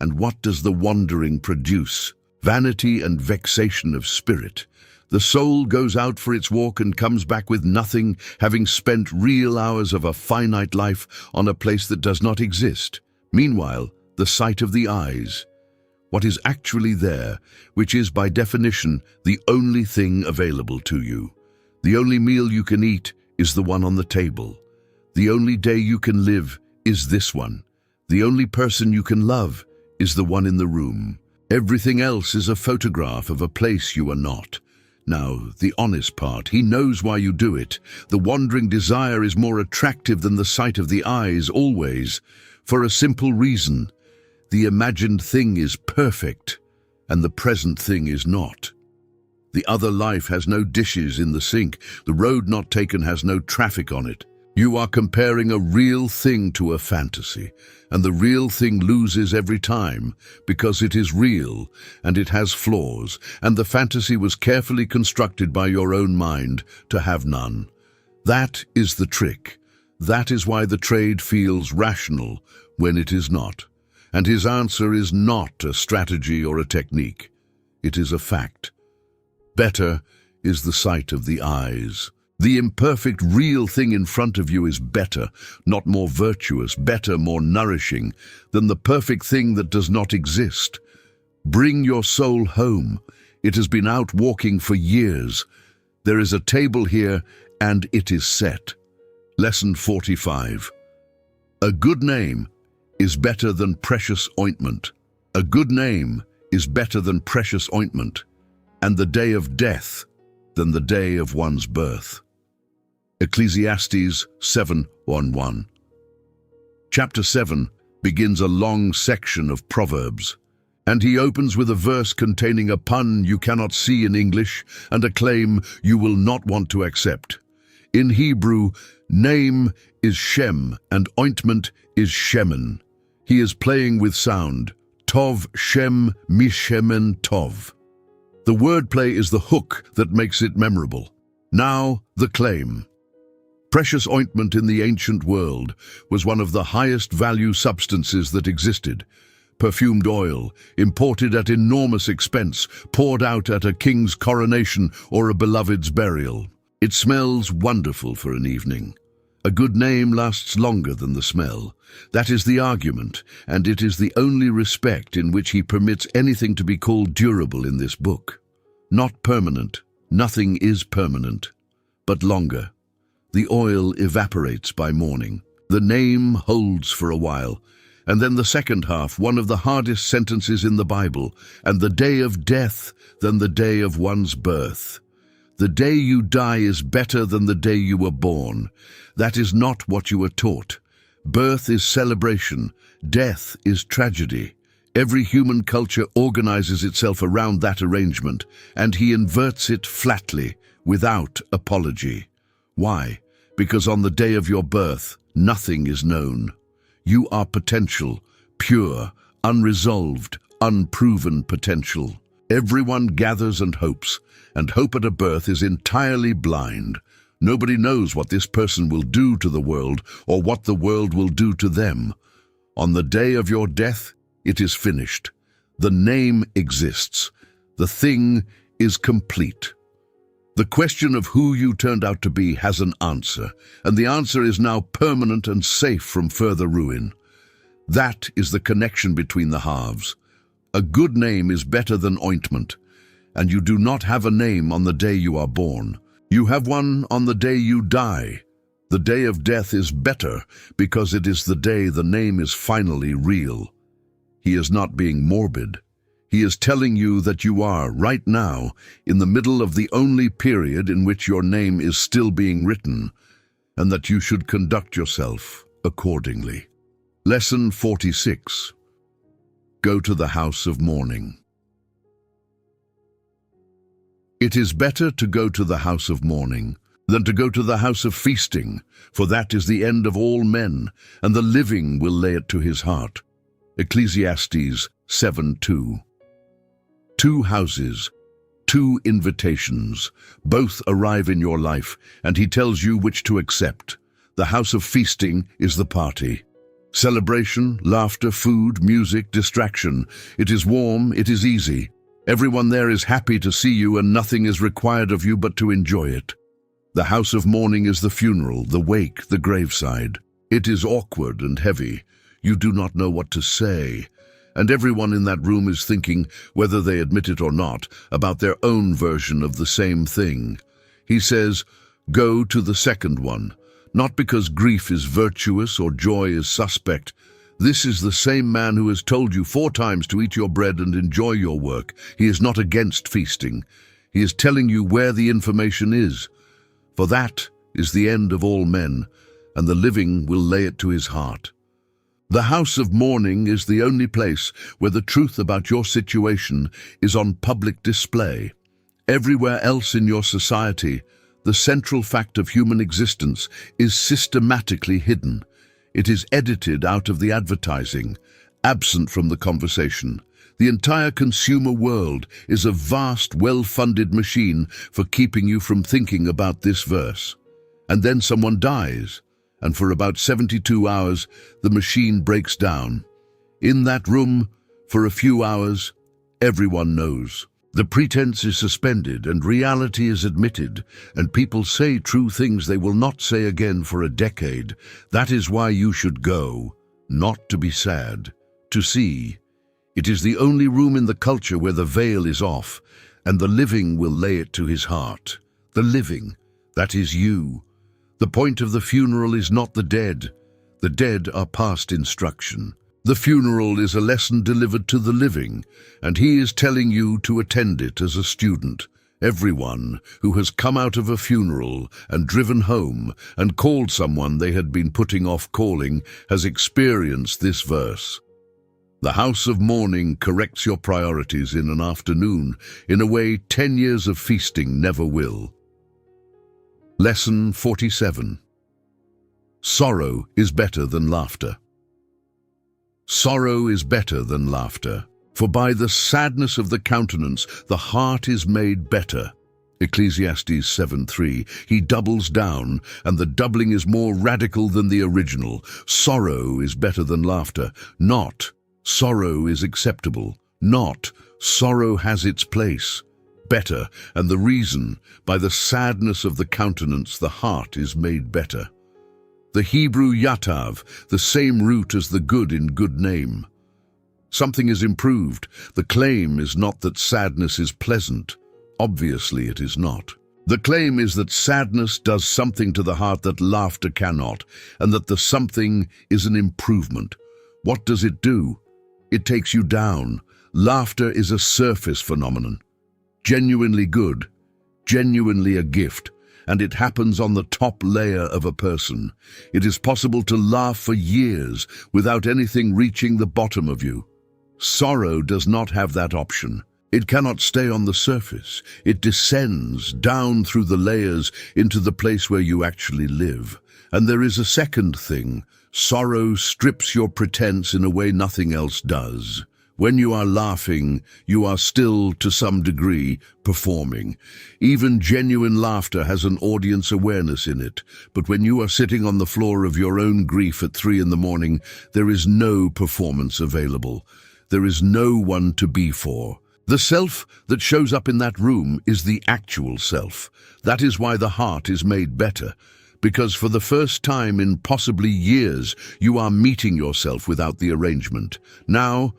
And what does the wandering produce? Vanity and vexation of spirit. The soul goes out for its walk and comes back with nothing, having spent real hours of a finite life on a place that does not exist. Meanwhile, the sight of the eyes, what is actually there, which is by definition the only thing available to you. The only meal you can eat is the one on the table. The only day you can live is this one. The only person you can love is the one in the room. Everything else is a photograph of a place you are not. Now, the honest part, he knows why you do it. The wandering desire is more attractive than the sight of the eyes, always, for a simple reason. The imagined thing is perfect, and the present thing is not. The other life has no dishes in the sink. The road not taken has no traffic on it. You are comparing a real thing to a fantasy, and the real thing loses every time because it is real and it has flaws, and the fantasy was carefully constructed by your own mind to have none. That is the trick. That is why the trade feels rational when it is not. And his answer is not a strategy or a technique. It is a fact. Better is the sight of the eyes. The imperfect, real thing in front of you is better, not more virtuous, better, more nourishing than the perfect thing that does not exist. Bring your soul home. It has been out walking for years. There is a table here, and it is set. Lesson 45. A good name is better than precious ointment. A good name is better than precious ointment, and the day of death than the day of one's birth. Ecclesiastes 7:1. Chapter 7 begins a long section of Proverbs, and he opens with a verse containing a pun you cannot see in English and a claim you will not want to accept. In Hebrew, name is Shem, and ointment is Shemen. He is playing with sound. Tov Shem Mishemen Tov. The wordplay is the hook that makes it memorable. Now, the claim. Precious ointment in the ancient world was one of the highest value substances that existed. Perfumed oil, imported at enormous expense, poured out at a king's coronation or a beloved's burial. It smells wonderful for an evening. A good name lasts longer than the smell. That is the argument, and it is the only respect in which he permits anything to be called durable in this book. Not permanent. Nothing is permanent, but longer. The oil evaporates by morning. The name holds for a while. And then the second half, one of the hardest sentences in the Bible, and the day of death than the day of one's birth. The day you die is better than the day you were born. That is not what you were taught. Birth is celebration. Death is tragedy. Every human culture organizes itself around that arrangement, and he inverts it flatly, without apology. Why? Because on the day of your birth, nothing is known. You are potential, pure, unresolved, unproven potential. Everyone gathers and hopes, and hope at a birth is entirely blind. Nobody knows what this person will do to the world or what the world will do to them. On the day of your death, it is finished. The name exists. The thing is complete. The question of who you turned out to be has an answer, and the answer is now permanent and safe from further ruin. That is the connection between the halves. A good name is better than ointment, and you do not have a name on the day you are born. You have one on the day you die. The day of death is better because it is the day the name is finally real. He is not being morbid. He is telling you that you are, right now, in the middle of the only period in which your name is still being written, and that you should conduct yourself accordingly. Lesson 46. Go to the house of mourning. It is better to go to the house of mourning than to go to the house of feasting, for that is the end of all men, and the living will lay it to his heart. Ecclesiastes 7:2. Two houses, two invitations, both arrive in your life, and he tells you which to accept. The house of feasting is the party. Celebration, laughter, food, music, distraction. It is warm, it is easy. Everyone there is happy to see you, and nothing is required of you but to enjoy it. The house of mourning is the funeral, the wake, the graveside. It is awkward and heavy. You do not know what to say. And everyone in that room is thinking, whether they admit it or not, about their own version of the same thing. He says, go to the second one, not because grief is virtuous or joy is suspect. This is the same man who has told you 4 times to eat your bread and enjoy your work. He is not against feasting. He is telling you where the information is. For that is the end of all men, and the living will lay it to his heart. The house of mourning is the only place where the truth about your situation is on public display. Everywhere else in your society, the central fact of human existence is systematically hidden. It is edited out of the advertising, absent from the conversation. The entire consumer world is a vast, well-funded machine for keeping you from thinking about this verse. And then someone dies, and for about 72 hours, the machine breaks down. In that room, for a few hours, everyone knows. The pretense is suspended and reality is admitted, and people say true things they will not say again for a decade. That is why you should go, not to be sad, to see. It is the only room in the culture where the veil is off, and the living will lay it to his heart. The living, that is you. The point of the funeral is not the dead. The dead are past instruction. The funeral is a lesson delivered to the living, and he is telling you to attend it as a student. Everyone who has come out of a funeral and driven home and called someone they had been putting off calling has experienced this verse. The house of mourning corrects your priorities in an afternoon in a way 10 years of feasting never will. Lesson 47. Sorrow is better than laughter. Sorrow is better than laughter, for by the sadness of the countenance the heart is made better. Ecclesiastes 7:3. He doubles down, and the doubling is more radical than the original. Sorrow is better than laughter. Not, sorrow is acceptable. Not, sorrow has its place. Better, and the reason, by the sadness of the countenance the heart is made better. The Hebrew yatav, the same root as the good in good name. Something is improved. The claim is not that sadness is pleasant. Obviously it is not. The claim is that sadness does something to the heart that laughter cannot, and that the something is an improvement. What does it do? It takes you down. Laughter is a surface phenomenon. Genuinely good, genuinely a gift, and it happens on the top layer of a person. It is possible to laugh for years without anything reaching the bottom of you. Sorrow does not have that option. It cannot stay on the surface. It descends down through the layers into the place where you actually live. And there is a second thing. Sorrow strips your pretense in a way nothing else does. When you are laughing, you are still, to some degree, performing. Even genuine laughter has an audience awareness in it. But when you are sitting on the floor of your own grief at 3 in the morning, there is no performance available. There is no one to be for. The self that shows up in that room is the actual self. That is why the heart is made better. Because for the first time in possibly years, you are meeting yourself without the arrangement. Now,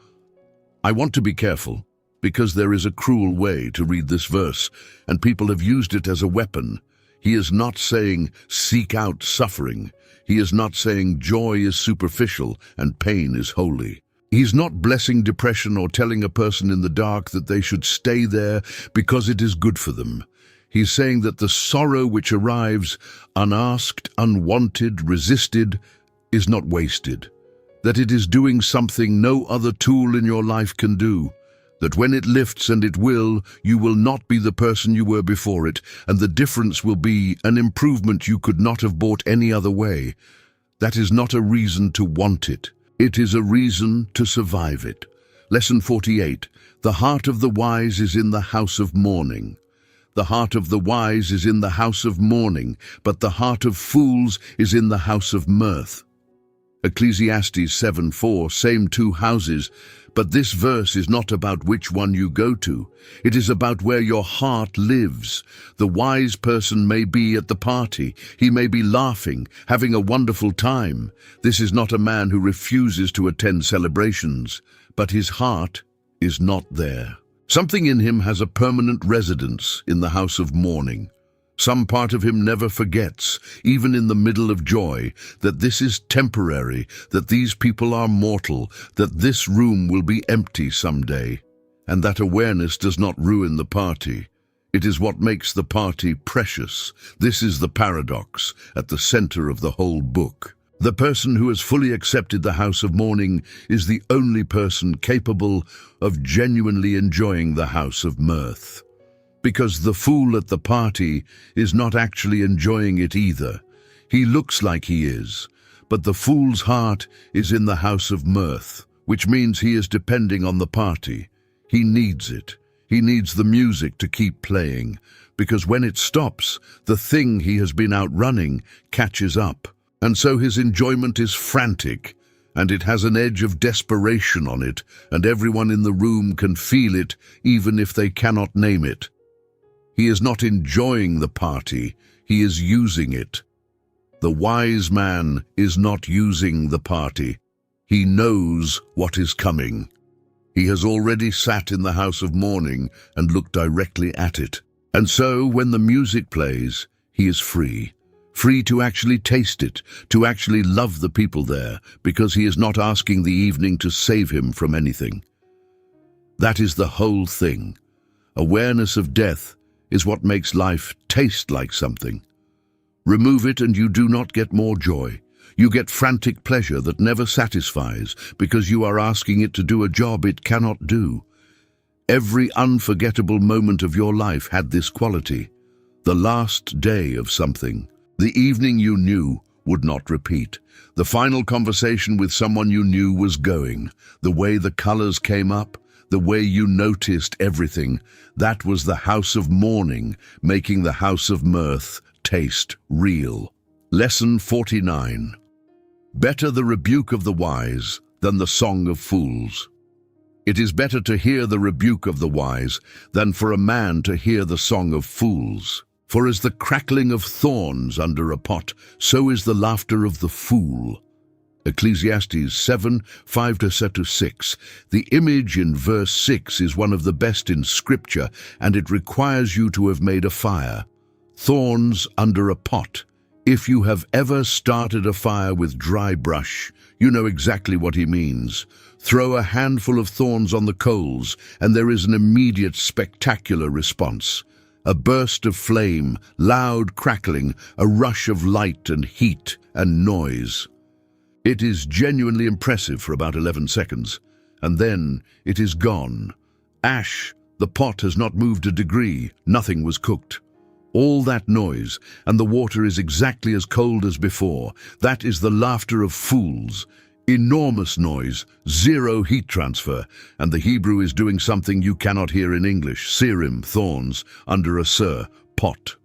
I want to be careful, because there is a cruel way to read this verse, and people have used it as a weapon. He is not saying, seek out suffering. He is not saying joy is superficial and pain is holy. He's not blessing depression or telling a person in the dark that they should stay there because it is good for them. He's saying that the sorrow which arrives, unasked, unwanted, resisted, is not wasted. That it is doing something no other tool in your life can do. That when it lifts, and it will, you will not be the person you were before it, and the difference will be an improvement you could not have bought any other way. That is not a reason to want it. It is a reason to survive it. Lesson 48. The heart of the wise is in the house of mourning. The heart of the wise is in the house of mourning, but the heart of fools is in the house of mirth. Ecclesiastes 7:4, same two houses, but this verse is not about which one you go to. It is about where your heart lives. The wise person may be at the party. He may be laughing, having a wonderful time. This is not a man who refuses to attend celebrations, but his heart is not there. Something in him has a permanent residence in the house of mourning. Some part of him never forgets, even in the middle of joy, that this is temporary, that these people are mortal, that this room will be empty someday. And that awareness does not ruin the party. It is what makes the party precious. This is the paradox at the center of the whole book. The person who has fully accepted the house of mourning is the only person capable of genuinely enjoying the house of mirth. Because the fool at the party is not actually enjoying it either. He looks like he is, but the fool's heart is in the house of mirth, which means he is depending on the party. He needs it. He needs the music to keep playing, because when it stops, the thing he has been outrunning catches up. And so his enjoyment is frantic, and it has an edge of desperation on it, and everyone in the room can feel it, even if they cannot name it. He is not enjoying the party, he is using it. The wise man is not using the party. He knows what is coming. He has already sat in the house of mourning and looked directly at it. And so, when the music plays, he is free. Free to actually taste it, to actually love the people there, because he is not asking the evening to save him from anything. That is the whole thing. Awareness of death is what makes life taste like something. Remove it and you do not get more joy. You get frantic pleasure that never satisfies because you are asking it to do a job it cannot do. Every unforgettable moment of your life had this quality. The last day of something. The evening you knew would not repeat. The final conversation with someone you knew was going. The way the colors came up, the way you noticed everything, that was the house of mourning, making the house of mirth taste real. Lesson 49. Better the rebuke of the wise than the song of fools. It is better to hear the rebuke of the wise than for a man to hear the song of fools. For as the crackling of thorns under a pot, so is the laughter of the fool. Ecclesiastes 7, 5-6. The image in verse 6 is one of the best in Scripture, and it requires you to have made a fire. Thorns under a pot. If you have ever started a fire with dry brush, you know exactly what he means. Throw a handful of thorns on the coals, and there is an immediate spectacular response. A burst of flame, loud crackling, a rush of light and heat and noise. It is genuinely impressive for about 11 seconds, and then it is gone. Ash, the pot has not moved a degree, nothing was cooked. All that noise, and the water is exactly as cold as before. That is the laughter of fools. Enormous noise, zero heat transfer, and the Hebrew is doing something you cannot hear in English. Serim, thorns, under a sir, pot.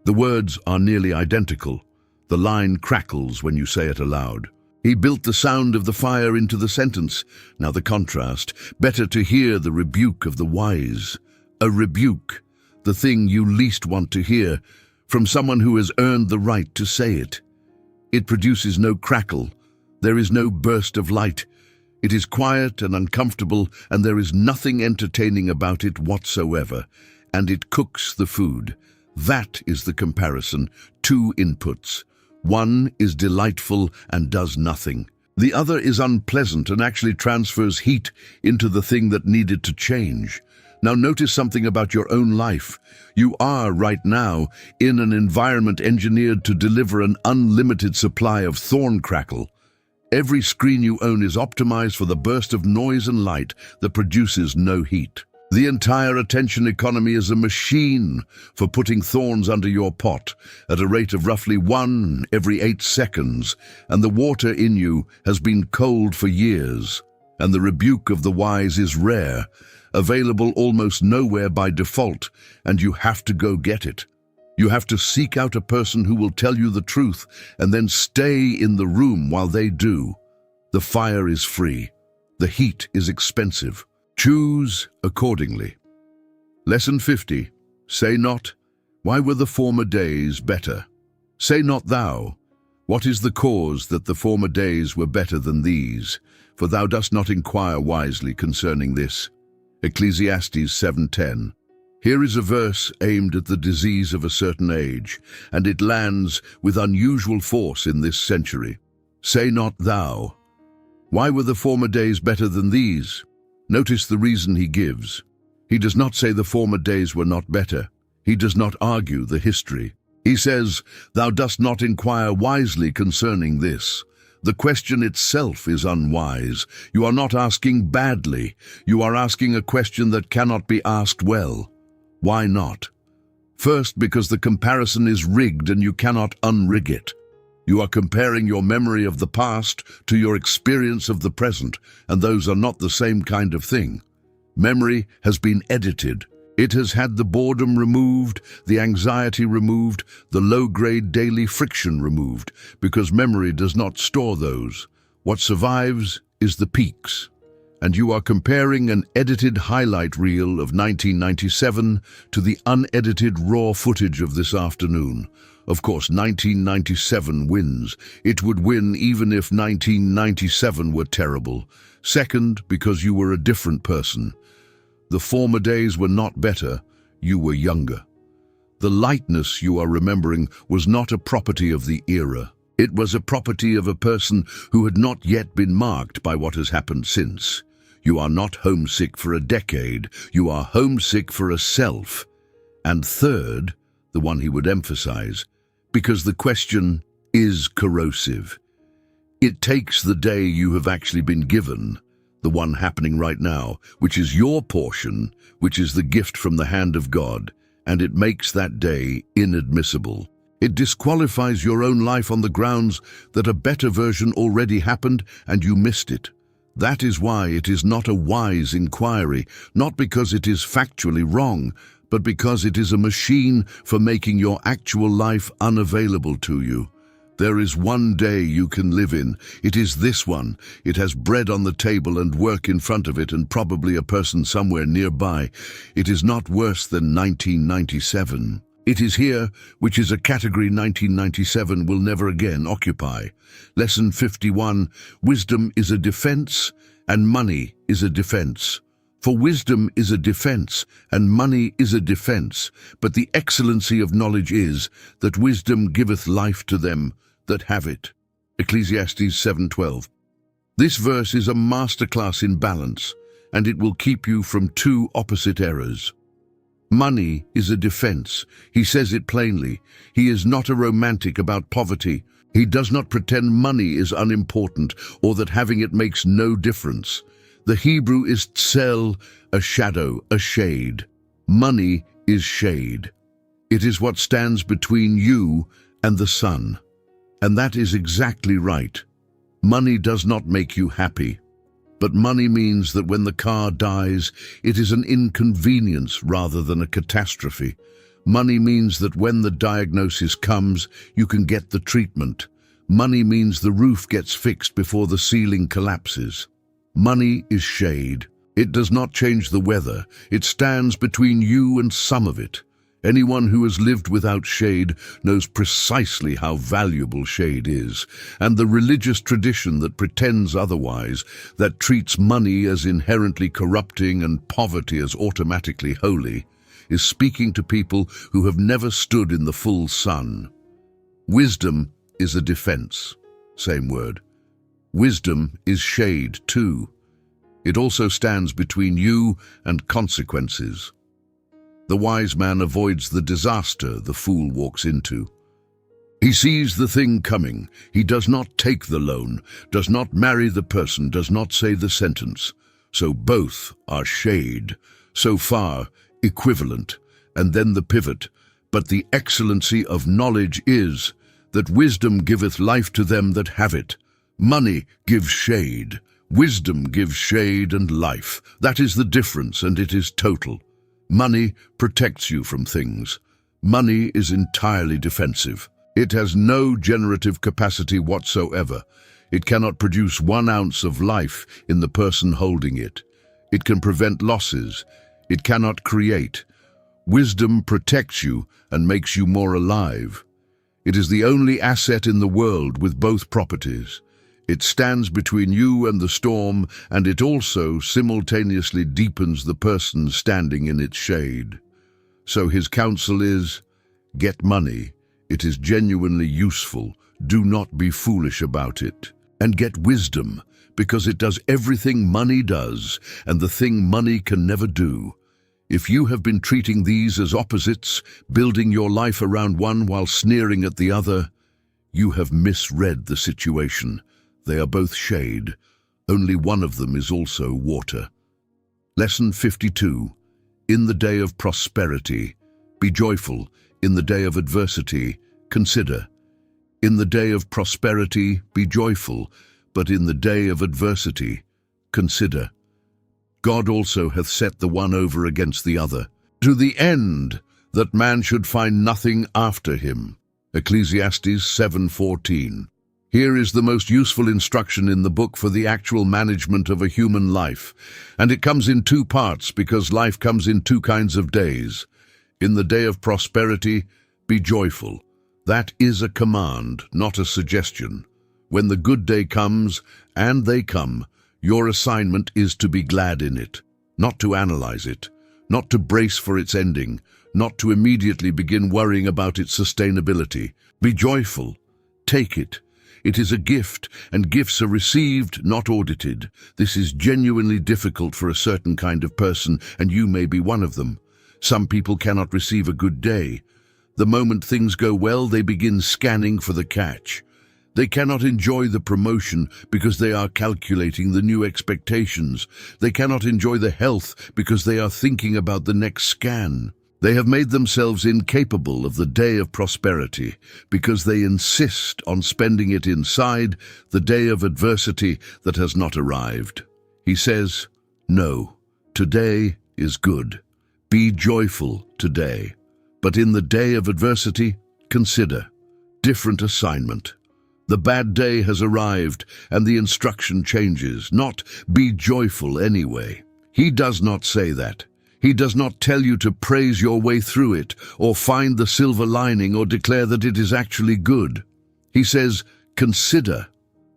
The words are nearly identical. The line crackles when you say it aloud. He built the sound of the fire into the sentence. Now the contrast. Better to hear the rebuke of the wise. A rebuke, the thing you least want to hear, from someone who has earned the right to say it. It produces no crackle. There is no burst of light. It is quiet and uncomfortable, and there is nothing entertaining about it whatsoever. And it cooks the food. That is the comparison. Two inputs. One is delightful and does nothing. The other is unpleasant and actually transfers heat into the thing that needed to change. Now notice something about your own life. You are, right now, in an environment engineered to deliver an unlimited supply of thorn crackle. Every screen you own is optimized for the burst of noise and light that produces no heat. The entire attention economy is a machine for putting thorns under your pot at a rate of roughly 1 every 8 seconds, and the water in you has been cold for years. And the rebuke of the wise is rare, available almost nowhere by default, and you have to go get it. You have to seek out a person who will tell you the truth and then stay in the room while they do. The fire is free. The heat is expensive. Choose accordingly. Lesson 50. Say not, why were the former days better? Say not thou, what is the cause that the former days were better than these? For thou dost not inquire wisely concerning this. Ecclesiastes 7:10. Here is a verse aimed at the disease of a certain age, and it lands with unusual force in this century. Say not thou, why were the former days better than these? Notice the reason he gives. He does not say the former days were not better. He does not argue the history. He says, thou dost not inquire wisely concerning this. The question itself is unwise. You are not asking badly. You are asking a question that cannot be asked well. Why not? First, because the comparison is rigged and you cannot unrig it. You are comparing your memory of the past to your experience of the present, and those are not the same kind of thing. Memory has been edited. It has had the boredom removed, the anxiety removed, the low-grade daily friction removed, because memory does not store those. What survives is the peaks. And you are comparing an edited highlight reel of 1997 to the unedited raw footage of this afternoon. Of course, 1997 wins. It would win even if 1997 were terrible. Second, because you were a different person. The former days were not better, you were younger. The lightness you are remembering was not a property of the era. It was a property of a person who had not yet been marked by what has happened since. You are not homesick for a decade, you are homesick for a self. And third, the one he would emphasize, because the question is corrosive. It takes the day you have actually been given, the one happening right now, which is your portion, which is the gift from the hand of God, and it makes that day inadmissible. It disqualifies your own life on the grounds that a better version already happened and you missed it. That is why it is not a wise inquiry, not because it is factually wrong, but because it is a machine for making your actual life unavailable to you. There is one day you can live in. It is this one. It has bread on the table and work in front of it and probably a person somewhere nearby. It is not worse than 1997. It is here, which is a category 1997 will never again occupy. Lesson 51, wisdom is a defense and money is a defense. For wisdom is a defense, and money is a defense, but the excellency of knowledge is that wisdom giveth life to them that have it. Ecclesiastes 7:12. This verse is a masterclass in balance, and it will keep you from two opposite errors. Money is a defense. He says it plainly. He is not a romantic about poverty. He does not pretend money is unimportant or that having it makes no difference. The Hebrew is tsel, a shadow, a shade. Money is shade. It is what stands between you and the sun. And that is exactly right. Money does not make you happy. But money means that when the car dies, it is an inconvenience rather than a catastrophe. Money means that when the diagnosis comes, you can get the treatment. Money means the roof gets fixed before the ceiling collapses. Money is shade. It does not change the weather. It stands between you and some of it. Anyone who has lived without shade knows precisely how valuable shade is, and the religious tradition that pretends otherwise, that treats money as inherently corrupting and poverty as automatically holy, is speaking to people who have never stood in the full sun. Wisdom is a defense. Same word. Wisdom is shade too. It also stands between you and consequences. The wise man avoids the disaster the fool walks into. He sees the thing coming. He does not take the loan, does not marry the person, does not say the sentence. So both are shade, so far equivalent, and then the pivot. But the excellency of knowledge is that wisdom giveth life to them that have it. Money gives shade. Wisdom gives shade and life. That is the difference, and it is total. Money protects you from things. Money is entirely defensive. It has no generative capacity whatsoever. It cannot produce 1 ounce of life in the person holding it. It can prevent losses. It cannot create. Wisdom protects you and makes you more alive. It is the only asset in the world with both properties. It stands between you and the storm, and it also simultaneously deepens the person standing in its shade. So his counsel is, get money. It is genuinely useful. Do not be foolish about it. And get wisdom, because it does everything money does, and the thing money can never do. If you have been treating these as opposites, building your life around one while sneering at the other, you have misread the situation. They are both shade. Only one of them is also water. Lesson 52. In the day of prosperity, be joyful. In the day of adversity, consider. In the day of prosperity, be joyful, but in the day of adversity, consider. God also hath set the one over against the other, to the end that man should find nothing after him. Ecclesiastes 7:14. Here is the most useful instruction in the book for the actual management of a human life, and it comes in 2 parts because life comes in 2 kinds of days. In the day of prosperity, be joyful. That is a command, not a suggestion. When the good day comes, and they come, your assignment is to be glad in it, not to analyze it, not to brace for its ending, not to immediately begin worrying about its sustainability. Be joyful. Take it. It is a gift, and gifts are received, not audited. This is genuinely difficult for a certain kind of person, and you may be one of them. Some people cannot receive a good day. The moment things go well, they begin scanning for the catch. They cannot enjoy the promotion because they are calculating the new expectations. They cannot enjoy the health because they are thinking about the next scan. They have made themselves incapable of the day of prosperity because they insist on spending it inside the day of adversity that has not arrived. He says, "No, today is good. Be joyful today. But in the day of adversity, consider different assignment. The bad day has arrived and the instruction changes, not be joyful anyway." He does not say that. He does not tell you to praise your way through it or find the silver lining or declare that it is actually good. He says, consider,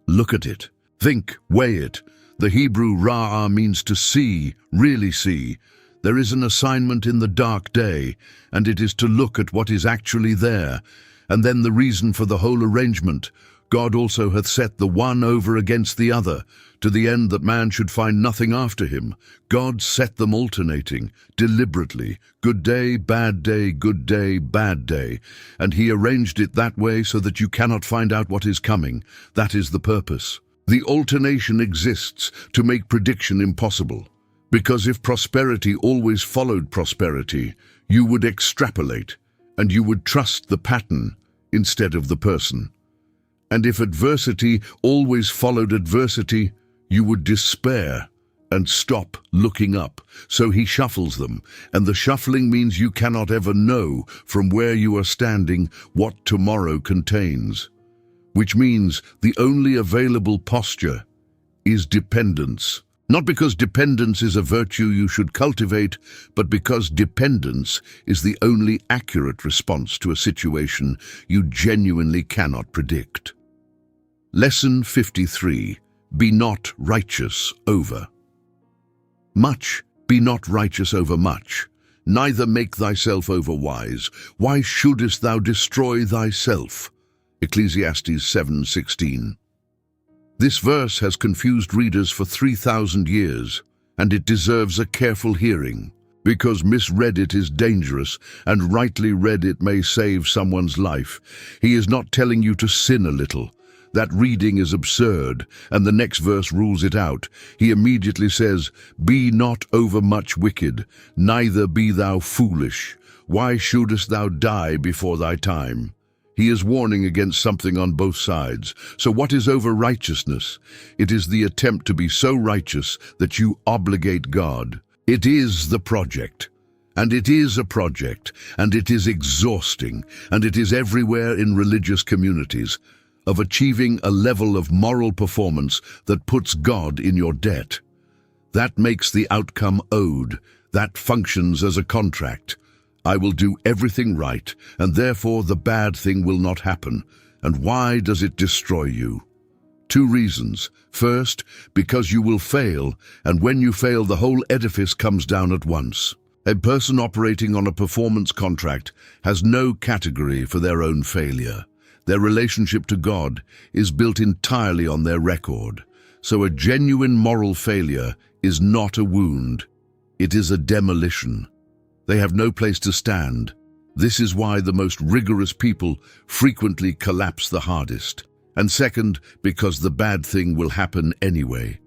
look at it, think, weigh it. The Hebrew ra'ah means to see, really see. There is an assignment in the dark day, and it is to look at what is actually there. And then the reason for the whole arrangement. God also hath set the one over against the other, to the end that man should find nothing after him. God set them alternating, deliberately, good day, bad day, good day, bad day. And he arranged it that way so that you cannot find out what is coming. That is the purpose. The alternation exists to make prediction impossible. Because if prosperity always followed prosperity, you would extrapolate, and you would trust the pattern instead of the person. And if adversity always followed adversity, you would despair and stop looking up. So he shuffles them, and the shuffling means you cannot ever know from where you are standing what tomorrow contains. Which means the only available posture is dependence. Not because dependence is a virtue you should cultivate, but because dependence is the only accurate response to a situation you genuinely cannot predict. Lesson 53. Be not righteous over much. Be not righteous over much, neither make thyself over wise. Why shouldest thou destroy thyself? Ecclesiastes 7:16. This verse has confused readers for 3,000 years, and it deserves a careful hearing, because misread it is dangerous, and rightly read it may save someone's life. He is not telling you to sin a little. That reading is absurd, and the next verse rules it out. He immediately says, "Be not overmuch wicked, neither be thou foolish. Why shouldest thou die before thy time?" He is warning against something on both sides. So what is over-righteousness? It is the attempt to be so righteous that you obligate God. It is the project. And it is a project, and it is exhausting, and it is everywhere in religious communities, of achieving a level of moral performance that puts God in your debt. That makes the outcome owed. That functions as a contract. I will do everything right, and therefore the bad thing will not happen. And why does it destroy you? 2 reasons. First, because you will fail, and when you fail, the whole edifice comes down at once. A person operating on a performance contract has no category for their own failure. Their relationship to God is built entirely on their record. So a genuine moral failure is not a wound. It is a demolition. They have no place to stand. This is why the most rigorous people frequently collapse the hardest. And second, because the bad thing will happen anyway.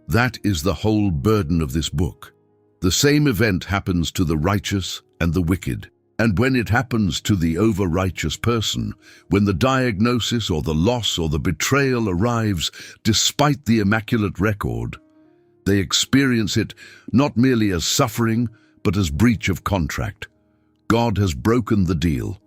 That is the whole burden of this book. The same event happens to the righteous and the wicked. And when it happens to the over-righteous person, when the diagnosis or the loss or the betrayal arrives despite the immaculate record, they experience it not merely as suffering, but as breach of contract. God has broken the deal.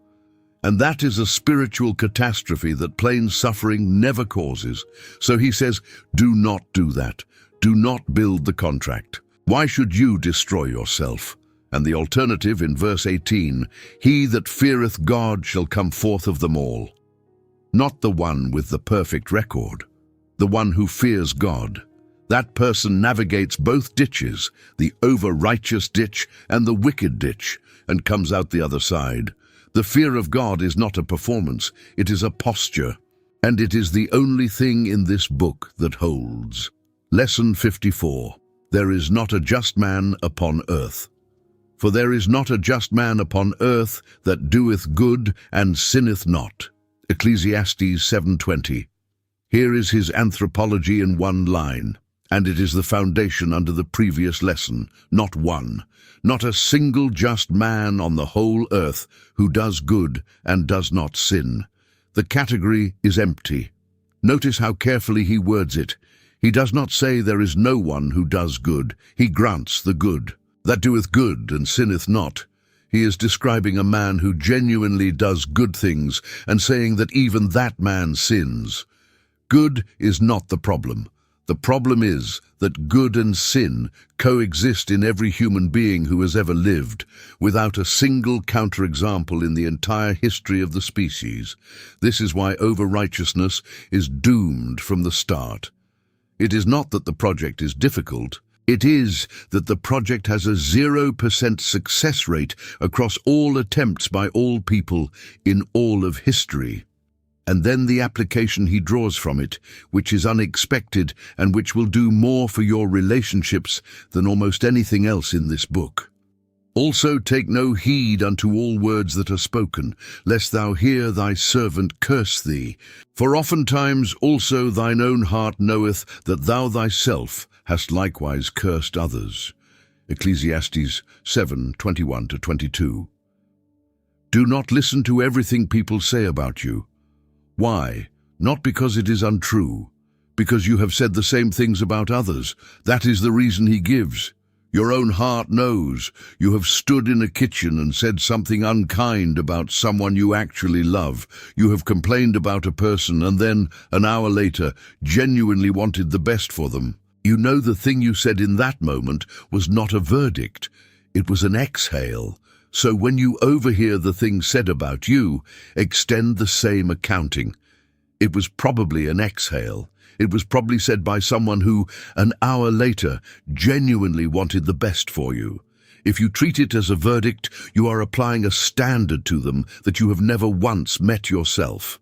And that is a spiritual catastrophe that plain suffering never causes. So he says, do not do that. Do not build the contract. Why should you destroy yourself? And the alternative in verse 18, he that feareth God shall come forth of them all. Not the one with the perfect record, the one who fears God. That person navigates both ditches, the over-righteous ditch and the wicked ditch, and comes out the other side. The fear of God is not a performance, it is a posture, and it is the only thing in this book that holds. Lesson 54. There is not a just man upon earth. For there is not a just man upon earth that doeth good and sinneth not. Ecclesiastes 7:20. Here is his anthropology in one line. And it is the foundation under the previous lesson, not one, not a single just man on the whole earth who does good and does not sin. The category is empty. Notice how carefully he words it. He does not say there is no one who does good. He grants the good. That doeth good and sinneth not. He is describing a man who genuinely does good things and saying that even that man sins. Good is not the problem. The problem is that good and sin coexist in every human being who has ever lived, without a single counterexample in the entire history of the species. This is why over-righteousness is doomed from the start. It is not that the project is difficult. It is that the project has a 0% success rate across all attempts by all people in all of history. And then the application he draws from it, which is unexpected and which will do more for your relationships than almost anything else in this book. Also take no heed unto all words that are spoken, lest thou hear thy servant curse thee. For oftentimes also thine own heart knoweth that thou thyself hast likewise cursed others. Ecclesiastes 7:21-22. Do not listen to everything people say about you. Why? Not because it is untrue, because you have said the same things about others. That is the reason he gives. Your own heart knows. You have stood in a kitchen and said something unkind about someone you actually love. You have complained about a person and then, an hour later, genuinely wanted the best for them. You know the thing you said in that moment was not a verdict. It was an exhale. So when you overhear the thing said about you, extend the same accounting. It was probably an exhale. It was probably said by someone who, an hour later, genuinely wanted the best for you. If you treat it as a verdict, you are applying a standard to them that you have never once met yourself.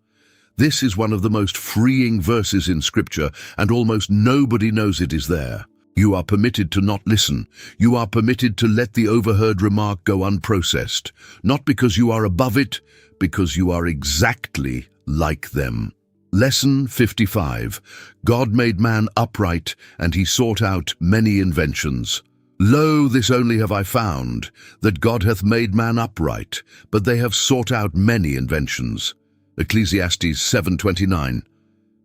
This is one of the most freeing verses in Scripture, and almost nobody knows it is there. You are permitted to not listen. You are permitted to let the overheard remark go unprocessed, not because you are above it, because you are exactly like them. Lesson 55. God made man upright, and he sought out many inventions. Lo, this only have I found, that God hath made man upright, but they have sought out many inventions. Ecclesiastes 7:29.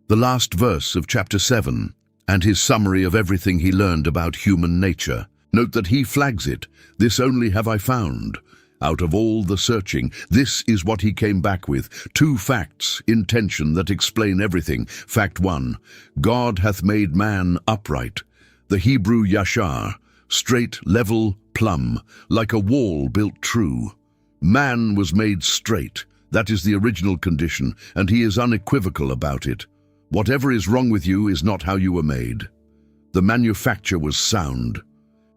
The last verse of chapter 7. And his summary of everything he learned about human nature. Note that he flags it. This only have I found. Out of all the searching, this is what he came back with. 2 facts in tension that explain everything. Fact 1, God hath made man upright. The Hebrew yashar, straight, level, plumb, like a wall built true. Man was made straight. That is the original condition, and he is unequivocal about it. Whatever is wrong with you is not how you were made. The manufacture was sound.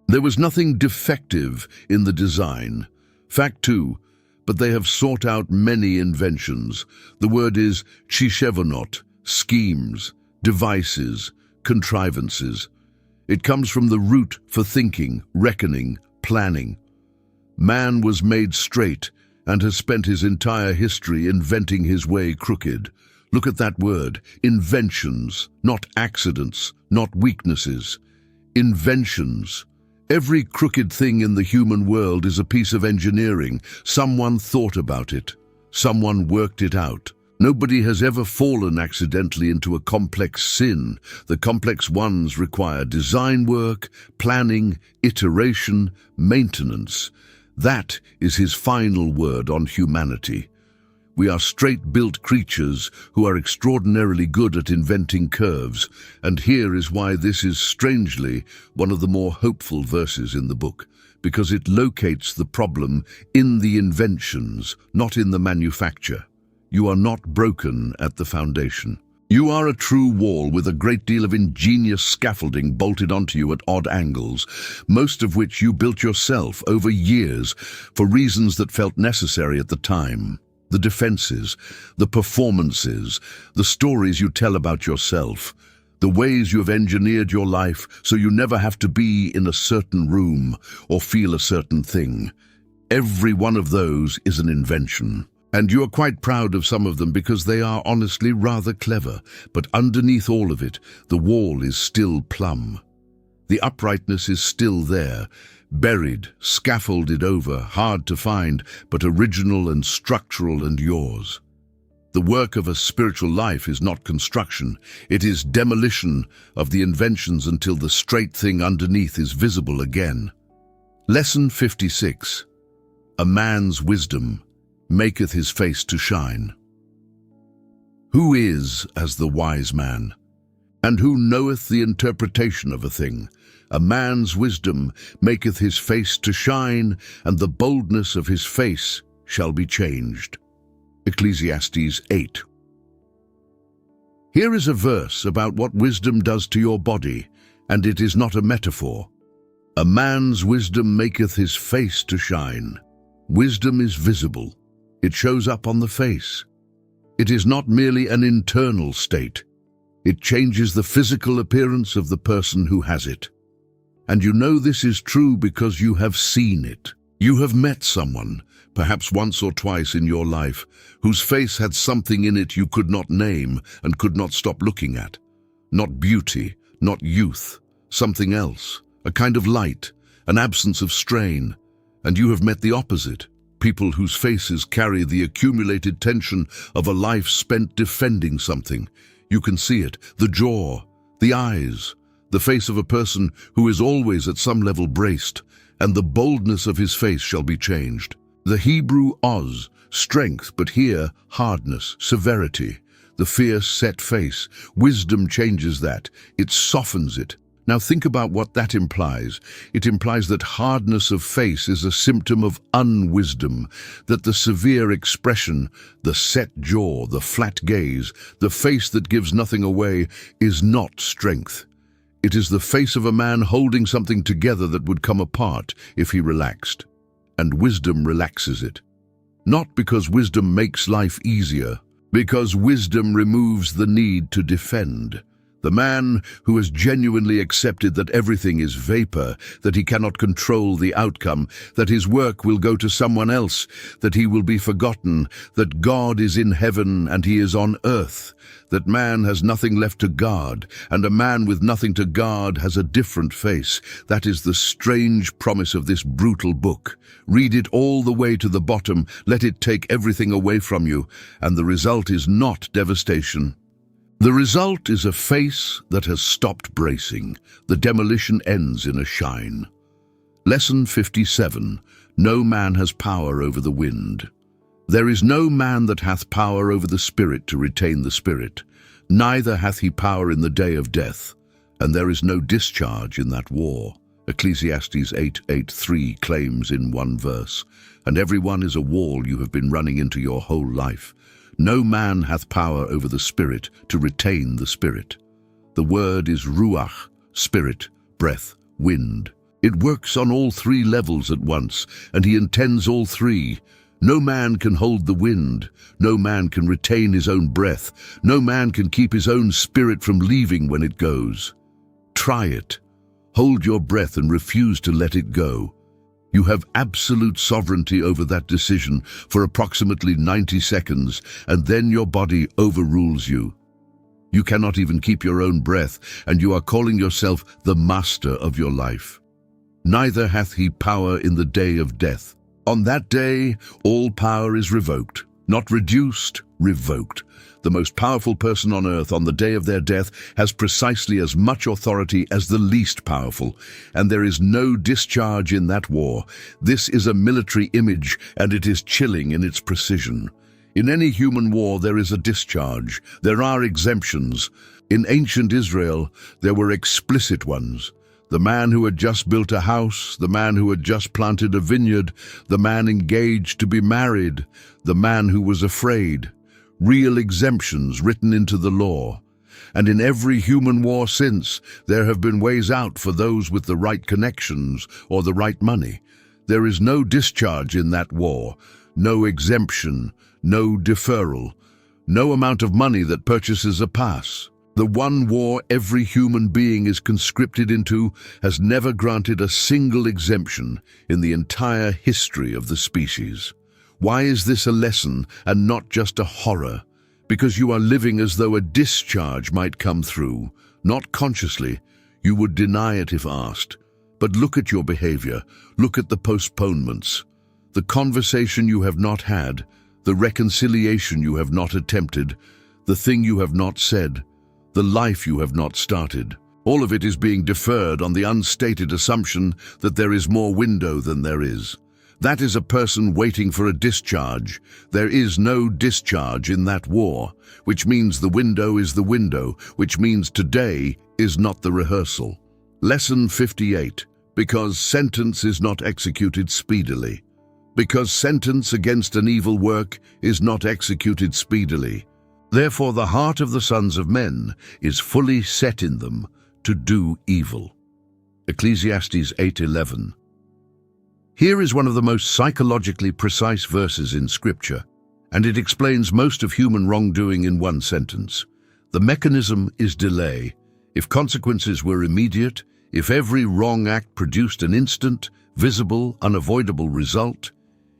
There was nothing defective in the design. Fact 2, but they have sought out many inventions. The word is chishevonot, schemes, devices, contrivances. It comes from the root for thinking, reckoning, planning. Man was made straight and has spent his entire history inventing his way crooked. Look at that word, inventions, not accidents, not weaknesses. Inventions. Every crooked thing in the human world is a piece of engineering. Someone thought about it. Someone worked it out. Nobody has ever fallen accidentally into a complex sin. The complex ones require design work, planning, iteration, maintenance. That is his final word on humanity. We are straight-built creatures who are extraordinarily good at inventing curves, and here is why this is strangely one of the more hopeful verses in the book, because it locates the problem in the inventions, not in the manufacture. You are not broken at the foundation. You are a true wall with a great deal of ingenious scaffolding bolted onto you at odd angles, most of which you built yourself over years for reasons that felt necessary at the time. The defenses, the performances, the stories you tell about yourself, the ways you have engineered your life so you never have to be in a certain room or feel a certain thing. Every one of those is an invention. And you are quite proud of some of them because they are honestly rather clever, but underneath all of it, the wall is still plumb. The uprightness is still there, buried, scaffolded over, hard to find, but original and structural and yours. The work of a spiritual life is not construction, it is demolition of the inventions until the straight thing underneath is visible again. Lesson 56. A man's wisdom maketh his face to shine. Who is as the wise man? And who knoweth the interpretation of a thing? A man's wisdom maketh his face to shine, and the boldness of his face shall be changed. Ecclesiastes 8. Here is a verse about what wisdom does to your body, and it is not a metaphor. A man's wisdom maketh his face to shine. Wisdom is visible. It shows up on the face. It is not merely an internal state. It changes the physical appearance of the person who has it. And you know this is true because you have seen it. You have met someone, perhaps once or twice in your life, whose face had something in it you could not name and could not stop looking at. Not beauty, not youth, something else, a kind of light, an absence of strain. And you have met the opposite, people whose faces carry the accumulated tension of a life spent defending something. You can see it, the jaw, the eyes, the face of a person who is always at some level braced, and the boldness of his face shall be changed. The Hebrew oz, strength, but here hardness, severity, the fierce set face. Wisdom changes that, it softens it. Now think about what that implies. It implies that hardness of face is a symptom of unwisdom, that the severe expression, the set jaw, the flat gaze, the face that gives nothing away, is not strength. It is the face of a man holding something together that would come apart if he relaxed. And wisdom relaxes it. Not because wisdom makes life easier, because wisdom removes the need to defend. The man who has genuinely accepted that everything is vapor, that he cannot control the outcome, that his work will go to someone else, that he will be forgotten, that God is in heaven and he is on earth, that man has nothing left to guard, and a man with nothing to guard has a different face. That is the strange promise of this brutal book. Read it all the way to the bottom, let it take everything away from you, and the result is not devastation. The result is a face that has stopped bracing. The demolition ends in a shine. Lesson 57. No man has power over the wind. There is no man that hath power over the spirit to retain the spirit, neither hath he power in the day of death, and there is no discharge in that war. Ecclesiastes 8:8-3 claims in one verse, and every one is a wall you have been running into your whole life. No man hath power over the spirit to retain the spirit. The word is ruach, spirit, breath, wind. It works on all three levels at once, and he intends all three. No man can hold the wind. No man can retain his own breath. No man can keep his own spirit from leaving when it goes. Try it. Hold your breath and refuse to let it go. You have absolute sovereignty over that decision for approximately 90 seconds, and then your body overrules you. You cannot even keep your own breath, and you are calling yourself the master of your life. Neither hath he power in the day of death. On that day, all power is revoked, not reduced, revoked. The most powerful person on earth on the day of their death has precisely as much authority as the least powerful, and there is no discharge in that war. This is a military image, and it is chilling in its precision. In any human war there is a discharge. There are exemptions. In ancient Israel, there were explicit ones. The man who had just built a house, the man who had just planted a vineyard, the man engaged to be married, the man who was afraid. Real exemptions written into the law. And in every human war since, there have been ways out for those with the right connections or the right money. There is no discharge in that war, no exemption, no deferral, no amount of money that purchases a pass. The one war every human being is conscripted into has never granted a single exemption in the entire history of the species. Why is this a lesson and not just a horror? Because you are living as though a discharge might come through, not consciously. You would deny it if asked. But look at your behavior. Look at the postponements. The conversation you have not had, the reconciliation you have not attempted, the thing you have not said, the life you have not started. All of it is being deferred on the unstated assumption that there is more window than there is. That is a person waiting for a discharge. There is no discharge in that war, which means the window is the window, which means today is not the rehearsal. Lesson 58. Because sentence is not executed speedily. Because sentence against an evil work is not executed speedily. Therefore the heart of the sons of men is fully set in them to do evil. Ecclesiastes 8:11. Here is one of the most psychologically precise verses in Scripture, and it explains most of human wrongdoing in one sentence. The mechanism is delay. If consequences were immediate, if every wrong act produced an instant, visible, unavoidable result,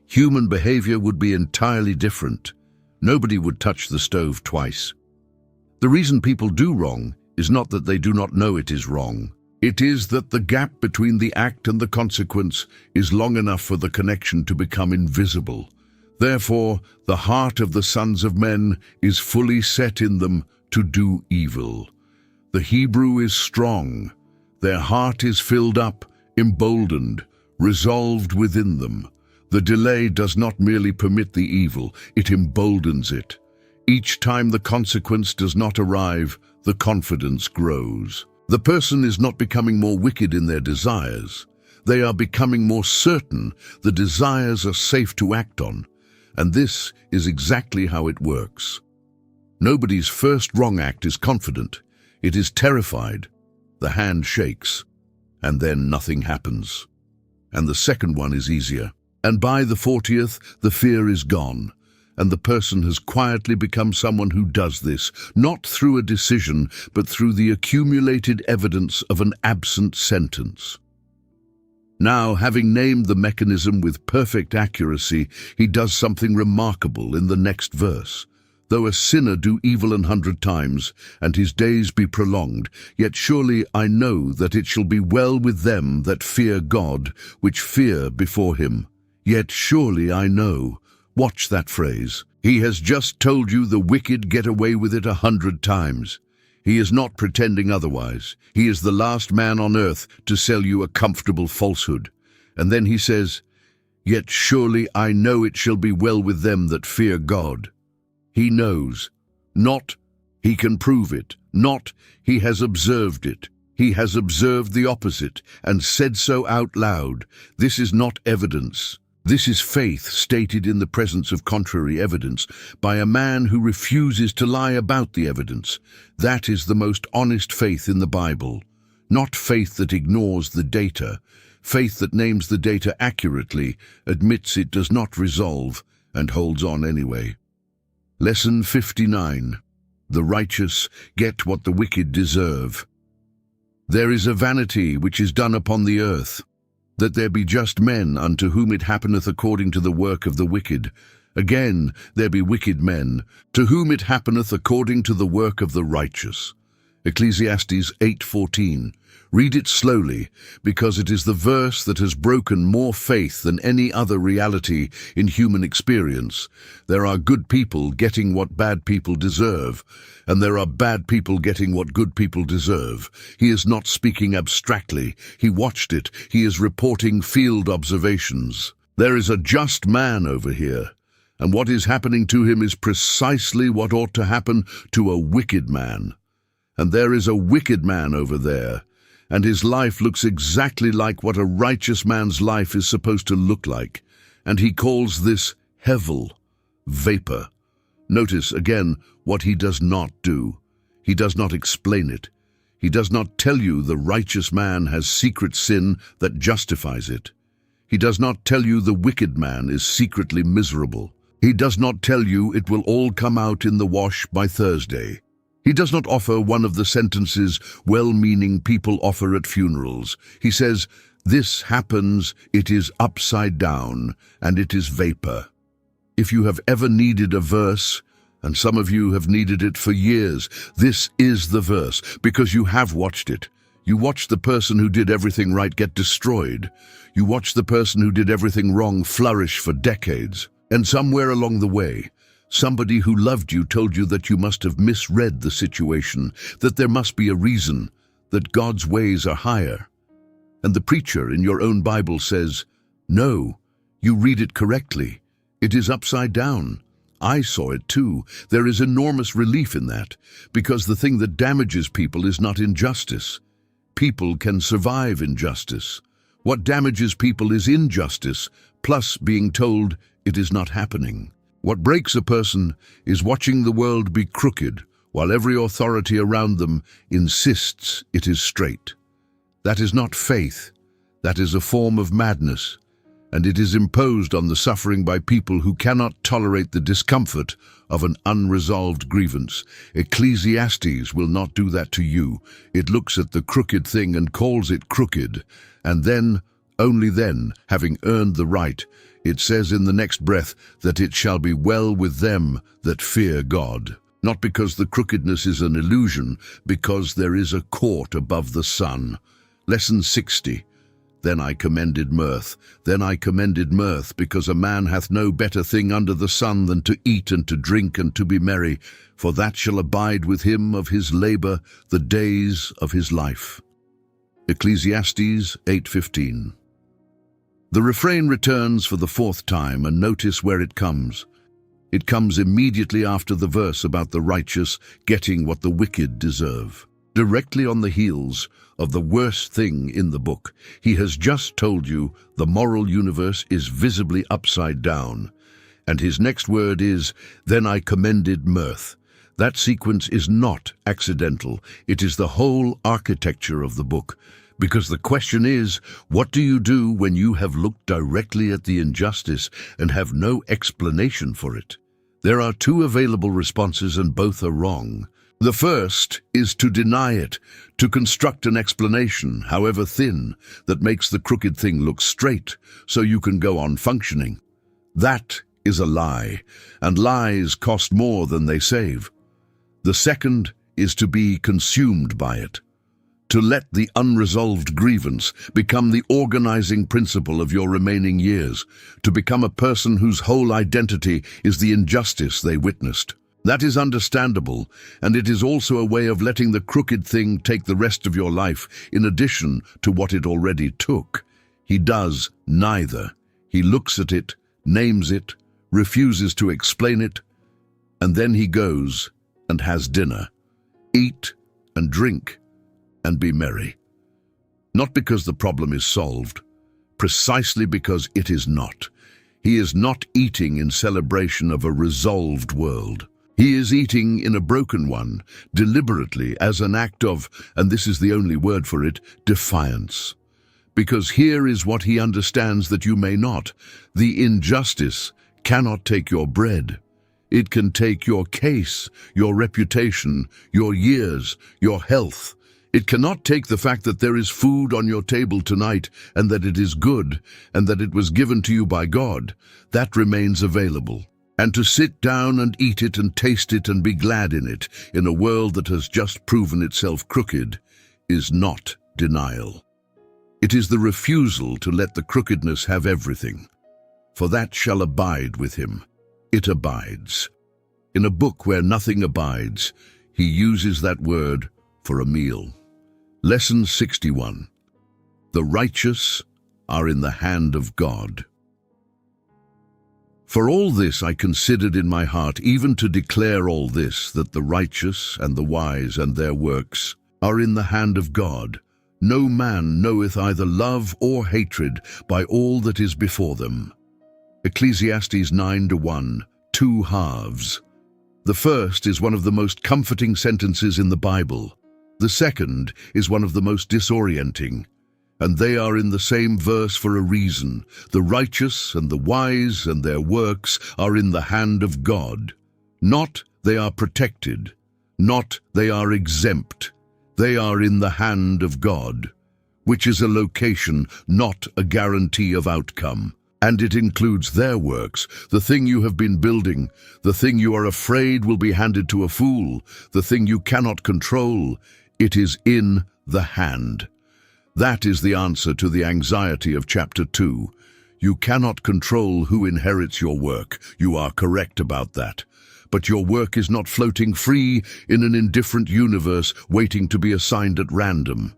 human behavior would be entirely different. Nobody would touch the stove twice. The reason people do wrong is not that they do not know it is wrong. It is that the gap between the act and the consequence is long enough for the connection to become invisible. Therefore, the heart of the sons of men is fully set in them to do evil. The Hebrew is strong. Their heart is filled up, emboldened, resolved within them. The delay does not merely permit the evil, it emboldens it. Each time the consequence does not arrive, the confidence grows. The person is not becoming more wicked in their desires. They are becoming more certain the desires are safe to act on. And this is exactly how it works. Nobody's first wrong act is confident. It is terrified. The hand shakes, and then nothing happens. And the second one is easier. And by the 40th, the fear is gone, and the person has quietly become someone who does this, not through a decision, but through the accumulated evidence of an absent sentence. Now, having named the mechanism with perfect accuracy, he does something remarkable in the next verse. Though a sinner do evil 100 times, and his days be prolonged, yet surely I know that it shall be well with them that fear God, which fear before him. Yet surely I know. Watch that phrase. He has just told you the wicked get away with it 100 times. He is not pretending otherwise. He is the last man on earth to sell you a comfortable falsehood. And then he says, yet surely I know it shall be well with them that fear God. He knows. Not, he can prove it. Not, he has observed it. He has observed the opposite and said so out loud. This is not evidence. This is faith stated in the presence of contrary evidence by a man who refuses to lie about the evidence. That is the most honest faith in the Bible. Not faith that ignores the data. Faith that names the data accurately, admits it does not resolve, and holds on anyway. Lesson 59. The righteous get what the wicked deserve. There is a vanity which is done upon the earth, that there be just men unto whom it happeneth according to the work of the wicked. Again, there be wicked men, to whom it happeneth according to the work of the righteous. Ecclesiastes 8:14. Read it slowly, because it is the verse that has broken more faith than any other reality in human experience. There are good people getting what bad people deserve, and there are bad people getting what good people deserve. He is not speaking abstractly. He watched it. He is reporting field observations. There is a just man over here, and what is happening to him is precisely what ought to happen to a wicked man. And there is a wicked man over there, and his life looks exactly like what a righteous man's life is supposed to look like. And he calls this hevel, vapor. Notice again what he does not do. He does not explain it. He does not tell you the righteous man has secret sin that justifies it. He does not tell you the wicked man is secretly miserable. He does not tell you it will all come out in the wash by Thursday. He does not offer one of the sentences well-meaning people offer at funerals. He says, this happens, it is upside down, and it is vapor. If you have ever needed a verse, and some of you have needed it for years, this is the verse, because you have watched it. You watched the person who did everything right get destroyed. You watched the person who did everything wrong flourish for decades. And somewhere along the way, somebody who loved you told you that you must have misread the situation, that there must be a reason, that God's ways are higher. And the preacher in your own Bible says, "No, you read it correctly. It is upside down." I saw it too. There is enormous relief in that, because the thing that damages people is not injustice. People can survive injustice. What damages people is injustice, plus being told it is not happening. What breaks a person is watching the world be crooked, while every authority around them insists it is straight. That is not faith. That is a form of madness. And it is imposed on the suffering by people who cannot tolerate the discomfort of an unresolved grievance. Ecclesiastes will not do that to you. It looks at the crooked thing and calls it crooked, and then, only then, having earned the right, it says in the next breath that it shall be well with them that fear God. Not because the crookedness is an illusion, because there is a court above the sun. Lesson 60. Then I commended mirth. Then I commended mirth, because a man hath no better thing under the sun than to eat and to drink and to be merry, for that shall abide with him of his labor the days of his life. Ecclesiastes 8:15. The refrain returns for the fourth time, and notice where it comes. It comes immediately after the verse about the righteous getting what the wicked deserve. Directly on the heels of the worst thing in the book, he has just told you the moral universe is visibly upside down. And his next word is, then I commended mirth. That sequence is not accidental. It is the whole architecture of the book. Because the question is, what do you do when you have looked directly at the injustice and have no explanation for it? There are two available responses, and both are wrong. The first is to deny it, to construct an explanation, however thin, that makes the crooked thing look straight, so you can go on functioning. That is a lie, and lies cost more than they save. The second is to be consumed by it, to let the unresolved grievance become the organizing principle of your remaining years, to become a person whose whole identity is the injustice they witnessed. That is understandable, and it is also a way of letting the crooked thing take the rest of your life in addition to what it already took. He does neither. He looks at it, names it, refuses to explain it, and then he goes and has dinner. Eat and drink and be merry. Not because the problem is solved, precisely because it is not. He is not eating in celebration of a resolved world. He is eating in a broken one, deliberately, as an act of, and this is the only word for it, defiance. Because here is what he understands that you may not. The injustice cannot take your bread. It can take your case, your reputation, your years, your health. It cannot take the fact that there is food on your table tonight and that it is good and that it was given to you by God. That remains available. And to sit down and eat it and taste it and be glad in it, in a world that has just proven itself crooked, is not denial. It is the refusal to let the crookedness have everything. For that shall abide with him. It abides. In a book where nothing abides, he uses that word for a meal. Lesson 61. The righteous are in the hand of God. For all this I considered in my heart, even to declare all this, that the righteous and the wise and their works are in the hand of God. No man knoweth either love or hatred by all that is before them. Ecclesiastes 9:1, 2 halves. The first is one of the most comforting sentences in the Bible. The second is one of the most disorienting. And they are in the same verse for a reason. The righteous and the wise and their works are in the hand of God. Not they are protected. Not they are exempt. They are in the hand of God, which is a location, not a guarantee of outcome. And it includes their works. The thing you have been building, the thing you are afraid will be handed to a fool, the thing you cannot control. It is in the hand. That is the answer to the anxiety of chapter 2. You cannot control who inherits your work. You are correct about that. But your work is not floating free in an indifferent universe waiting to be assigned at random.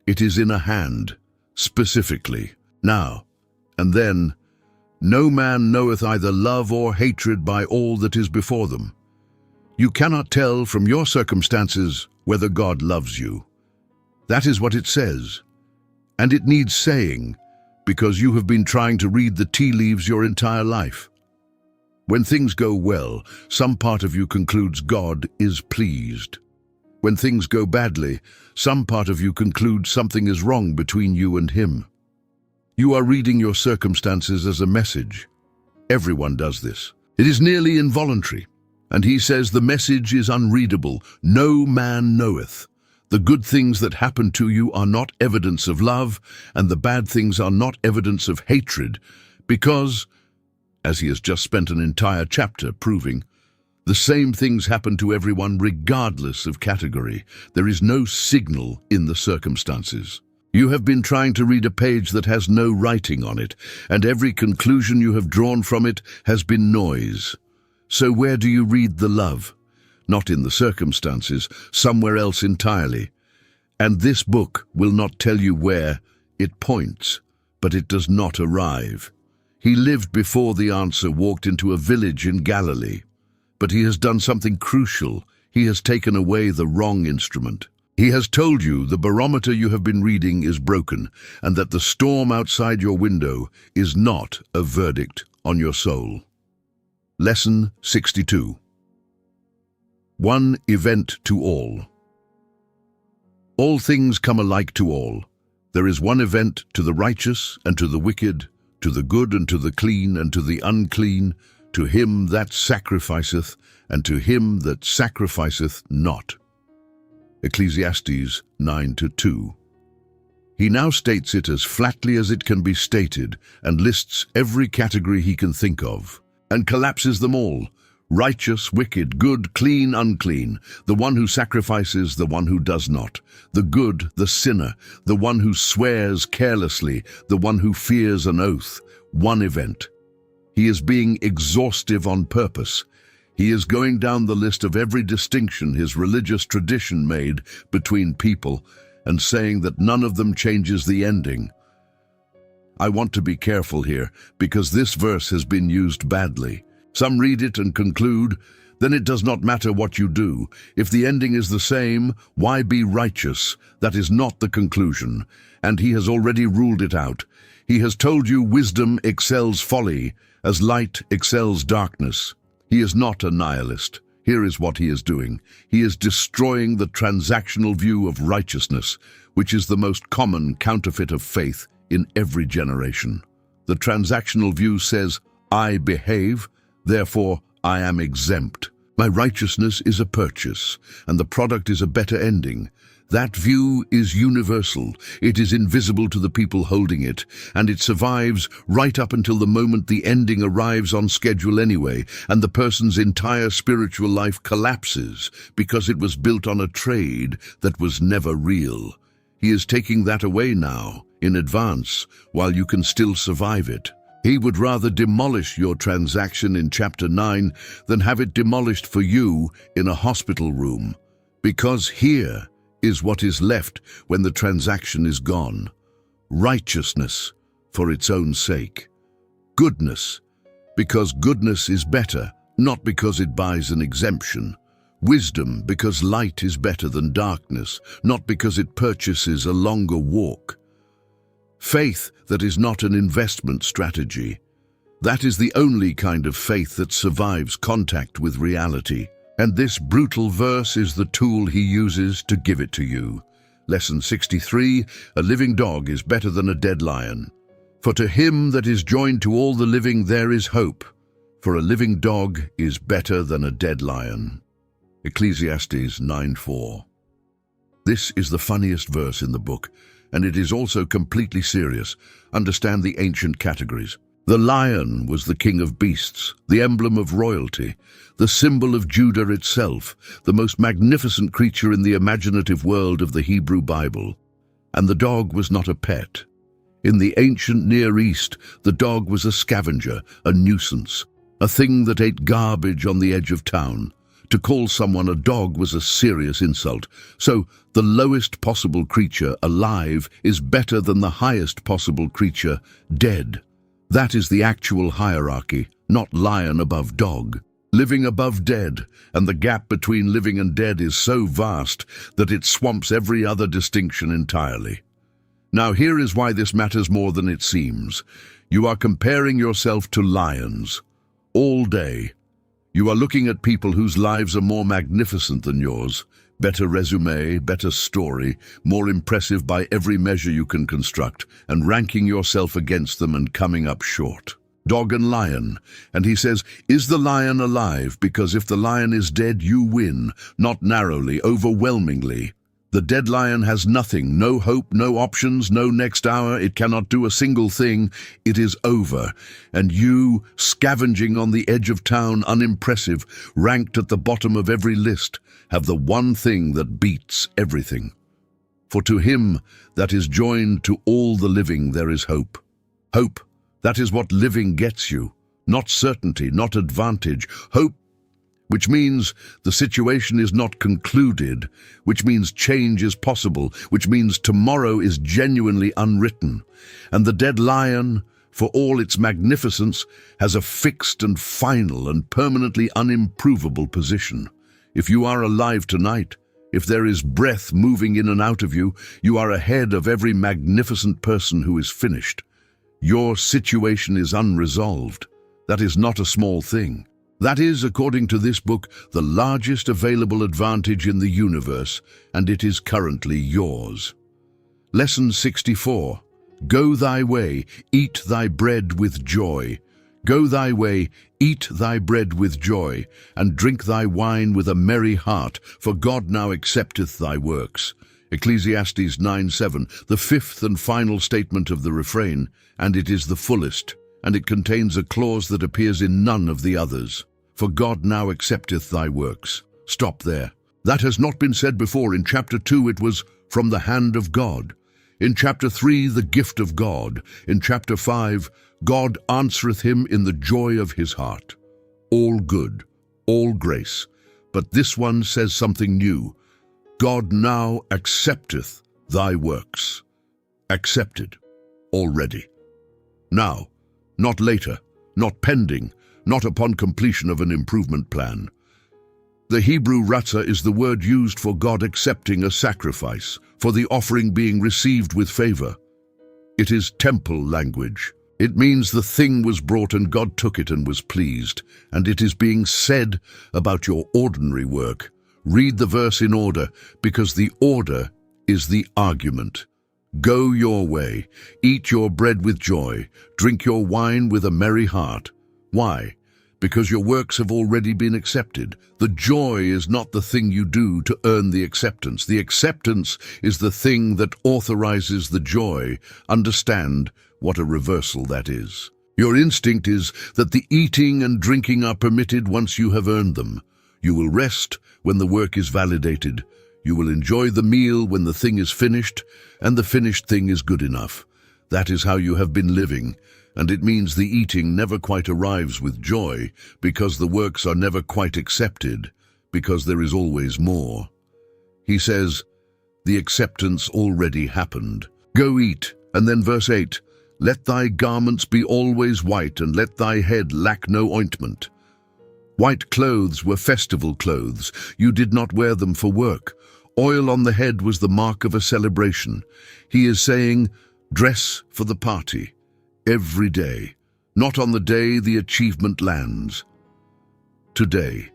It is in a hand, specifically. Now, and then, no man knoweth either love or hatred by all that is before them. You cannot tell from your circumstances whether God loves you. That is what it says. And it needs saying, because you have been trying to read the tea leaves your entire life. When things go well, some part of you concludes God is pleased. When things go badly, some part of you concludes something is wrong between you and Him. You are reading your circumstances as a message. Everyone does this. It is nearly involuntary. And He says the message is unreadable. No man knoweth. The good things that happen to you are not evidence of love, and the bad things are not evidence of hatred, because, as he has just spent an entire chapter proving, the same things happen to everyone regardless of category. There is no signal in the circumstances. You have been trying to read a page that has no writing on it, and every conclusion you have drawn from it has been noise. So where do you read the love? Not in the circumstances, somewhere else entirely. And this book will not tell you where. It points, but it does not arrive. He lived before the answer walked into a village in Galilee. But he has done something crucial. He has taken away the wrong instrument. He has told you the barometer you have been reading is broken, and that the storm outside your window is not a verdict on your soul. Lesson 62. One event to all. All things come alike to all. There is one event to the righteous and to the wicked, to the good and to the clean and to the unclean, to him that sacrificeth and to him that sacrificeth not. Ecclesiastes 9:2. He now states it as flatly as it can be stated and lists every category he can think of, and collapses them all. Righteous, wicked, good, clean, unclean, the one who sacrifices, the one who does not, the good, the sinner, the one who swears carelessly, the one who fears an oath. One event. He is being exhaustive on purpose. He is going down the list of every distinction his religious tradition made between people and saying that none of them changes the ending. I want to be careful here because this verse has been used badly. Some read it and conclude, then it does not matter what you do. If the ending is the same, why be righteous? That is not the conclusion, and he has already ruled it out. He has told you wisdom excels folly, as light excels darkness. He is not a nihilist. Here is what he is doing. He is destroying the transactional view of righteousness, which is the most common counterfeit of faith in every generation. The transactional view says, I behave, therefore I am exempt. My righteousness is a purchase, and the product is a better ending. That view is universal. It is invisible to the people holding it, and it survives right up until the moment the ending arrives on schedule anyway, and the person's entire spiritual life collapses because it was built on a trade that was never real. He is taking that away now, in advance, while you can still survive it. He would rather demolish your transaction in chapter 9 than have it demolished for you in a hospital room, because here is what is left when the transaction is gone. Righteousness for its own sake. Goodness, because goodness is better, not because it buys an exemption. Wisdom, because light is better than darkness, not because it purchases a longer walk. Faith that is not an investment strategy. That is the only kind of faith that survives contact with reality. And this brutal verse is the tool he uses to give it to you. Lesson 63, a living dog is better than a dead lion. For to him that is joined to all the living there is hope. For a living dog is better than a dead lion. Ecclesiastes 9:4. This is the funniest verse in the book, and it is also completely serious. Understand the ancient categories. The lion was the king of beasts, the emblem of royalty, the symbol of Judah itself, the most magnificent creature in the imaginative world of the Hebrew Bible. And the dog was not a pet. In the ancient Near East, the dog was a scavenger, a nuisance, a thing that ate garbage on the edge of town. To call someone a dog was a serious insult. So, the lowest possible creature, alive, is better than the highest possible creature, dead. That is the actual hierarchy, not lion above dog. Living above dead, and the gap between living and dead is so vast that it swamps every other distinction entirely. Now here is why this matters more than it seems. You are comparing yourself to lions. All day. You are looking at people whose lives are more magnificent than yours. Better resume, better story, more impressive by every measure you can construct, and ranking yourself against them and coming up short. Dog and lion. And he says, is the lion alive? Because if the lion is dead, you win, not narrowly, overwhelmingly. The dead lion has nothing, no hope, no options, no next hour. It cannot do a single thing. It is over. And you, scavenging on the edge of town, unimpressive, ranked at the bottom of every list, have the one thing that beats everything. For to him that is joined to all the living there is hope. Hope, that is what living gets you. Not certainty, not advantage. Hope, which means the situation is not concluded, which means change is possible, which means tomorrow is genuinely unwritten. And the dead lion, for all its magnificence, has a fixed and final and permanently unimprovable position. If you are alive tonight, if there is breath moving in and out of you, you are ahead of every magnificent person who is finished. Your situation is unresolved. That is not a small thing. That is, according to this book, the largest available advantage in the universe, and it is currently yours. Lesson 64. Go thy way, eat thy bread with joy. Go thy way, eat thy bread with joy, and drink thy wine with a merry heart, for God now accepteth thy works. Ecclesiastes 9:7, the fifth and final statement of the refrain, and it is the fullest, and it contains a clause that appears in none of the others. For God now accepteth thy works. Stop there. That has not been said before. In chapter 2 it was from the hand of God. In chapter 3, the gift of God. In chapter 5, God answereth him in the joy of his heart. All good, all grace. But this one says something new. God now accepteth thy works. Accepted. Already. Now, not later, not pending, not upon completion of an improvement plan. The Hebrew ratzah is the word used for God accepting a sacrifice, for the offering being received with favor. It is temple language. It means the thing was brought and God took it and was pleased, and it is being said about your ordinary work. Read the verse in order, because the order is the argument. Go your way, eat your bread with joy, drink your wine with a merry heart. Why? Because your works have already been accepted. The joy is not the thing you do to earn the acceptance. The acceptance is the thing that authorizes the joy. Understand what a reversal that is. Your instinct is that the eating and drinking are permitted once you have earned them. You will rest when the work is validated. You will enjoy the meal when the thing is finished, and the finished thing is good enough. That is how you have been living, and it means the eating never quite arrives with joy, because the works are never quite accepted, because there is always more. He says, the acceptance already happened. Go eat, and then verse 8, let thy garments be always white, and let thy head lack no ointment. White clothes were festival clothes. You did not wear them for work. Oil on the head was the mark of a celebration. He is saying, dress for the party, every day, not on the day the achievement lands. Today.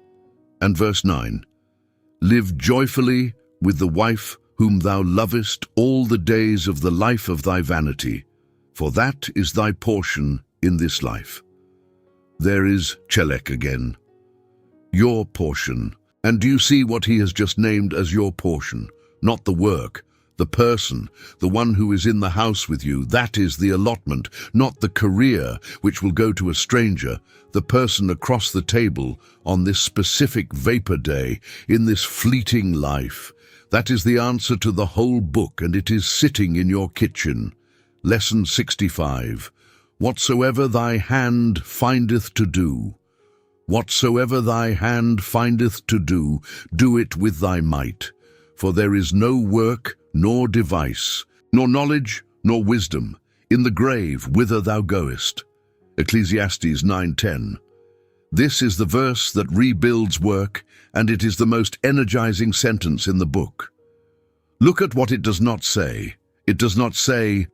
And verse 9, live joyfully with the wife whom thou lovest all the days of the life of thy vanity, for that is thy portion in this life. There is Chelek again. Your portion. And do you see what he has just named as your portion? Not the work, The person, the one who is in the house with you, that is the allotment, not the career which will go to a stranger, the person across the table on this specific vapor day, in this fleeting life. That is the answer to the whole book, and it is sitting in your kitchen. Lesson 65. Whatsoever thy hand findeth to do, whatsoever thy hand findeth to do, do it with thy might. For there is no work, nor device, nor knowledge, nor wisdom, in the grave whither thou goest. Ecclesiastes 9:10. This is the verse that rebuilds work, and it is the most energizing sentence in the book. Look at what it does not say. It does not say,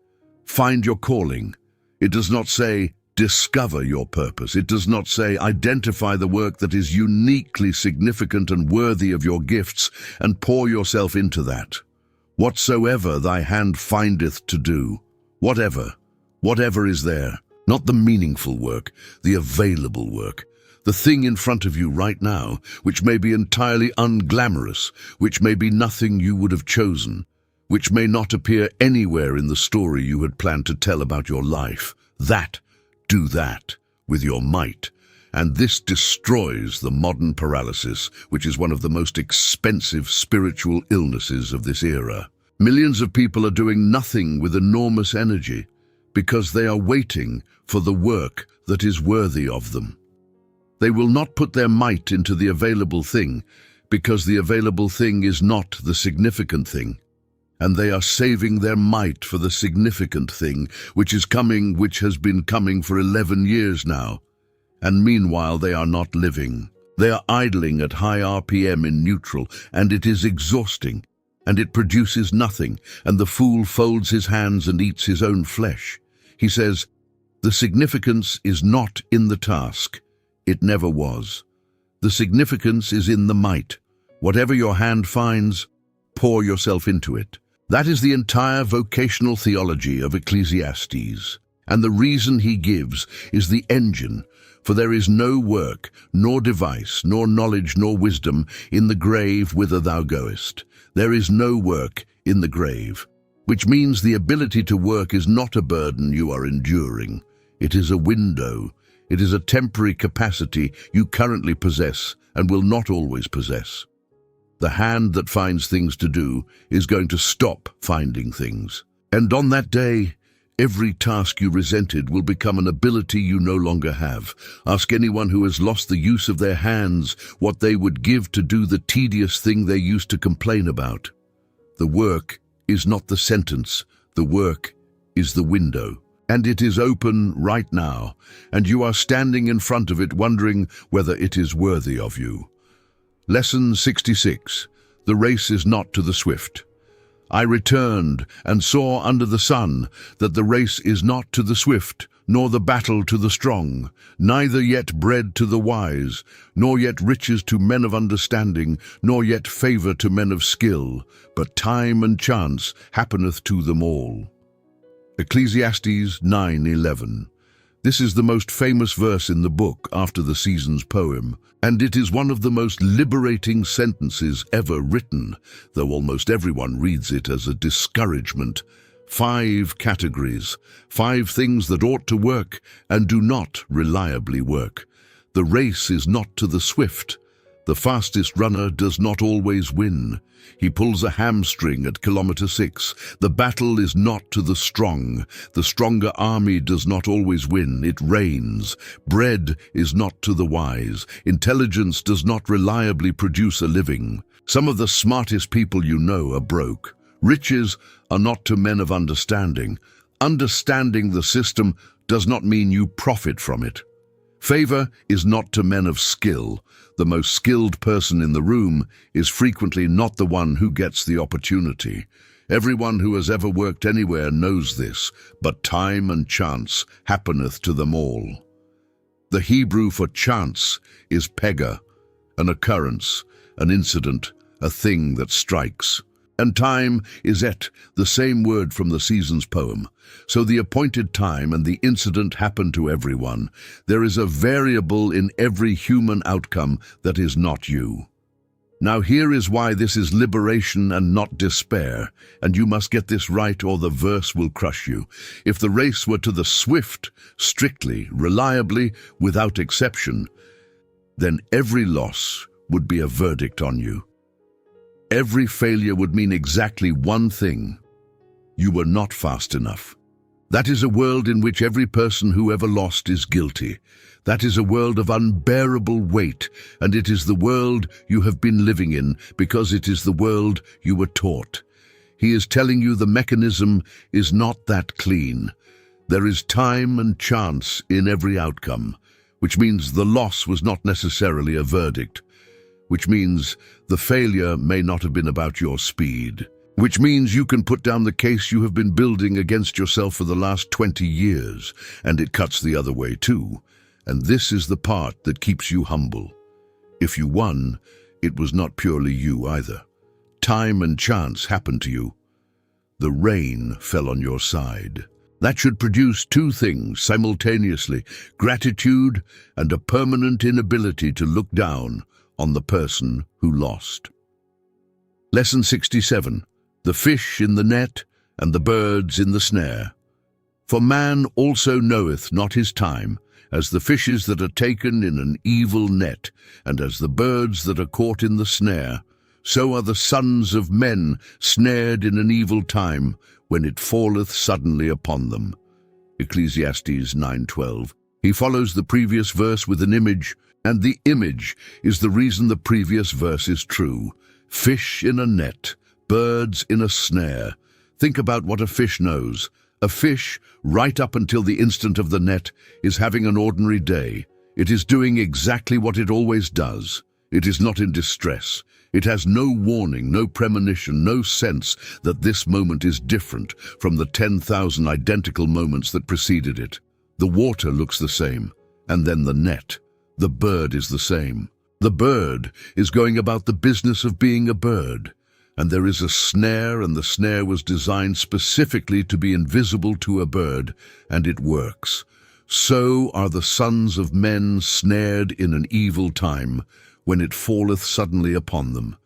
find your calling. It does not say, discover your purpose. It does not say, identify the work that is uniquely significant and worthy of your gifts, and pour yourself into that. Whatsoever thy hand findeth to do, whatever is there, not the meaningful work, the available work, the thing in front of you right now, which may be entirely unglamorous, which may be nothing you would have chosen, which may not appear anywhere in the story you had planned to tell about your life. Do that with your might. And this destroys the modern paralysis, which is one of the most expensive spiritual illnesses of this era. Millions of people are doing nothing with enormous energy because they are waiting for the work that is worthy of them. They will not put their might into the available thing because the available thing is not the significant thing. And they are saving their might for the significant thing, which has been coming for 11 years now. And meanwhile they are not living. They are idling at high RPM in neutral, and it is exhausting, and it produces nothing, and the fool folds his hands and eats his own flesh. He says, the significance is not in the task. It never was. The significance is in the might. Whatever your hand finds, pour yourself into it. That is the entire vocational theology of Ecclesiastes. And the reason he gives is the engine, for there is no work, nor device, nor knowledge, nor wisdom in the grave whither thou goest. There is no work in the grave, which means the ability to work is not a burden you are enduring. It is a window. It is a temporary capacity you currently possess and will not always possess. The hand that finds things to do is going to stop finding things. And on that day, every task you resented will become an ability you no longer have. Ask anyone who has lost the use of their hands what they would give to do the tedious thing they used to complain about. The work is not the sentence. The work is the window. And it is open right now, and you are standing in front of it wondering whether it is worthy of you. Lesson 66. The race is not to the swift. I returned and saw under the sun that the race is not to the swift, nor the battle to the strong, neither yet bread to the wise, nor yet riches to men of understanding, nor yet favor to men of skill, but time and chance happeneth to them all. Ecclesiastes 9:11. This is the most famous verse in the book after the season's poem, and it is one of the most liberating sentences ever written, though almost everyone reads it as a discouragement. 5 categories, 5 things that ought to work and do not reliably work. The race is not to the swift. The fastest runner does not always win. He pulls a hamstring at kilometer 6. The battle is not to the strong. The stronger army does not always win. It rains. Bread is not to the wise. Intelligence does not reliably produce a living. Some of the smartest people you know are broke. Riches are not to men of understanding. Understanding the system does not mean you profit from it. Favor is not to men of skill. The most skilled person in the room is frequently not the one who gets the opportunity. Everyone who has ever worked anywhere knows this, but time and chance happeneth to them all. The Hebrew for chance is pega, an occurrence, an incident, a thing that strikes. And time is et, the same word from the season's poem. So the appointed time and the incident happen to everyone. There is a variable in every human outcome that is not you. Now here is why this is liberation and not despair, and you must get this right or the verse will crush you. If the race were to the swift, strictly, reliably, without exception, then every loss would be a verdict on you. Every failure would mean exactly one thing: you were not fast enough. That is a world in which every person who ever lost is guilty. That is a world of unbearable weight, and it is the world you have been living in because it is the world you were taught. He is telling you the mechanism is not that clean. There is time and chance in every outcome, which means the loss was not necessarily a verdict, which means the failure may not have been about your speed, which means you can put down the case you have been building against yourself for the last 20 years, and it cuts the other way too. And this is the part that keeps you humble. If you won, it was not purely you either. Time and chance happened to you. The rain fell on your side. That should produce two things simultaneously: gratitude and a permanent inability to look down on the person who lost. Lesson 67. The fish in the net and the birds in the snare. For man also knoweth not his time, as the fishes that are taken in an evil net, and as the birds that are caught in the snare, so are the sons of men snared in an evil time, when it falleth suddenly upon them. Ecclesiastes 9:12. He follows the previous verse with an image, and the image is the reason the previous verse is true. Fish in a net, birds in a snare. Think about what a fish knows. A fish, right up until the instant of the net, is having an ordinary day. It is doing exactly what it always does. It is not in distress. It has no warning, no premonition, no sense that this moment is different from the 10,000 identical moments that preceded it. The water looks the same, and then the net. The bird is the same. The bird is going about the business of being a bird. And there is a snare, and the snare was designed specifically to be invisible to a bird, and it works. So are the sons of men snared in an evil time, when it falleth suddenly upon them.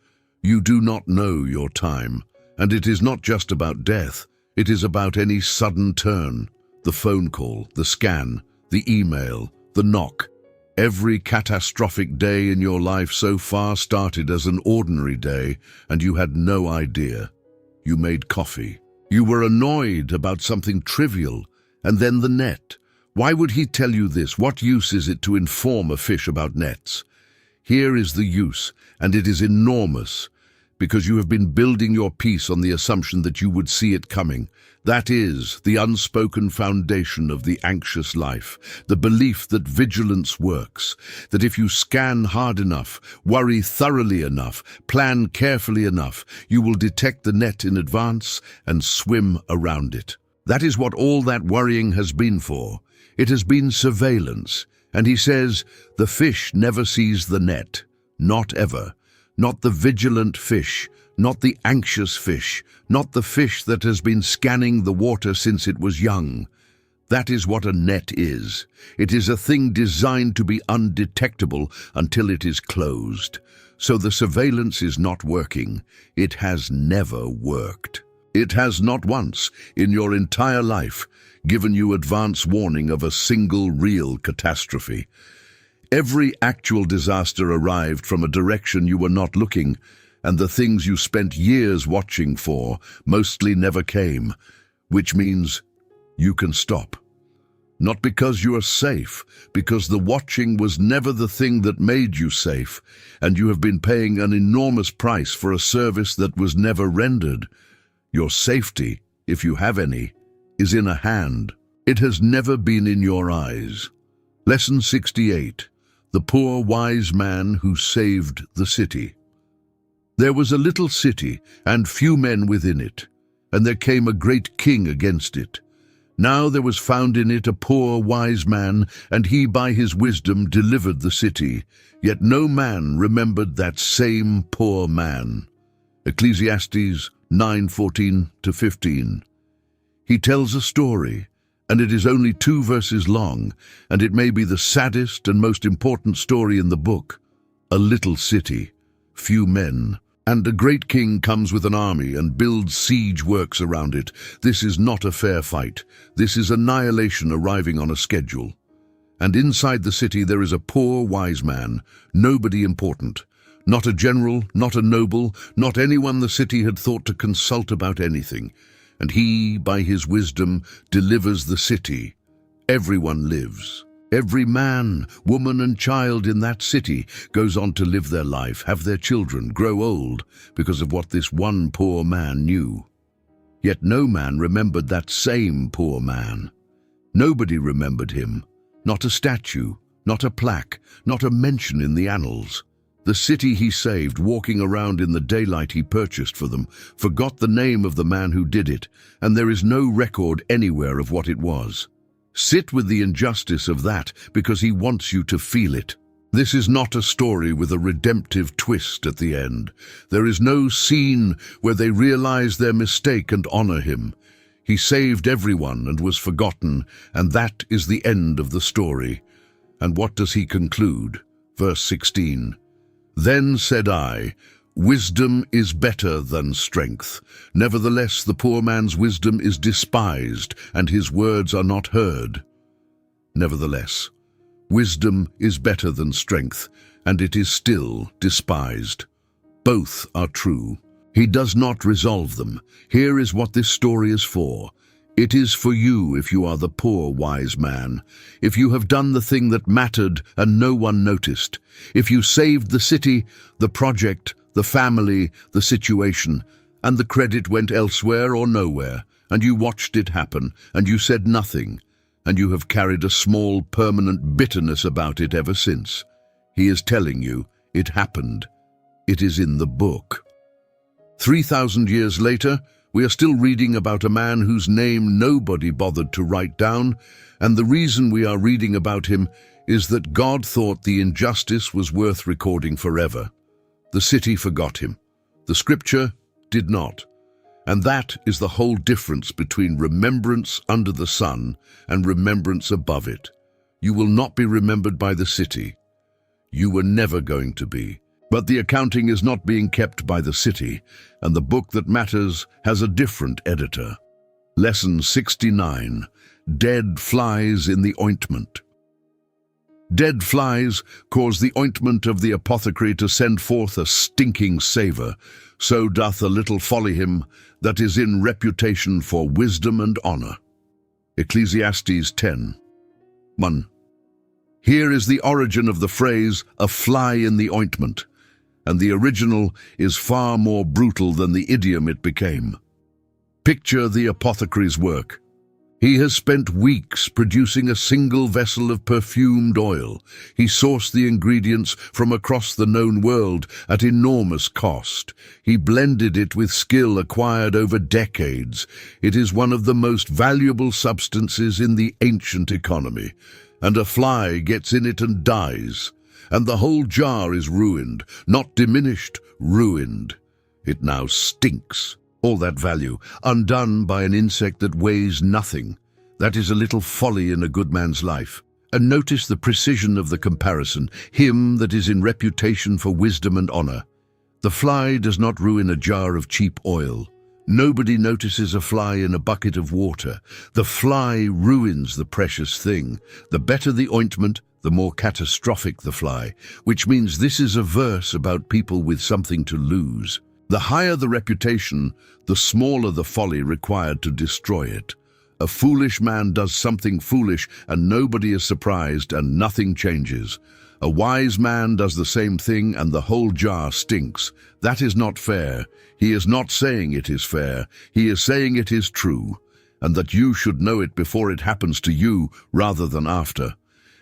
You do not know your time, and it is not just about death. It is about any sudden turn, the phone call, the scan, the email, the knock. Every catastrophic day in your life so far started as an ordinary day, and you had no idea. You made coffee. You were annoyed about something trivial, and then the net. Why would he tell you this? What use is it to inform a fish about nets? Here is the use, and it is enormous, because you have been building your peace on the assumption that you would see it coming. That is the unspoken foundation of the anxious life, the belief that vigilance works, that if you scan hard enough, worry thoroughly enough, plan carefully enough, you will detect the net in advance and swim around it. That is what all that worrying has been for. It has been surveillance. And he says, the fish never sees the net, not ever. Not the vigilant fish, not the anxious fish, not the fish that has been scanning the water since it was young. That is what a net is. It is a thing designed to be undetectable until it is closed. So the surveillance is not working. It has never worked. It has not once, in your entire life, given you advance warning of a single real catastrophe. Every actual disaster arrived from a direction you were not looking, and the things you spent years watching for mostly never came, which means you can stop. Not because you are safe, because the watching was never the thing that made you safe, and you have been paying an enormous price for a service that was never rendered. Your safety, if you have any, is in a hand. It has never been in your eyes. Lesson 68. The poor wise man who saved the city. There was a little city, and few men within it, and there came a great king against it. Now there was found in it a poor wise man, and he by his wisdom delivered the city. Yet no man remembered that same poor man. Ecclesiastes 9:14-15. He tells a story, and it is only 2 verses long, and it may be the saddest and most important story in the book. A little city. few men. And a great king comes with an army and builds siege works around it. This is not a fair fight. This is annihilation arriving on a schedule. And inside the city there is a poor wise man, nobody important. Not a general, not a noble, not anyone the city had thought to consult about anything. And he, by his wisdom, delivers the city. Everyone lives. Every man, woman and child in that city goes on to live their life, have their children, grow old, because of what this one poor man knew. Yet no man remembered that same poor man. Nobody remembered him. Not a statue, not a plaque, not a mention in the annals. The city he saved, walking around in the daylight he purchased for them, forgot the name of the man who did it, and there is no record anywhere of what it was. Sit with the injustice of that because he wants you to feel it. This is not a story with a redemptive twist at the end. There is no scene where they realize their mistake and honor him. He saved everyone and was forgotten, and that is the end of the story. And what does he conclude? Verse 16. Then said I, wisdom is better than strength. Nevertheless, the poor man's wisdom is despised, and his words are not heard. Nevertheless, wisdom is better than strength, and it is still despised. Both are true. He does not resolve them. Here is what this story is for. It is for you if you are the poor wise man, if you have done the thing that mattered and no one noticed, if you saved the city, the project, the family, the situation, and the credit went elsewhere or nowhere, and you watched it happen, and you said nothing, and you have carried a small permanent bitterness about it ever since. He is telling you, it happened. It is in the book. 3,000 years later, we are still reading about a man whose name nobody bothered to write down, and the reason we are reading about him is that God thought the injustice was worth recording forever. The city forgot him. The scripture did not. And that is the whole difference between remembrance under the sun and remembrance above it. You will not be remembered by the city. You were never going to be. But the accounting is not being kept by the city, and the book that matters has a different editor. Lesson 69. Dead flies in the ointment. Dead flies cause the ointment of the apothecary to send forth a stinking savour. So doth a little folly him that is in reputation for wisdom and honour. Ecclesiastes 10:1. Here is the origin of the phrase, a fly in the ointment, and the original is far more brutal than the idiom it became. Picture the apothecary's work. He has spent weeks producing a single vessel of perfumed oil. He sourced the ingredients from across the known world at enormous cost. He blended it with skill acquired over decades. It is one of the most valuable substances in the ancient economy. And a fly gets in it and dies. And the whole jar is ruined, not diminished, ruined. It now stinks. All that value, undone by an insect that weighs nothing. That is a little folly in a good man's life. And notice the precision of the comparison, him that is in reputation for wisdom and honor. The fly does not ruin a jar of cheap oil. Nobody notices a fly in a bucket of water. The fly ruins the precious thing. The better the ointment, the more catastrophic the fly, which means this is a verse about people with something to lose. The higher the reputation, the smaller the folly required to destroy it. A foolish man does something foolish and nobody is surprised and nothing changes. A wise man does the same thing and the whole jar stinks. That is not fair. He is not saying it is fair. He is saying it is true, and that you should know it before it happens to you rather than after.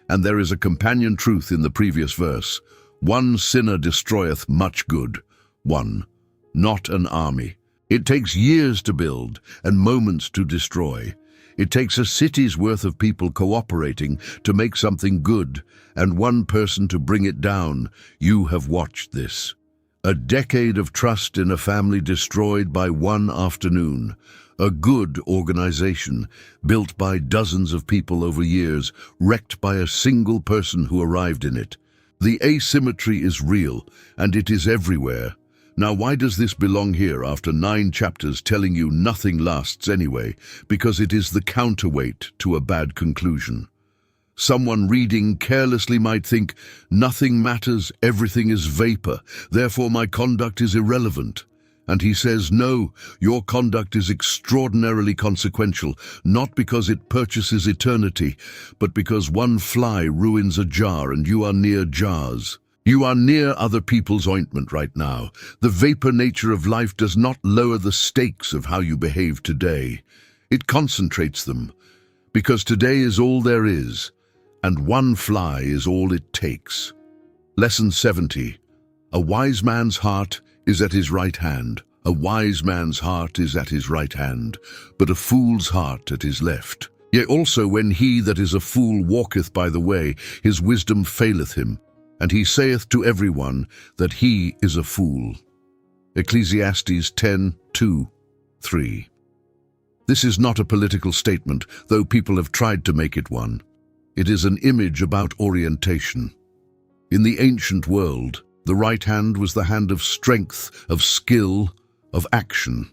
And there is a companion truth in the previous verse. One sinner destroyeth much good. One. Not an army. It takes years to build and moments to destroy. It takes a city's worth of people cooperating to make something good and one person to bring it down. You have watched this. A decade of trust in a family destroyed by one afternoon. A good organization built by dozens of people over years, wrecked by a single person who arrived in it. The asymmetry is real, and it is everywhere. Now, why does this belong here after 9 chapters telling you nothing lasts anyway? Because it is the counterweight to a bad conclusion. Someone reading carelessly might think, nothing matters, everything is vapor, therefore my conduct is irrelevant. And he says, no, your conduct is extraordinarily consequential, not because it purchases eternity, but because one fly ruins a jar and you are near jars. You are near other people's ointment right now. The vapor nature of life does not lower the stakes of how you behave today. It concentrates them, because today is all there is, and one fly is all it takes. Lesson 70. A wise man's heart is at his right hand. A wise man's heart is at his right hand, but a fool's heart at his left. Yea, also when he that is a fool walketh by the way, his wisdom faileth him, and he saith to every one that he is a fool. Ecclesiastes 10:2-3. This is not a political statement, though people have tried to make it one. It is an image about orientation. In the ancient world, the right hand was the hand of strength, of skill, of action.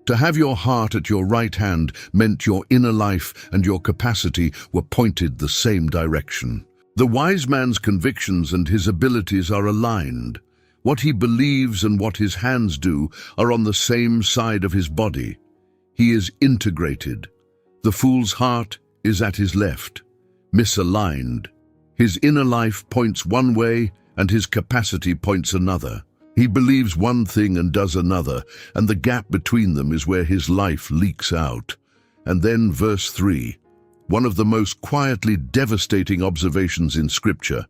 To have your heart at your right hand meant your inner life and your capacity were pointed the same direction. The wise man's convictions and his abilities are aligned. What he believes and what his hands do are on the same side of his body. He is integrated. The fool's heart is at his left, misaligned. His inner life points one way and his capacity points another. He believes one thing and does another, and the gap between them is where his life leaks out. And then verse 3, one of the most quietly devastating observations in Scripture.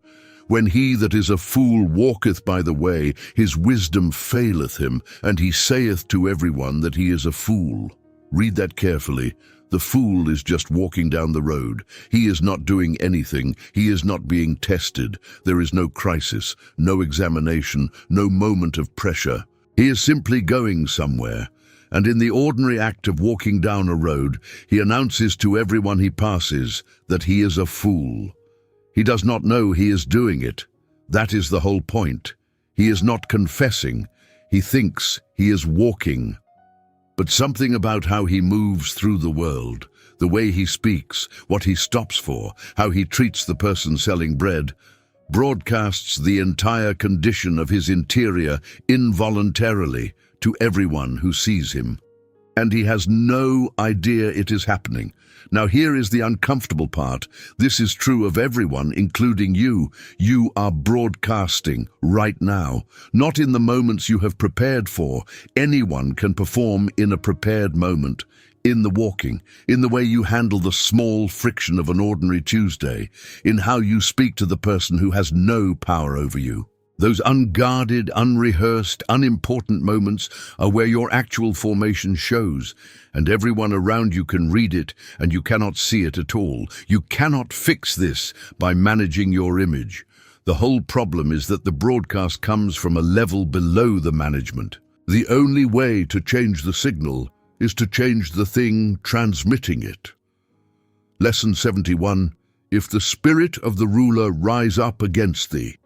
When he that is a fool walketh by the way, his wisdom faileth him, and he saith to everyone that he is a fool. Read that carefully. The fool is just walking down the road. He is not doing anything. He is not being tested. There is no crisis, no examination, no moment of pressure. He is simply going somewhere. And in the ordinary act of walking down a road, he announces to everyone he passes that he is a fool. He does not know he is doing it. That is the whole point. He is not confessing. He thinks he is walking. But something about how he moves through the world, the way he speaks, what he stops for, how he treats the person selling bread, broadcasts the entire condition of his interior involuntarily to everyone who sees him. And he has no idea it is happening. Now here is the uncomfortable part. This is true of everyone, including you. You are broadcasting right now, not in the moments you have prepared for. Anyone can perform in a prepared moment, in the walking, in the way you handle the small friction of an ordinary Tuesday, in how you speak to the person who has no power over you. Those unguarded, unrehearsed, unimportant moments are where your actual formation shows, and everyone around you can read it, and you cannot see it at all. You cannot fix this by managing your image. The whole problem is that the broadcast comes from a level below the management. The only way to change the signal is to change the thing transmitting it. Lesson 71. If the spirit of the ruler rise up against thee,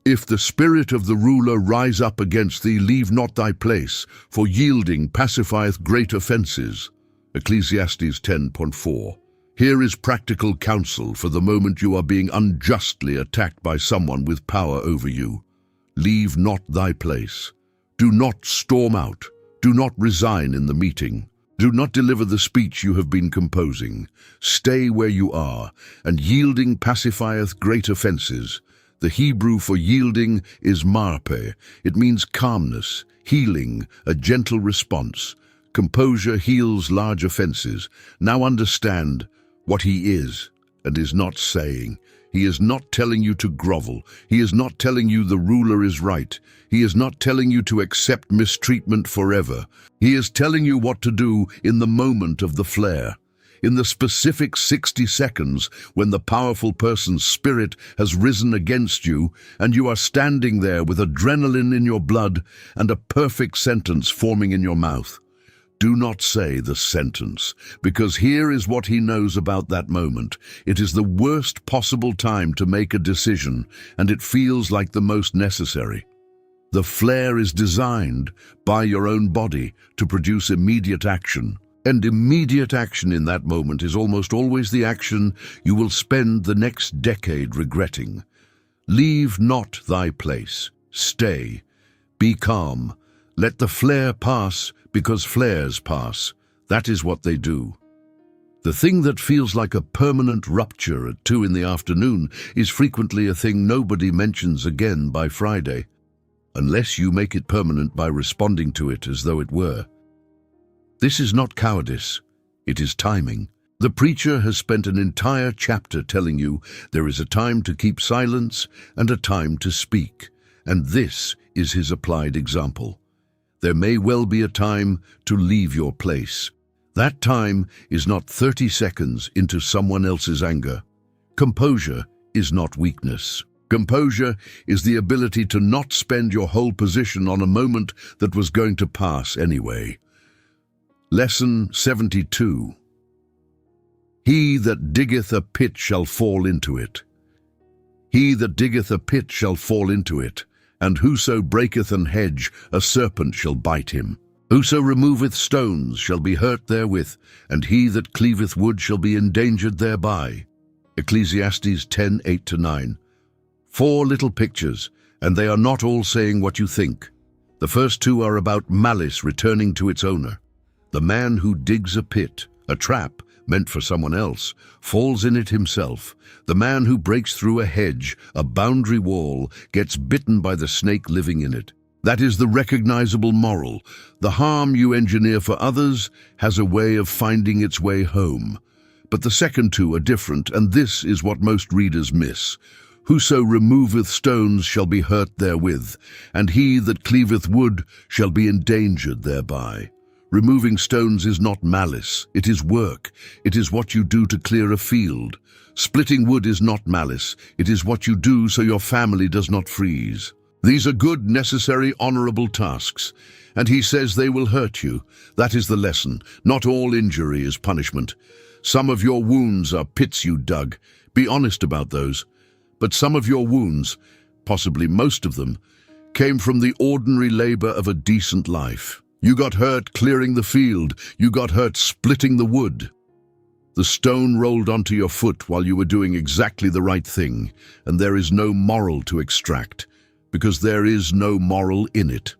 if the spirit of the ruler rise up against thee, leave not thy place, for yielding pacifieth great offences. Ecclesiastes 10:4. Here is practical counsel for the moment you are being unjustly attacked by someone with power over you. Leave not thy place. Do not storm out. Do not resign in the meeting. Do not deliver the speech you have been composing. Stay where you are, and yielding pacifieth great offences. The Hebrew for yielding is marpe. It means calmness, healing, a gentle response. Composure heals large offenses. Now understand what he is and is not saying. He is not telling you to grovel. He is not telling you the ruler is right. He is not telling you to accept mistreatment forever. He is telling you what to do in the moment of the flare. In the specific 60 seconds when the powerful person's spirit has risen against you and you are standing there with adrenaline in your blood and a perfect sentence forming in your mouth. Do not say the sentence, because here is what he knows about that moment. It is the worst possible time to make a decision, and it feels like the most necessary. The flare is designed by your own body to produce immediate action. And immediate action in that moment is almost always the action you will spend the next decade regretting. Leave not thy place. Stay. Be calm. Let the flare pass, because flares pass. That is what they do. The thing that feels like a permanent rupture at 2 in the afternoon is frequently a thing nobody mentions again by Friday, unless you make it permanent by responding to it as though it were. This is not cowardice, it is timing. The preacher has spent an entire chapter telling you there is a time to keep silence and a time to speak, and this is his applied example. There may well be a time to leave your place. That time is not 30 seconds into someone else's anger. Composure is not weakness. Composure is the ability to not spend your whole position on a moment that was going to pass anyway. Lesson 72. He that diggeth a pit shall fall into it. He that diggeth a pit shall fall into it, and whoso breaketh an hedge, a serpent shall bite him. Whoso removeth stones shall be hurt therewith, and he that cleaveth wood shall be endangered thereby. Ecclesiastes 10:8-9. 4 little pictures, and they are not all saying what you think. The first 2 are about malice returning to its owner. The man who digs a pit, a trap meant for someone else, falls in it himself. The man who breaks through a hedge, a boundary wall, gets bitten by the snake living in it. That is the recognizable moral. The harm you engineer for others has a way of finding its way home. But the second 2 are different, and this is what most readers miss. Whoso removeth stones shall be hurt therewith, and he that cleaveth wood shall be endangered thereby. Removing stones is not malice, it is work. It is what you do to clear a field. Splitting wood is not malice, it is what you do so your family does not freeze. These are good, necessary, honorable tasks, and he says they will hurt you. That is the lesson. Not all injury is punishment. Some of your wounds are pits you dug. Be honest about those. But some of your wounds, possibly most of them, came from the ordinary labor of a decent life. You got hurt clearing the field. You got hurt splitting the wood. The stone rolled onto your foot while you were doing exactly the right thing, and there is no moral to extract, because there is no moral in it.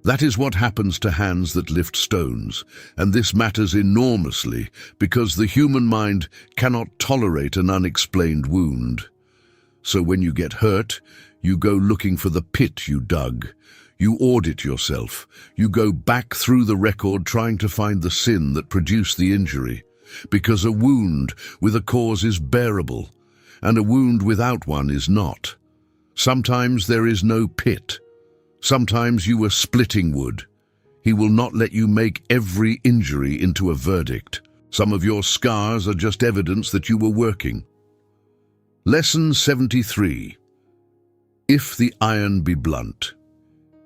That is what happens to hands that lift stones, and this matters enormously because the human mind cannot tolerate an unexplained wound. So when you get hurt, you go looking for the pit you dug. You audit yourself. You go back through the record trying to find the sin that produced the injury, because a wound with a cause is bearable, and a wound without one is not. Sometimes there is no pit. Sometimes you were splitting wood. He will not let you make every injury into a verdict. Some of your scars are just evidence that you were working. Lesson 73. If the iron be blunt.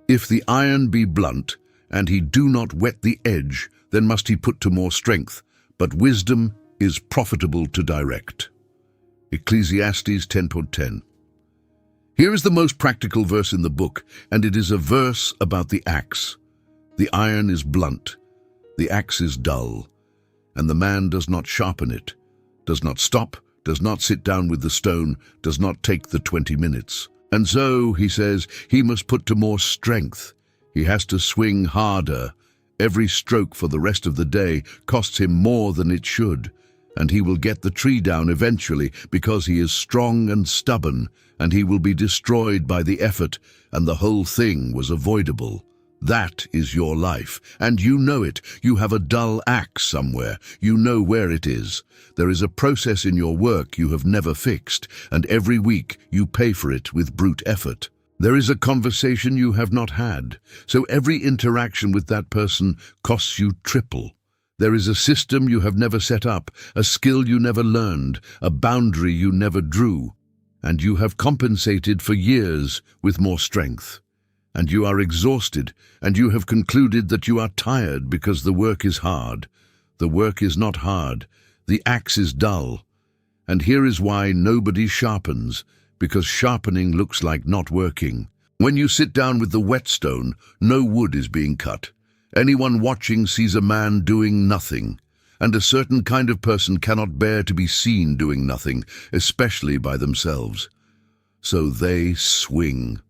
If the iron be blunt, and he do not whet the edge, then must he put to more strength, but wisdom is profitable to direct. Ecclesiastes 10:10. Here is the most practical verse in the book, and it is a verse about the axe. The iron is blunt, the axe is dull, and the man does not sharpen it, does not stop, does not sit down with the stone, does not take the 20 minutes. And so, he says, he must put to more strength. He has to swing harder. Every stroke for the rest of the day costs him more than it should, and he will get the tree down eventually because he is strong and stubborn, and he will be destroyed by the effort, and the whole thing was avoidable. That is your life, and you know it. You have a dull axe somewhere. You know where it is. There is a process in your work you have never fixed, and every week you pay for it with brute effort. There is a conversation you have not had, so every interaction with that person costs you triple. There is a system you have never set up, a skill you never learned, a boundary you never drew, and you have compensated for years with more strength. and you are exhausted, and you have concluded that you are tired because the work is hard. The work is not hard. The axe is dull. And here is why nobody sharpens, because sharpening looks like not working. When you sit down with the whetstone, no wood is being cut. Anyone watching sees a man doing nothing, and a certain kind of person cannot bear to be seen doing nothing, especially by themselves. So they swing.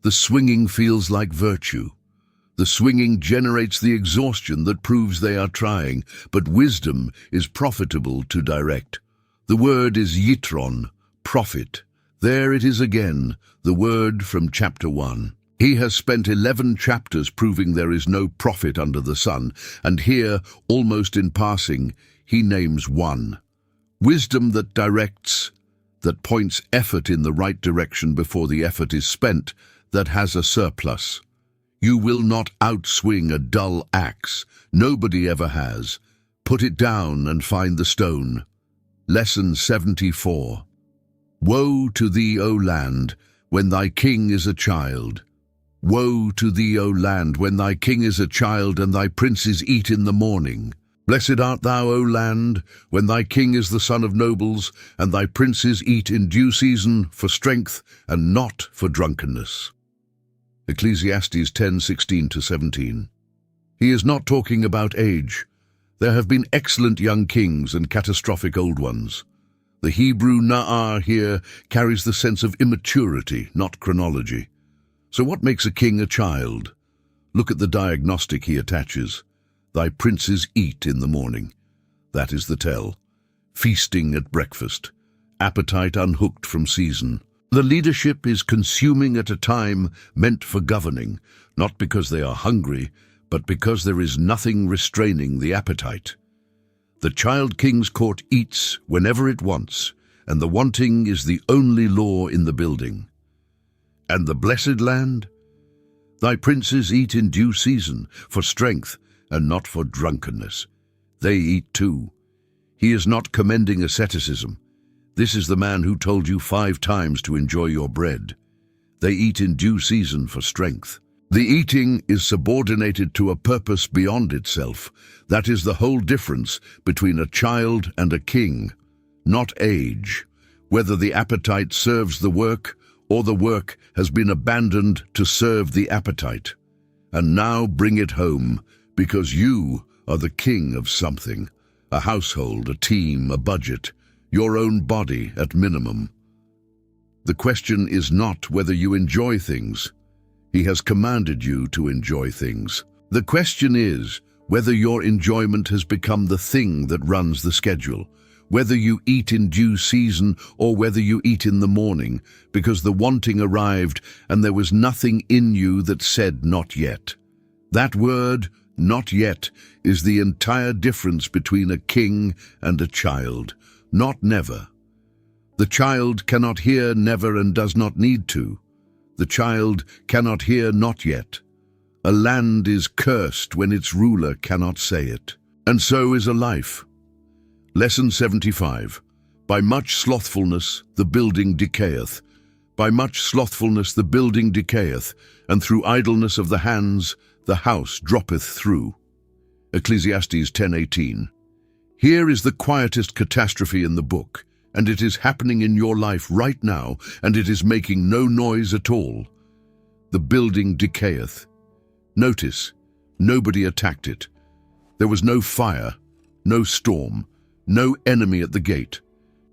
The swinging feels like virtue. The swinging generates the exhaustion that proves they are trying, but wisdom is profitable to direct. The word is yitron, profit. There it is again, the word from chapter 1. He has spent 11 chapters proving there is no profit under the sun, and here, almost in passing, he names one. Wisdom that directs, that points effort in the right direction before the effort is spent, that has a surplus. You will not outswing a dull axe. Nobody ever has. Put it down and find the stone. Lesson 74. Woe to thee, O land, when thy king is a child. Woe to thee, O land, when thy king is a child and thy princes eat in the morning. Blessed art thou, O land, when thy king is the son of nobles, and thy princes eat in due season for strength and not for drunkenness. Ecclesiastes 10:16-17. He is not talking about age. There have been excellent young kings and catastrophic old ones. The Hebrew na'ar here carries the sense of immaturity, not chronology. So what makes a king a child? Look at the diagnostic he attaches. Thy princes eat in the morning. That is the tell. Feasting at breakfast. Appetite unhooked from season. The leadership is consuming at a time meant for governing, not because they are hungry, but because there is nothing restraining the appetite. The child king's court eats whenever it wants, and the wanting is the only law in the building. And the blessed land? Thy princes eat in due season, for strength, and not for drunkenness. They eat too. He is not commending asceticism. This is the man who told you 5 times to enjoy your bread. They eat in due season for strength. The eating is subordinated to a purpose beyond itself. That is the whole difference between a child and a king, not age, whether the appetite serves the work or the work has been abandoned to serve the appetite. And now bring it home, because you are the king of something, a household, a team, a budget, your own body at minimum. The question is not whether you enjoy things. He has commanded you to enjoy things. The question is whether your enjoyment has become the thing that runs the schedule, whether you eat in due season or whether you eat in the morning, because the wanting arrived and there was nothing in you that said not yet. That word, not yet, is the entire difference between a king and a child. Not never. The child cannot hear never and does not need to. The child cannot hear not yet. A land is cursed when its ruler cannot say it. And so is a life. Lesson 75. By much slothfulness the building decayeth. By much slothfulness the building decayeth, and through idleness of the hands the house droppeth through. Ecclesiastes 10:18. Here is the quietest catastrophe in the book, and it is happening in your life right now, and it is making no noise at all. The building decayeth. Notice, nobody attacked it. There was no fire, no storm, no enemy at the gate.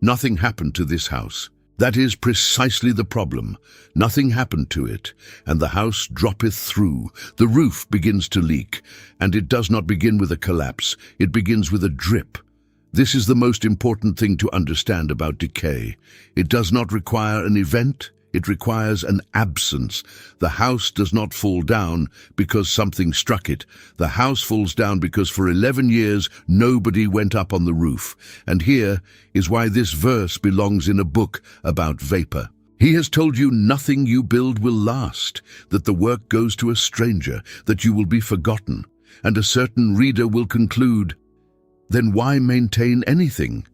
Nothing happened to this house. That is precisely the problem. Nothing happened to it, and the house droppeth through. The roof begins to leak, and it does not begin with a collapse. It begins with a drip. This is the most important thing to understand about decay. It does not require an event. It requires an absence. The house does not fall down because something struck it. The house falls down because for 11 years nobody went up on the roof. And here is why this verse belongs in a book about vapor. He has told you nothing you build will last, that the work goes to a stranger, that you will be forgotten. And a certain reader will conclude, then why maintain anything?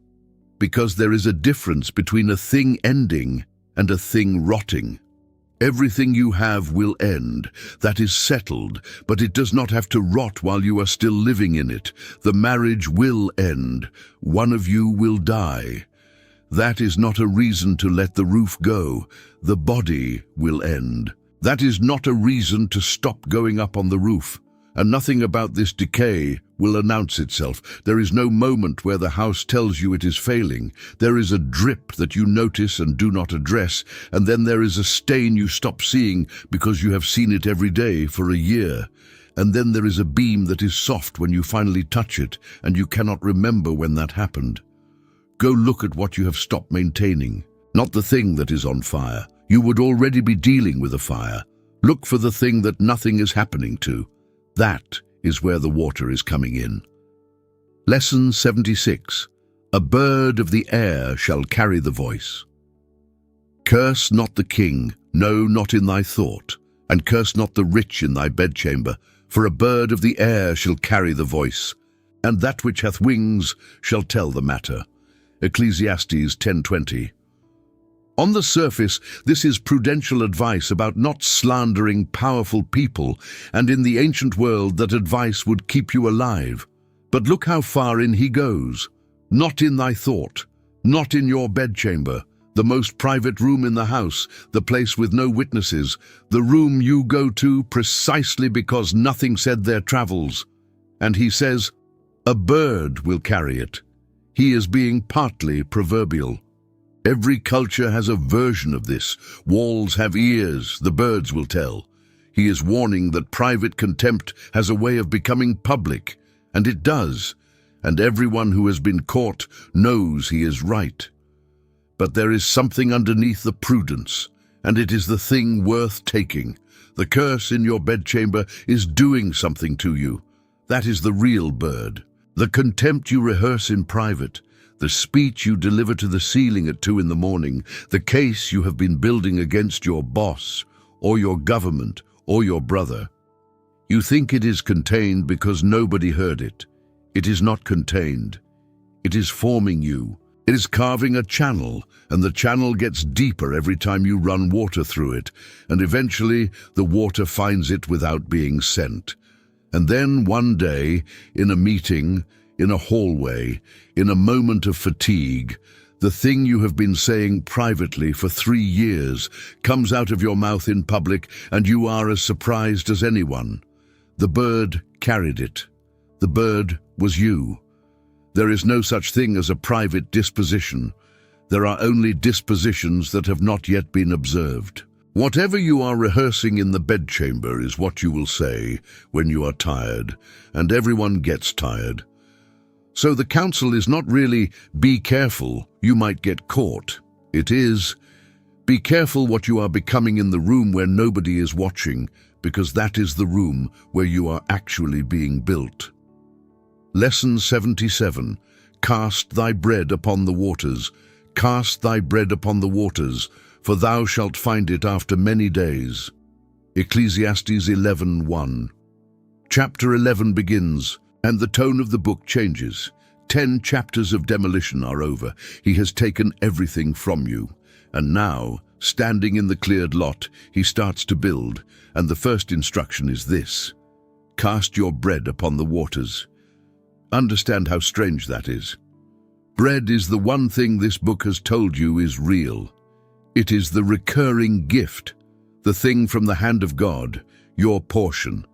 Because there is a difference between a thing ending and a thing rotting. Everything you have will end. That is settled, but it does not have to rot while you are still living in it. The marriage will end. One of you will die. That is not a reason to let the roof go. The body will end. That is not a reason to stop going up on the roof. And nothing about this decay will announce itself. There is no moment where the house tells you it is failing. There is a drip that you notice and do not address, and then there is a stain you stop seeing because you have seen it every day for a year. And then there is a beam that is soft when you finally touch it, and you cannot remember when that happened. Go look at what you have stopped maintaining, not the thing that is on fire. You would already be dealing with a fire. Look for the thing that nothing is happening to. That is where the water is coming in. Lesson 76. A bird of the air shall carry the voice. Curse not the king, no, not in thy thought, and curse not the rich in thy bedchamber, for a bird of the air shall carry the voice, and that which hath wings shall tell the matter. Ecclesiastes 10:20. On the surface, this is prudential advice about not slandering powerful people, and in the ancient world that advice would keep you alive. But look how far in he goes. Not in thy thought, not in your bedchamber, the most private room in the house, the place with no witnesses, the room you go to precisely because nothing said their travels. And he says, a bird will carry it. He is being partly proverbial. Every culture has a version of this. Walls have ears, the birds will tell. He is warning that private contempt has a way of becoming public, and it does, and everyone who has been caught knows he is right. But there is something underneath the prudence, and it is the thing worth taking. The curse in your bedchamber is doing something to you. That is the real bird. The contempt you rehearse in private, the speech you deliver to the ceiling at 2 in the morning, the case you have been building against your boss, or your government, or your brother. You think it is contained because nobody heard it. It is not contained. It is forming you. It is carving a channel, and the channel gets deeper every time you run water through it, and eventually the water finds it without being sent. And then one day, in a meeting, in a hallway, in a moment of fatigue, the thing you have been saying privately for 3 years comes out of your mouth in public, and you are as surprised as anyone. The bird carried it. The bird was you. There is no such thing as a private disposition. There are only dispositions that have not yet been observed. Whatever you are rehearsing in the bedchamber is what you will say when you are tired, and everyone gets tired. So the counsel is not really, be careful, you might get caught. It is, be careful what you are becoming in the room where nobody is watching, because that is the room where you are actually being built. Lesson 77. Cast thy bread upon the waters. Cast thy bread upon the waters, for thou shalt find it after many days. Ecclesiastes 11:1. Chapter 11 begins, and the tone of the book changes. 10 chapters of demolition are over. He has taken everything from you. And now, standing in the cleared lot, he starts to build, and the first instruction is this: cast your bread upon the waters. Understand how strange that is. Bread is the one thing this book has told you is real. It is the recurring gift, the thing from the hand of God, your portion,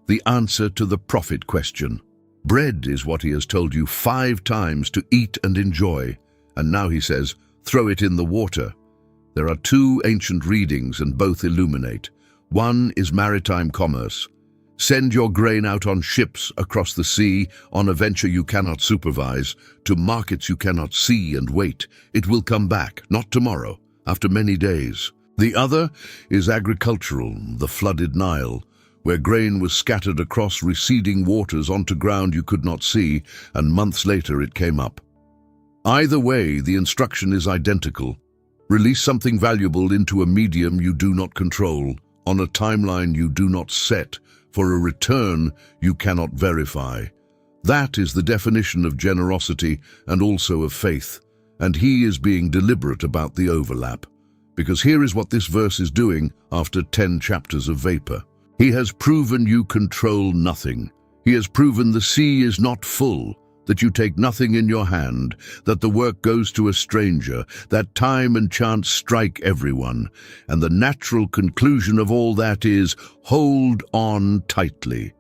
the answer to the prophet question. Bread is what he has told you 5 times to eat and enjoy, and now he says, throw it in the water. There are 2 ancient readings and both illuminate. One is maritime commerce. Send your grain out on ships across the sea, on a venture you cannot supervise, to markets you cannot see and wait. It will come back, not tomorrow, after many days. The other is agricultural, the flooded Nile, where grain was scattered across receding waters onto ground you could not see, and months later it came up. Either way, the instruction is identical. Release something valuable into a medium you do not control, on a timeline you do not set, for a return you cannot verify. That is the definition of generosity and also of faith, and he is being deliberate about the overlap. Because here is what this verse is doing after 10 chapters of vapor. He has proven you control nothing. He has proven the sea is not full, that you take nothing in your hand, that the work goes to a stranger, that time and chance strike everyone. And the natural conclusion of all that is, hold on tightly.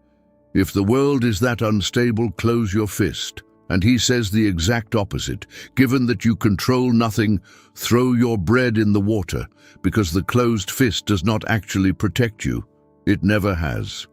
If the world is that unstable, close your fist. And he says the exact opposite. Given that you control nothing, throw your bread in the water, because the closed fist does not actually protect you. It never has.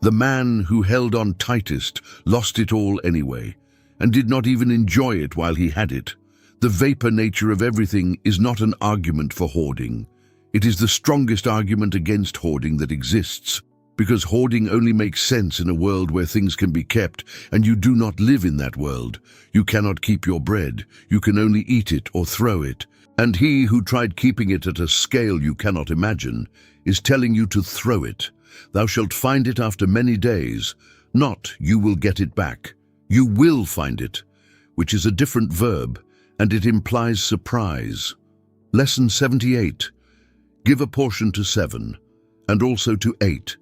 The man who held on tightest lost it all anyway, and did not even enjoy it while he had it. The vapor nature of everything is not an argument for hoarding. It is the strongest argument against hoarding that exists, because hoarding only makes sense in a world where things can be kept, and you do not live in that world. You cannot keep your bread. You can only eat it or throw it. And he who tried keeping it at a scale you cannot imagine is telling you to throw it. Thou shalt find it after many days, not you will get it back. You will find it, which is a different verb, and it implies surprise. Lesson 78. Give a portion to 7, and also to 8.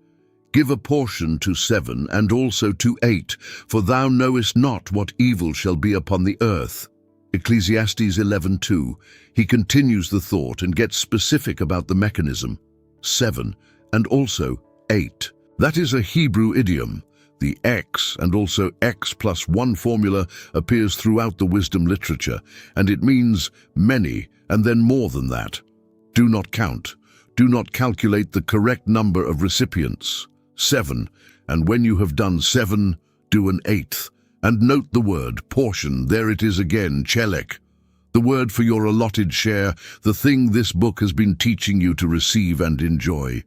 Give a portion to 7, and also to 8, for thou knowest not what evil shall be upon the earth. Ecclesiastes 11:2. He continues the thought and gets specific about the mechanism. 7, and also 8. That is a Hebrew idiom. The X and also X plus 1 formula appears throughout the wisdom literature, and it means many and then more than that. Do not count. Do not calculate the correct number of recipients. 7, and when you have done 7, do an 8th. And note the word portion, there it is again, chelek. The word for your allotted share, the thing this book has been teaching you to receive and enjoy.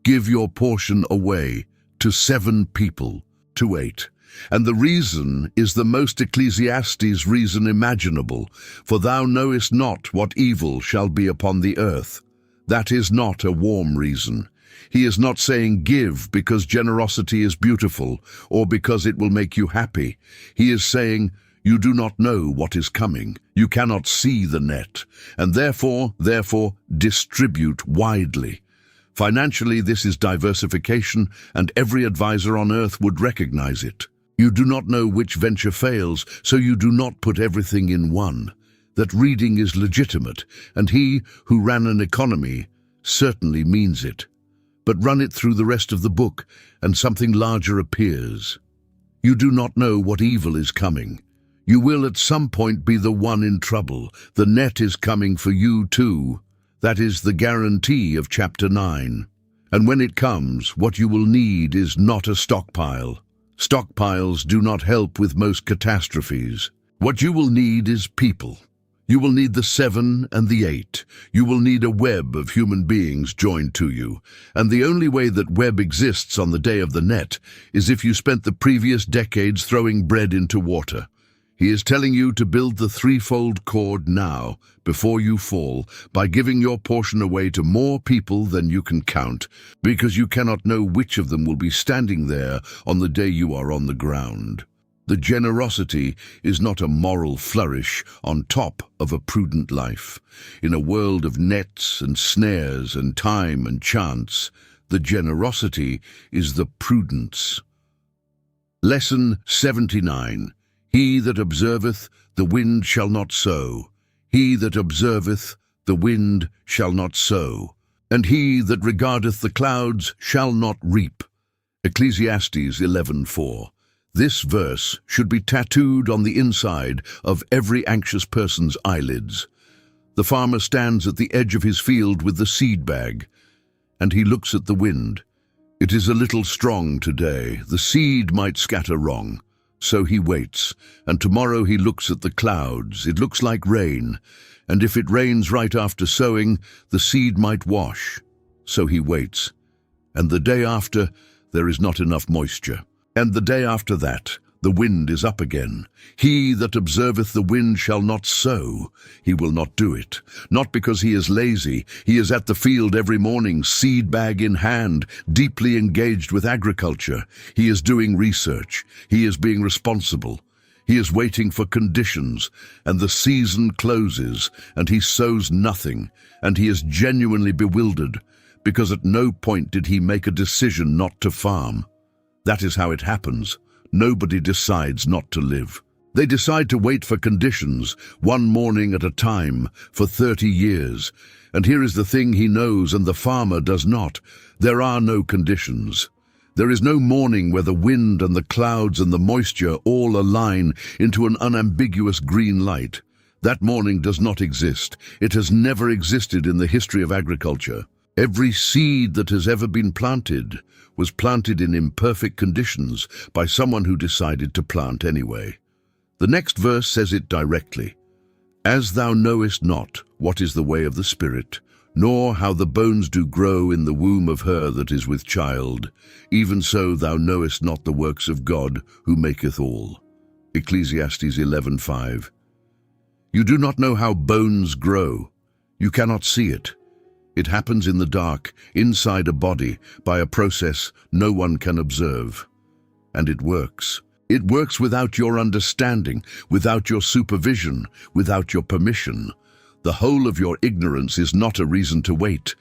Give your portion away to 7 people, to 8. And the reason is the most Ecclesiastes reason imaginable, for thou knowest not what evil shall be upon the earth. That is not a warm reason. He is not saying give because generosity is beautiful or because it will make you happy. He is saying you do not know what is coming. You cannot see the net, and therefore, distribute widely. Financially, this is diversification, and every advisor on earth would recognize it. You do not know which venture fails, so you do not put everything in one. That reading is legitimate, and he who ran an economy certainly means it. But run it through the rest of the book, and something larger appears. You do not know what evil is coming. You will at some point be the one in trouble. The net is coming for you too. That is the guarantee of chapter 9. And when it comes, what you will need is not a stockpile. Stockpiles do not help with most catastrophes. What you will need is people. You will need the 7 and the 8. You will need a web of human beings joined to you. And the only way that web exists on the day of the net is if you spent the previous decades throwing bread into water. He is telling you to build the threefold cord now, before you fall, by giving your portion away to more people than you can count, because you cannot know which of them will be standing there on the day you are on the ground. The generosity is not a moral flourish on top of a prudent life. In a world of nets and snares and time and chance, the generosity is the prudence. Lesson 79. He that observeth, the wind shall not sow. He that observeth, the wind shall not sow. And he that regardeth the clouds shall not reap. Ecclesiastes 11:4. This verse should be tattooed on the inside of every anxious person's eyelids. The farmer stands at the edge of his field with the seed bag, and he looks at the wind. It is a little strong today. The seed might scatter wrong. So he waits, and tomorrow he looks at the clouds. It looks like rain, and if it rains right after sowing, the seed might wash. So he waits, and the day after, there is not enough moisture. And the day after that, the wind is up again. He that observeth the wind shall not sow. He will not do it. Not because he is lazy. He is at the field every morning, seed bag in hand, deeply engaged with agriculture. He is doing research. He is being responsible. He is waiting for conditions, and the season closes, and he sows nothing, and he is genuinely bewildered, because at no point did he make a decision not to farm. That is how it happens. Nobody decides not to live. They decide to wait for conditions, one morning at a time, for 30 years. And here is the thing he knows and the farmer does not. There are no conditions. There is no morning where the wind and the clouds and the moisture all align into an unambiguous green light. That morning does not exist. It has never existed in the history of agriculture. Every seed that has ever been planted was planted in imperfect conditions by someone who decided to plant anyway. The next verse says it directly. As thou knowest not what is the way of the Spirit, nor how the bones do grow in the womb of her that is with child, even so thou knowest not the works of God who maketh all. Ecclesiastes 11:5. You do not know how bones grow. You cannot see it. It happens in the dark, inside a body, by a process no one can observe. And it works. It works without your understanding, without your supervision, without your permission. The whole of your ignorance is not a reason to wait.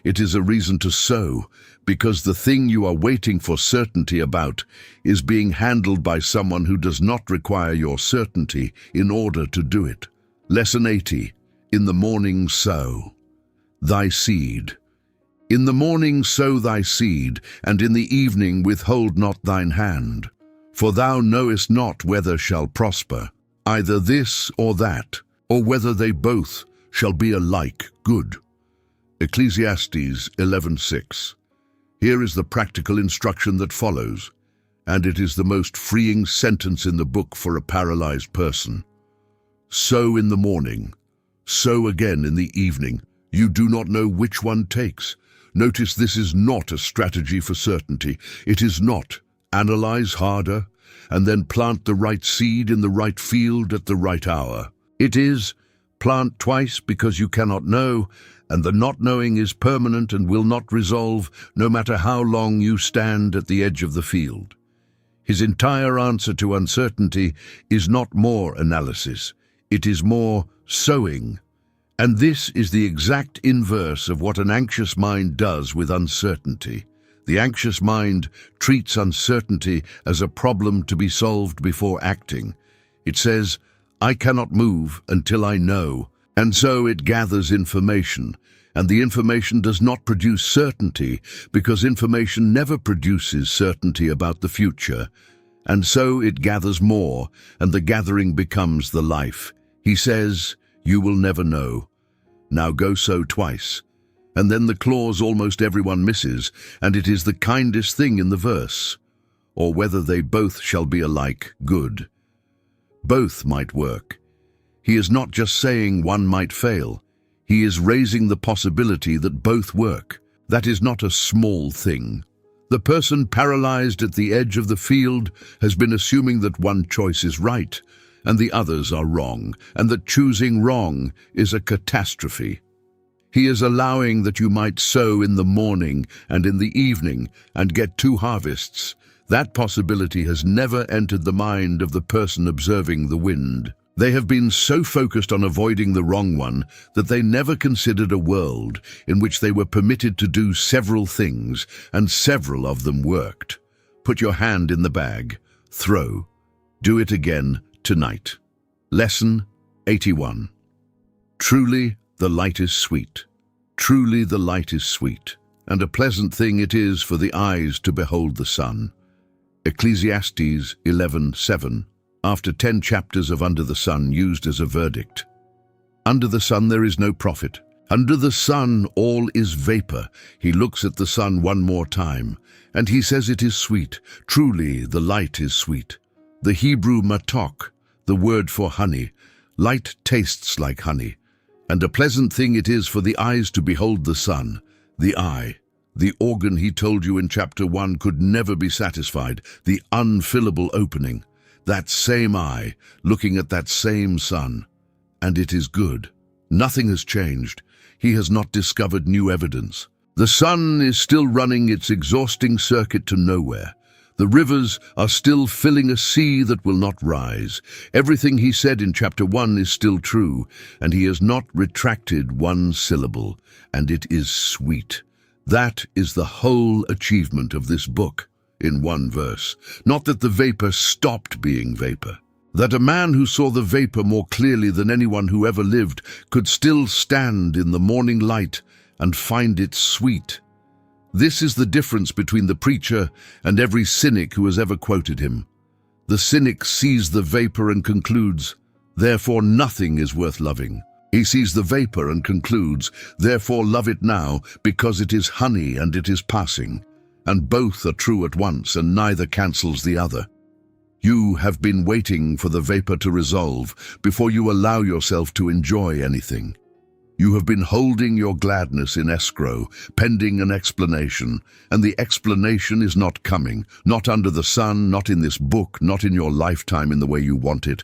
It is a reason to sow, because the thing you are waiting for certainty about is being handled by someone who does not require your certainty in order to do it. Lesson 80. In the morning sow thy seed. In the morning sow thy seed, and in the evening withhold not thine hand. For thou knowest not whether shall prosper, either this or that, or whether they both shall be alike good. Ecclesiastes 11:6. Here is the practical instruction that follows, and it is the most freeing sentence in the book for a paralyzed person. Sow in the morning, sow again in the evening. You do not know which one takes. Notice this is not a strategy for certainty. It is not analyze harder and then plant the right seed in the right field at the right hour. It is plant twice because you cannot know, and the not knowing is permanent and will not resolve no matter how long you stand at the edge of the field. His entire answer to uncertainty is not more analysis. It is more sowing. And this is the exact inverse of what an anxious mind does with uncertainty. The anxious mind treats uncertainty as a problem to be solved before acting. It says, I cannot move until I know, and so it gathers information. And the information does not produce certainty because information never produces certainty about the future. And so it gathers more, and the gathering becomes the life. He says, you will never know. Now go sow twice. And then the clause almost everyone misses, and it is the kindest thing in the verse. Or whether they both shall be alike good. Both might work. He is not just saying one might fail. He is raising the possibility that both work. That is not a small thing. The person paralyzed at the edge of the field has been assuming that one choice is right, and the others are wrong, and that choosing wrong is a catastrophe. He is allowing that you might sow in the morning and in the evening and get two harvests. That possibility has never entered the mind of the person observing the wind. They have been so focused on avoiding the wrong one that they never considered a world in which they were permitted to do several things, and several of them worked. Put your hand in the bag. Throw. Do it again tonight. Lesson 81. Truly the light is sweet. Truly the light is sweet, and a pleasant thing it is for the eyes to behold the sun. Ecclesiastes 11:7. After 10 chapters of Under the Sun used as a verdict. Under the sun there is no profit. Under the sun all is vapor. He looks at the sun one more time, and he says it is sweet. Truly the light is sweet. The Hebrew matok, the word for honey. Light tastes like honey, and a pleasant thing it is for the eyes to behold the sun. The eye, the organ he told you in chapter 1 could never be satisfied, the unfillable opening. That same eye, looking at that same sun. And it is good. Nothing has changed. He has not discovered new evidence. The sun is still running its exhausting circuit to nowhere. The rivers are still filling a sea that will not rise. Everything he said in chapter 1 is still true, and he has not retracted one syllable, and it is sweet. That is the whole achievement of this book, in one verse. Not that the vapor stopped being vapor. That a man who saw the vapor more clearly than anyone who ever lived could still stand in the morning light and find it sweet. This is the difference between the preacher and every cynic who has ever quoted him. The cynic sees the vapor and concludes, therefore nothing is worth loving. He sees the vapor and concludes, therefore love it now, because it is honey and it is passing. And both are true at once, and neither cancels the other. You have been waiting for the vapor to resolve before you allow yourself to enjoy anything. You have been holding your gladness in escrow, pending an explanation, and the explanation is not coming, not under the sun, not in this book, not in your lifetime in the way you want it,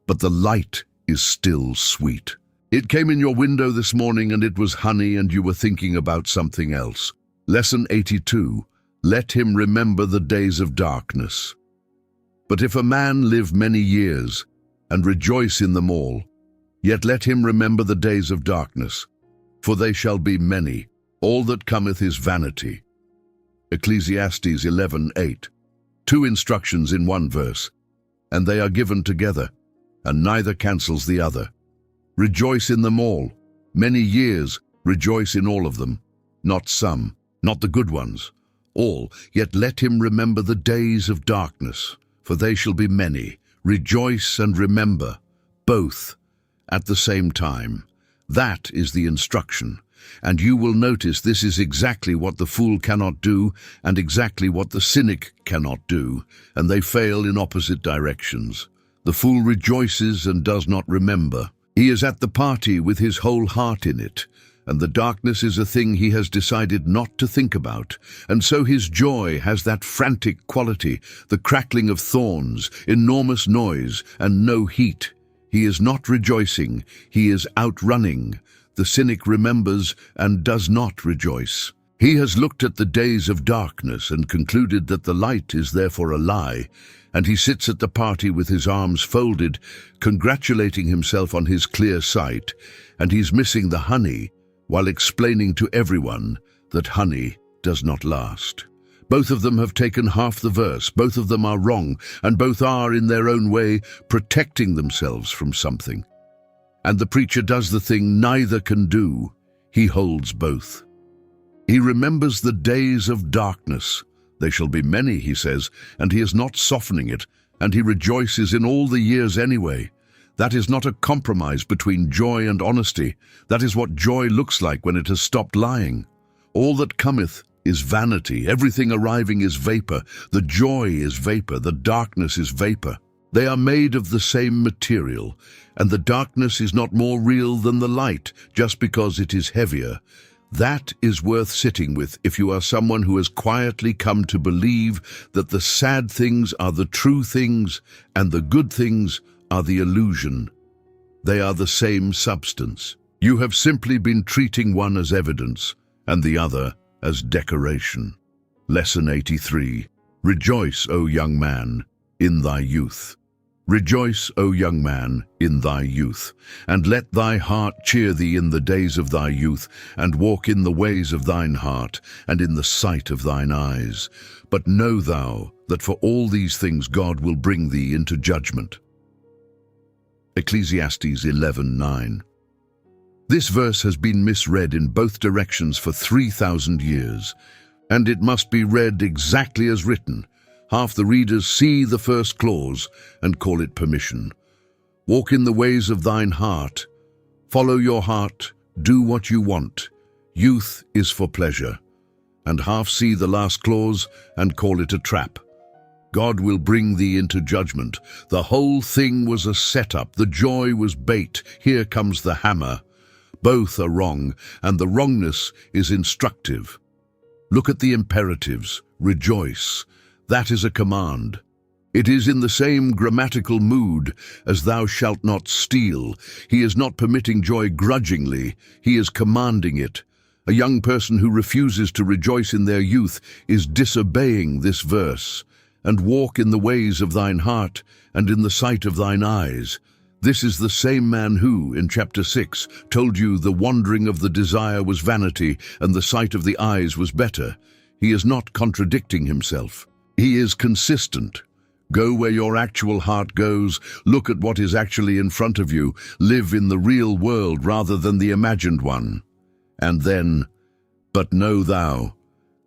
but the light is still sweet. It came in your window this morning and it was honey and you were thinking about something else. Lesson 82. Let him remember the days of darkness. But if a man live many years and rejoice in them all, yet let him remember the days of darkness, for they shall be many. All that cometh is vanity. Ecclesiastes 11:8. Two instructions in one verse, and they are given together, and neither cancels the other. Rejoice in them all. Many years, rejoice in all of them. Not some, not the good ones. All, yet let him remember the days of darkness, for they shall be many. Rejoice and remember, both, at the same time. That is the instruction. And you will notice this is exactly what the fool cannot do and exactly what the cynic cannot do, and they fail in opposite directions. The fool rejoices and does not remember. He is at the party with his whole heart in it, and the darkness is a thing he has decided not to think about, and so his joy has that frantic quality, the crackling of thorns, enormous noise, and no heat. He is not rejoicing, he is outrunning. The cynic remembers and does not rejoice. He has looked at the days of darkness and concluded that the light is therefore a lie, and he sits at the party with his arms folded, congratulating himself on his clear sight, and he's missing the honey, while explaining to everyone that honey does not last. Both of them have taken half the verse, both of them are wrong, and both are, in their own way, protecting themselves from something. And the preacher does the thing neither can do. He holds both. He remembers the days of darkness. They shall be many, he says, and he is not softening it, and he rejoices in all the years anyway. That is not a compromise between joy and honesty. That is what joy looks like when it has stopped lying. All that cometh is vanity. Everything arriving is vapor. The joy is vapor. The darkness is vapor. They are made of the same material, and the darkness is not more real than the light just because it is heavier. That is worth sitting with if you are someone who has quietly come to believe that the sad things are the true things and the good things are the illusion. They are the same substance. You have simply been treating one as evidence and the other as decoration. Lesson 83. Rejoice, O young man, in thy youth. Rejoice, O young man, in thy youth, and let thy heart cheer thee in the days of thy youth, and walk in the ways of thine heart, and in the sight of thine eyes. But know thou that for all these things God will bring thee into judgment. Ecclesiastes 11:9. This verse has been misread in both directions for 3,000 years, and it must be read exactly as written. Half the readers see the first clause and call it permission. Walk in the ways of thine heart. Follow your heart. Do what you want. Youth is for pleasure. And half see the last clause and call it a trap. God will bring thee into judgment. The whole thing was a setup. The joy was bait. Here comes the hammer. Both are wrong, and the wrongness is instructive. Look at the imperatives. Rejoice. That is a command. It is in the same grammatical mood as thou shalt not steal. He is not permitting joy grudgingly. He is commanding it. A young person who refuses to rejoice in their youth is disobeying this verse. and walk in the ways of thine heart, and in the sight of thine eyes. This is the same man who, in chapter 6, told you the wandering of the desire was vanity, and the sight of the eyes was better. He is not contradicting himself. He is consistent. Go where your actual heart goes, look at what is actually in front of you, live in the real world rather than the imagined one. And then, but know thou,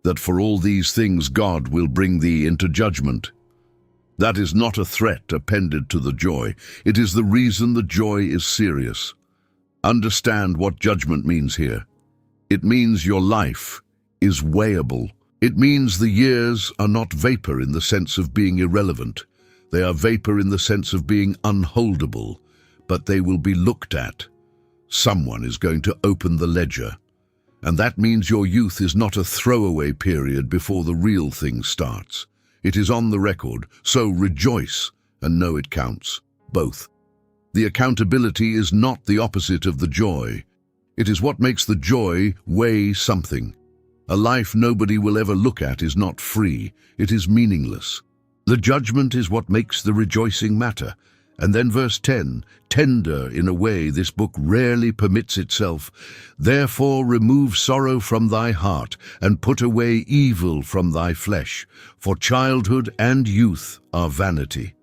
that for all these things God will bring thee into judgment. That is not a threat appended to the joy. It is the reason the joy is serious. Understand what judgment means here. It means your life is weighable. It means the years are not vapor in the sense of being irrelevant. They are vapor in the sense of being unholdable, but they will be looked at. Someone is going to open the ledger. And that means your youth is not a throwaway period before the real thing starts. It is on the record, so rejoice and know it counts. Both. The accountability is not the opposite of the joy. It is what makes the joy weigh something. A life nobody will ever look at is not free. It is meaningless. The judgment is what makes the rejoicing matter. And then verse 10, tender in a way this book rarely permits itself. Therefore remove sorrow from thy heart, and put away evil from thy flesh, for childhood and youth are vanity.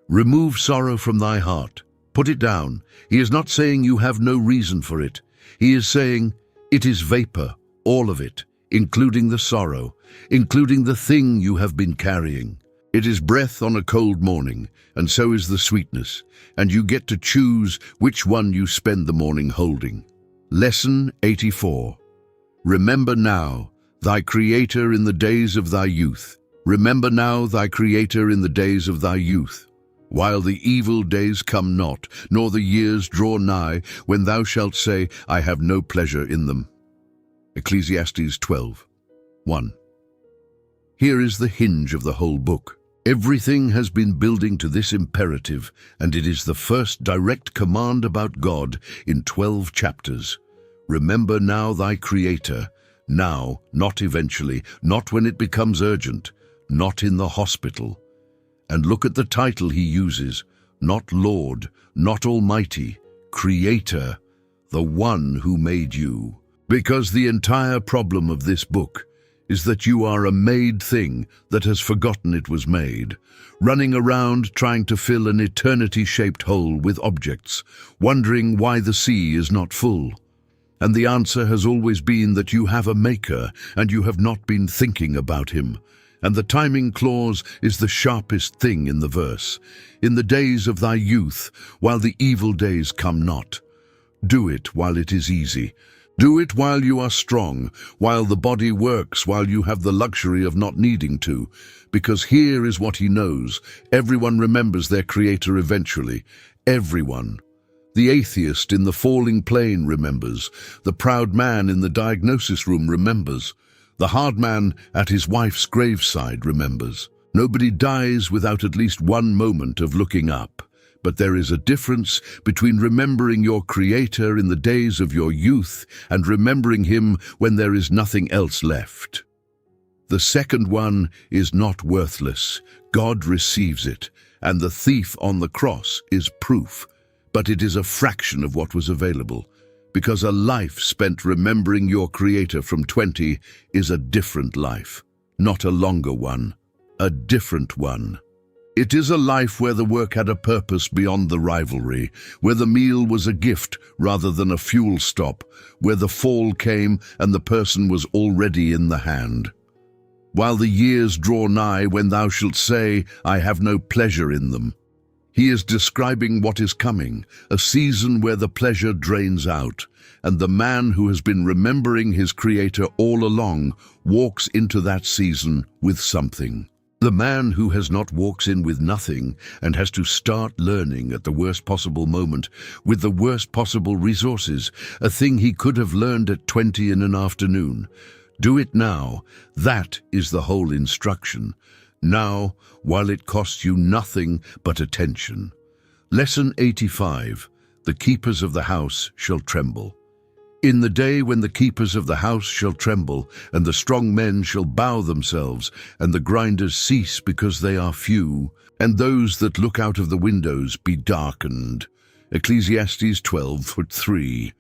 Remove sorrow from thy heart. Put it down. He is not saying you have no reason for it. He is saying it is vapor, all of it, including the sorrow, including the thing you have been carrying. It is breath on a cold morning, and so is the sweetness, and you get to choose which one you spend the morning holding. Lesson 84. Remember now thy Creator in the days of thy youth. Remember now thy Creator in the days of thy youth, while the evil days come not, nor the years draw nigh, when thou shalt say, I have no pleasure in them. Ecclesiastes 12:1. Here is the hinge of the whole book. Everything has been building to this imperative, and it is the first direct command about God in 12 chapters. Remember now thy Creator, now, not eventually, not when it becomes urgent, not in the hospital. And look at the title he uses, not Lord, not Almighty, Creator, the one who made you. Because the entire problem of this book is that you are a made thing that has forgotten it was made, running around trying to fill an eternity-shaped hole with objects, wondering why the sea is not full. And the answer has always been that you have a maker and you have not been thinking about him. And the timing clause is the sharpest thing in the verse. In the days of thy youth, while the evil days come not. Do it while it is easy. Do it while you are strong, while the body works, while you have the luxury of not needing to. Because here is what he knows. Everyone remembers their Creator eventually. Everyone. The atheist in the falling plane remembers. The proud man in the diagnosis room remembers. The hard man at his wife's graveside remembers. Nobody dies without at least one moment of looking up. But there is a difference between remembering your Creator in the days of your youth and remembering him when there is nothing else left. The second one is not worthless. God receives it, and the thief on the cross is proof. But it is a fraction of what was available, because a life spent remembering your Creator from 20 is a different life, not a longer one, a different one. It is a life where the work had a purpose beyond the rivalry, where the meal was a gift rather than a fuel stop, where the fall came and the person was already in the hand. While the years draw nigh when thou shalt say, I have no pleasure in them. He is describing what is coming, a season where the pleasure drains out, and the man who has been remembering his Creator all along walks into that season with something. The man who has not walks in with nothing and has to start learning at the worst possible moment with the worst possible resources, a thing he could have learned at 20 in an afternoon. Do it now. That is the whole instruction. Now, while it costs you nothing but attention. Lesson 85. The keepers of the house shall tremble. In the day when the keepers of the house shall tremble, and the strong men shall bow themselves, and the grinders cease because they are few, and those that look out of the windows be darkened. Ecclesiastes 12:3.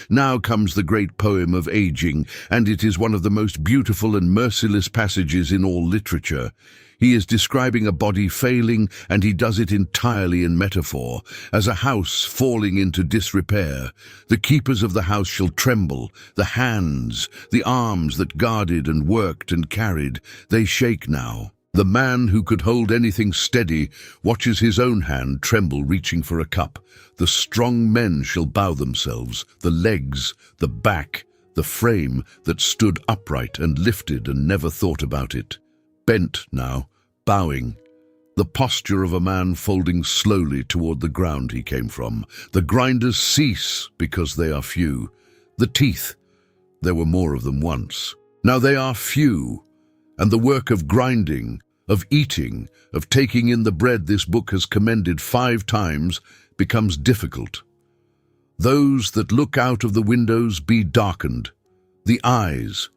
Now comes the great poem of aging, and it is one of the most beautiful and merciless passages in all literature. He is describing a body failing, and he does it entirely in metaphor, as a house falling into disrepair. The keepers of the house shall tremble, the hands, the arms that guarded and worked and carried, they shake now. The man who could hold anything steady watches his own hand tremble reaching for a cup. The strong men shall bow themselves, the legs, the back, the frame that stood upright and lifted and never thought about it. Bent now, bowing, the posture of a man folding slowly toward the ground he came from. The grinders cease because they are few. The teeth, there were more of them once. Now they are few, and the work of grinding, of eating, of taking in the bread this book has commended 5 times becomes difficult. Those that look out of the windows be darkened. The eyes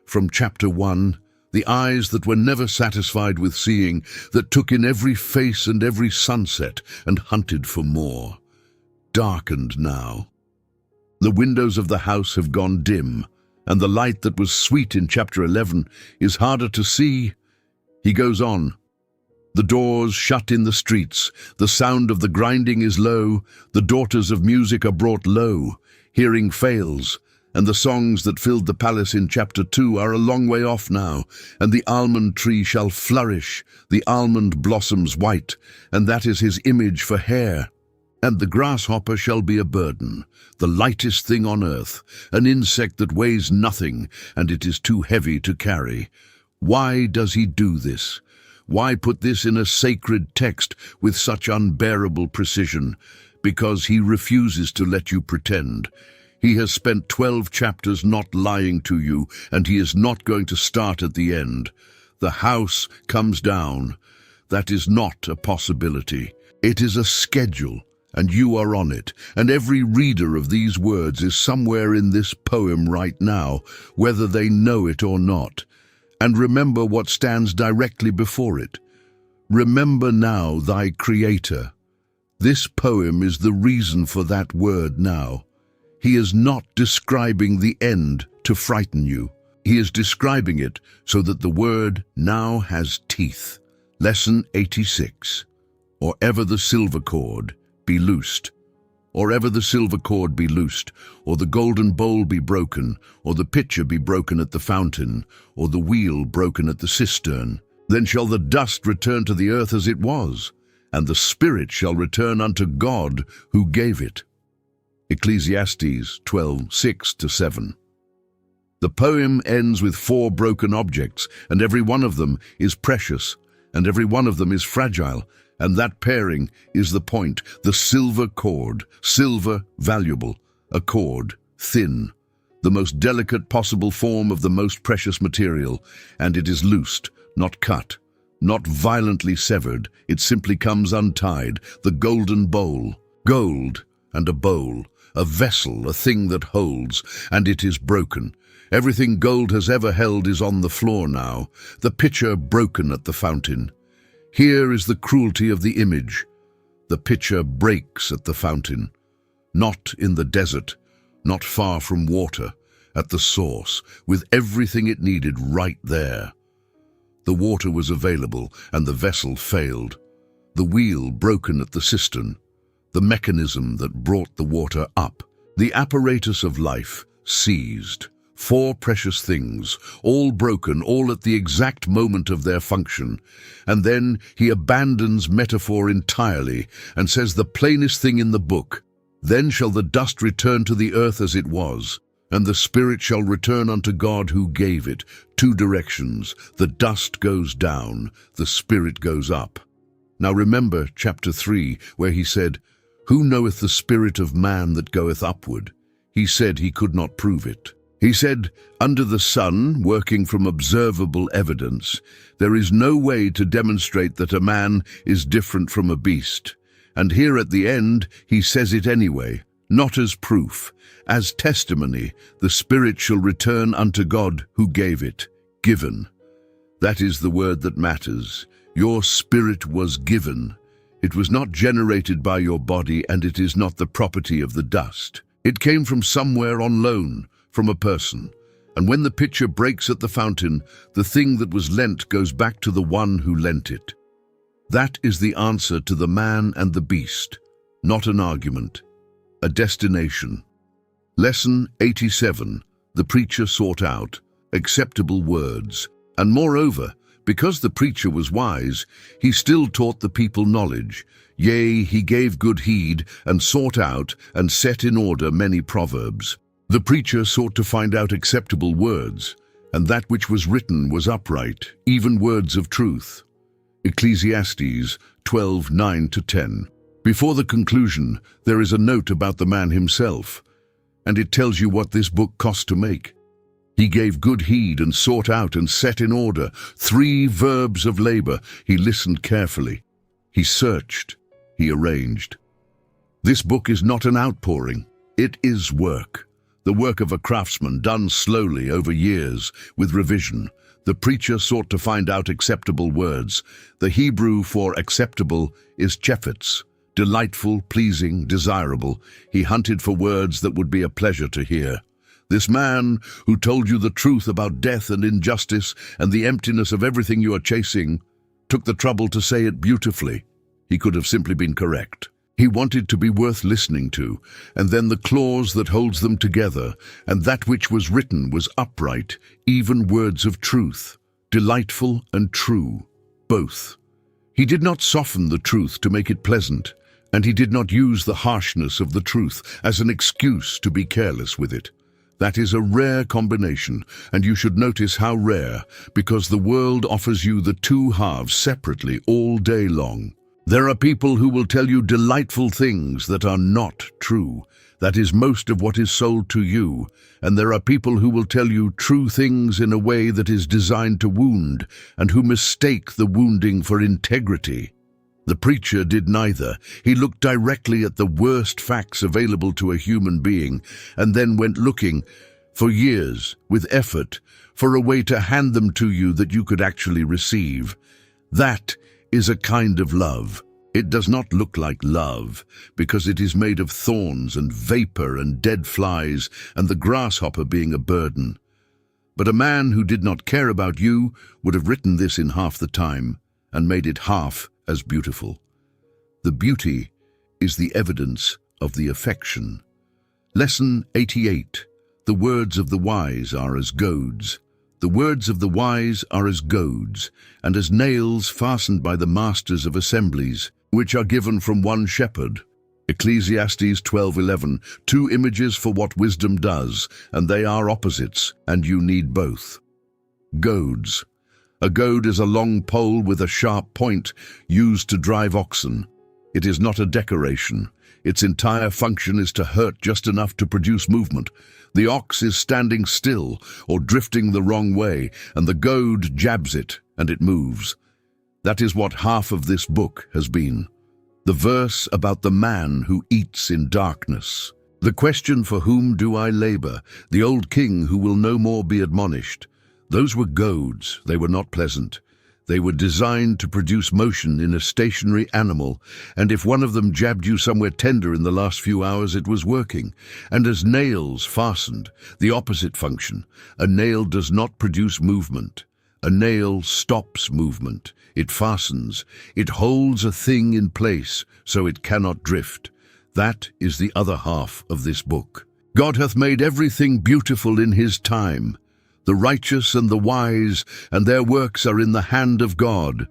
from chapter 1, the eyes that were never satisfied with seeing, that took in every face and every sunset and hunted for more. Darkened now. The windows of the house have gone dim, and the light that was sweet in chapter 11 is harder to see. He goes on. The doors shut in the streets, the sound of the grinding is low, the daughters of music are brought low, hearing fails, and the songs that filled the palace in chapter 2 are a long way off now, and the almond tree shall flourish, the almond blossoms white, and that is his image for hair. And the grasshopper shall be a burden, the lightest thing on earth, an insect that weighs nothing, and it is too heavy to carry. Why does he do this? Why put this in a sacred text with such unbearable precision? Because he refuses to let you pretend. He has spent 12 chapters not lying to you, and he is not going to start at the end. The house comes down. That is not a possibility. It is a schedule, and you are on it, and every reader of these words is somewhere in this poem right now, whether they know it or not. And remember what stands directly before it. Remember now thy Creator. This poem is the reason for that word now. He is not describing the end to frighten you. He is describing it so that the word now has teeth. Lesson 86. Or ever the silver cord be loosed. Or ever the silver cord be loosed, or the golden bowl be broken, or the pitcher be broken at the fountain, or the wheel broken at the cistern. Then shall the dust return to the earth as it was, and the spirit shall return unto God who gave it. Ecclesiastes 12:6-7. The poem ends with 4 broken objects, and every one of them is precious, and every one of them is fragile, and that pairing is the point. The silver cord, silver, valuable, a cord, thin, the most delicate possible form of the most precious material, and it is loosed, not cut, not violently severed, it simply comes untied. The golden bowl, gold, and a bowl, a vessel, a thing that holds, and it is broken. Everything gold has ever held is on the floor now, the pitcher broken at the fountain. Here is the cruelty of the image. The pitcher breaks at the fountain, not in the desert, not far from water, at the source, with everything it needed right there. The water was available, and the vessel failed. The wheel broken at the cistern, the mechanism that brought the water up. The apparatus of life seized. 4 precious things, all broken, all at the exact moment of their function. And then he abandons metaphor entirely and says the plainest thing in the book. Then shall the dust return to the earth as it was, and the spirit shall return unto God who gave it. 2 directions. The dust goes down, the spirit goes up. Now remember chapter 3, where he said, Who knoweth the spirit of man that goeth upward? He said he could not prove it. He said, under the sun, working from observable evidence, there is no way to demonstrate that a man is different from a beast. And here at the end, he says it anyway, not as proof. As testimony, the Spirit shall return unto God who gave it, given. That is the word that matters. Your spirit was given. It was not generated by your body, and it is not the property of the dust. It came from somewhere on loan, from a person. And when the pitcher breaks at the fountain, the thing that was lent goes back to the one who lent it. That is the answer to the man and the beast, not an argument, a destination. Lesson 87. The preacher sought out acceptable words. And moreover, because the preacher was wise, he still taught the people knowledge. Yea, he gave good heed, and sought out, and set in order many proverbs. The preacher sought to find out acceptable words, and that which was written was upright, even words of truth. Ecclesiastes 12:9-10. Before the conclusion, there is a note about the man himself, and it tells you what this book cost to make. He gave good heed and sought out and set in order 3 verbs of labor. He listened carefully. He searched. He arranged. This book is not an outpouring. It is work. The work of a craftsman done slowly over years with revision. The preacher sought to find out acceptable words. The Hebrew for acceptable is chefetz, delightful, pleasing, desirable. He hunted for words that would be a pleasure to hear. This man who told you the truth about death and injustice and the emptiness of everything you are chasing took the trouble to say it beautifully. He could have simply been correct. He wanted to be worth listening to, and then the clause that holds them together, and that which was written was upright, even words of truth, delightful and true, both. He did not soften the truth to make it pleasant, and he did not use the harshness of the truth as an excuse to be careless with it. That is a rare combination, and you should notice how rare, because the world offers you the 2 halves separately all day long. There are people who will tell you delightful things that are not true. That is most of what is sold to you. And there are people who will tell you true things in a way that is designed to wound, and who mistake the wounding for integrity. The preacher did neither. He looked directly at the worst facts available to a human being, and then went looking, for years, with effort, for a way to hand them to you that you could actually receive. That is a kind of love. It does not look like love, because it is made of thorns and vapor and dead flies, and the grasshopper being a burden. But a man who did not care about you would have written this in half the time, and made it half as beautiful. The beauty is the evidence of the affection. Lesson 88. The words of the wise are as goads. The words of the wise are as goads, and as nails fastened by the masters of assemblies, which are given from one shepherd. Ecclesiastes 12:11. 2 images for what wisdom does, and they are opposites, and you need both. Goads. A goad is a long pole with a sharp point used to drive oxen. It is not a decoration. Its entire function is to hurt just enough to produce movement. The ox is standing still or drifting the wrong way, and the goad jabs it, and it moves. That is what half of this book has been. The verse about the man who eats in darkness. The question, for whom do I labor? The old king who will no more be admonished. Those were goads. They were not pleasant. They were designed to produce motion in a stationary animal, and if one of them jabbed you somewhere tender in the last few hours, it was working. And as nails fastened, the opposite function. A nail does not produce movement. A nail stops movement. It fastens. It holds a thing in place so it cannot drift. That is the other half of this book. God hath made everything beautiful in his time. The righteous and the wise, and their works are in the hand of God.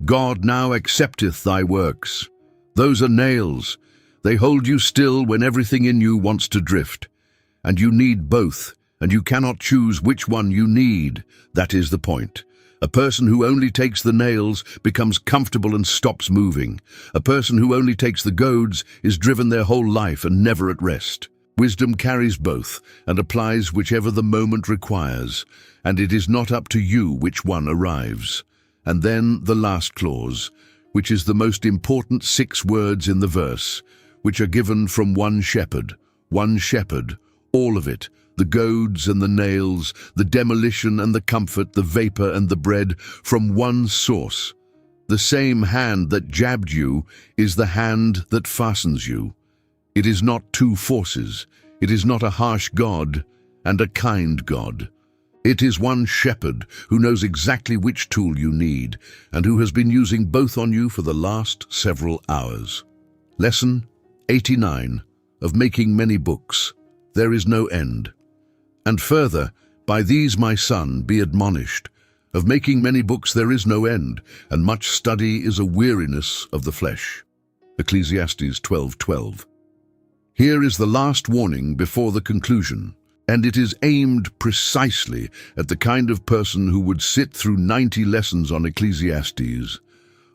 God now accepteth thy works. Those are nails. They hold you still when everything in you wants to drift. And you need both, and you cannot choose which one you need. That is the point. A person who only takes the nails becomes comfortable and stops moving. A person who only takes the goads is driven their whole life and never at rest. Wisdom carries both and applies whichever the moment requires, and it is not up to you which one arrives. And then the last clause, which is the most important 6 words in the verse. which are given from one shepherd, all of it, the goads and the nails, the demolition and the comfort, the vapor and the bread, from one source. The same hand that jabbed you is the hand that fastens you. It is not two forces. It is not a harsh God and a kind God. It is one shepherd who knows exactly which tool you need and who has been using both on you for the last several hours. Lesson 89 of making many books. There is no end. And further, by these, my son, be admonished. Of making many books there is no end, and much study is a weariness of the flesh. Ecclesiastes 12:12. Here is the last warning before the conclusion, and it is aimed precisely at the kind of person who would sit through 90 lessons on Ecclesiastes.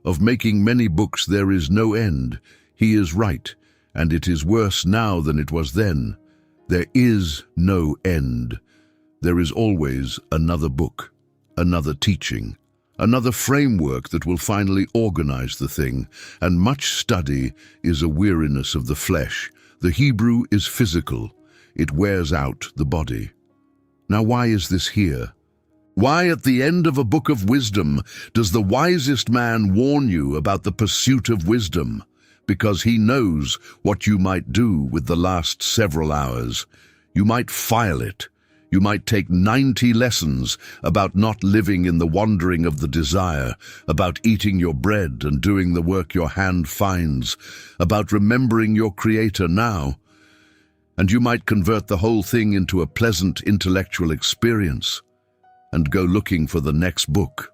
Of making many books there is no end. He is right, and it is worse now than it was then. There is no end. There is always another book, another teaching, another framework that will finally organize the thing, and much study is a weariness of the flesh. The Hebrew is physical. It wears out the body. Now, why is this here? Why at the end of a book of wisdom does the wisest man warn you about the pursuit of wisdom? Because he knows what you might do with the last several hours. You might file it. You might take 90 lessons about not living in the wandering of the desire, about eating your bread and doing the work your hand finds, about remembering your Creator now. And you might convert the whole thing into a pleasant intellectual experience and go looking for the next book.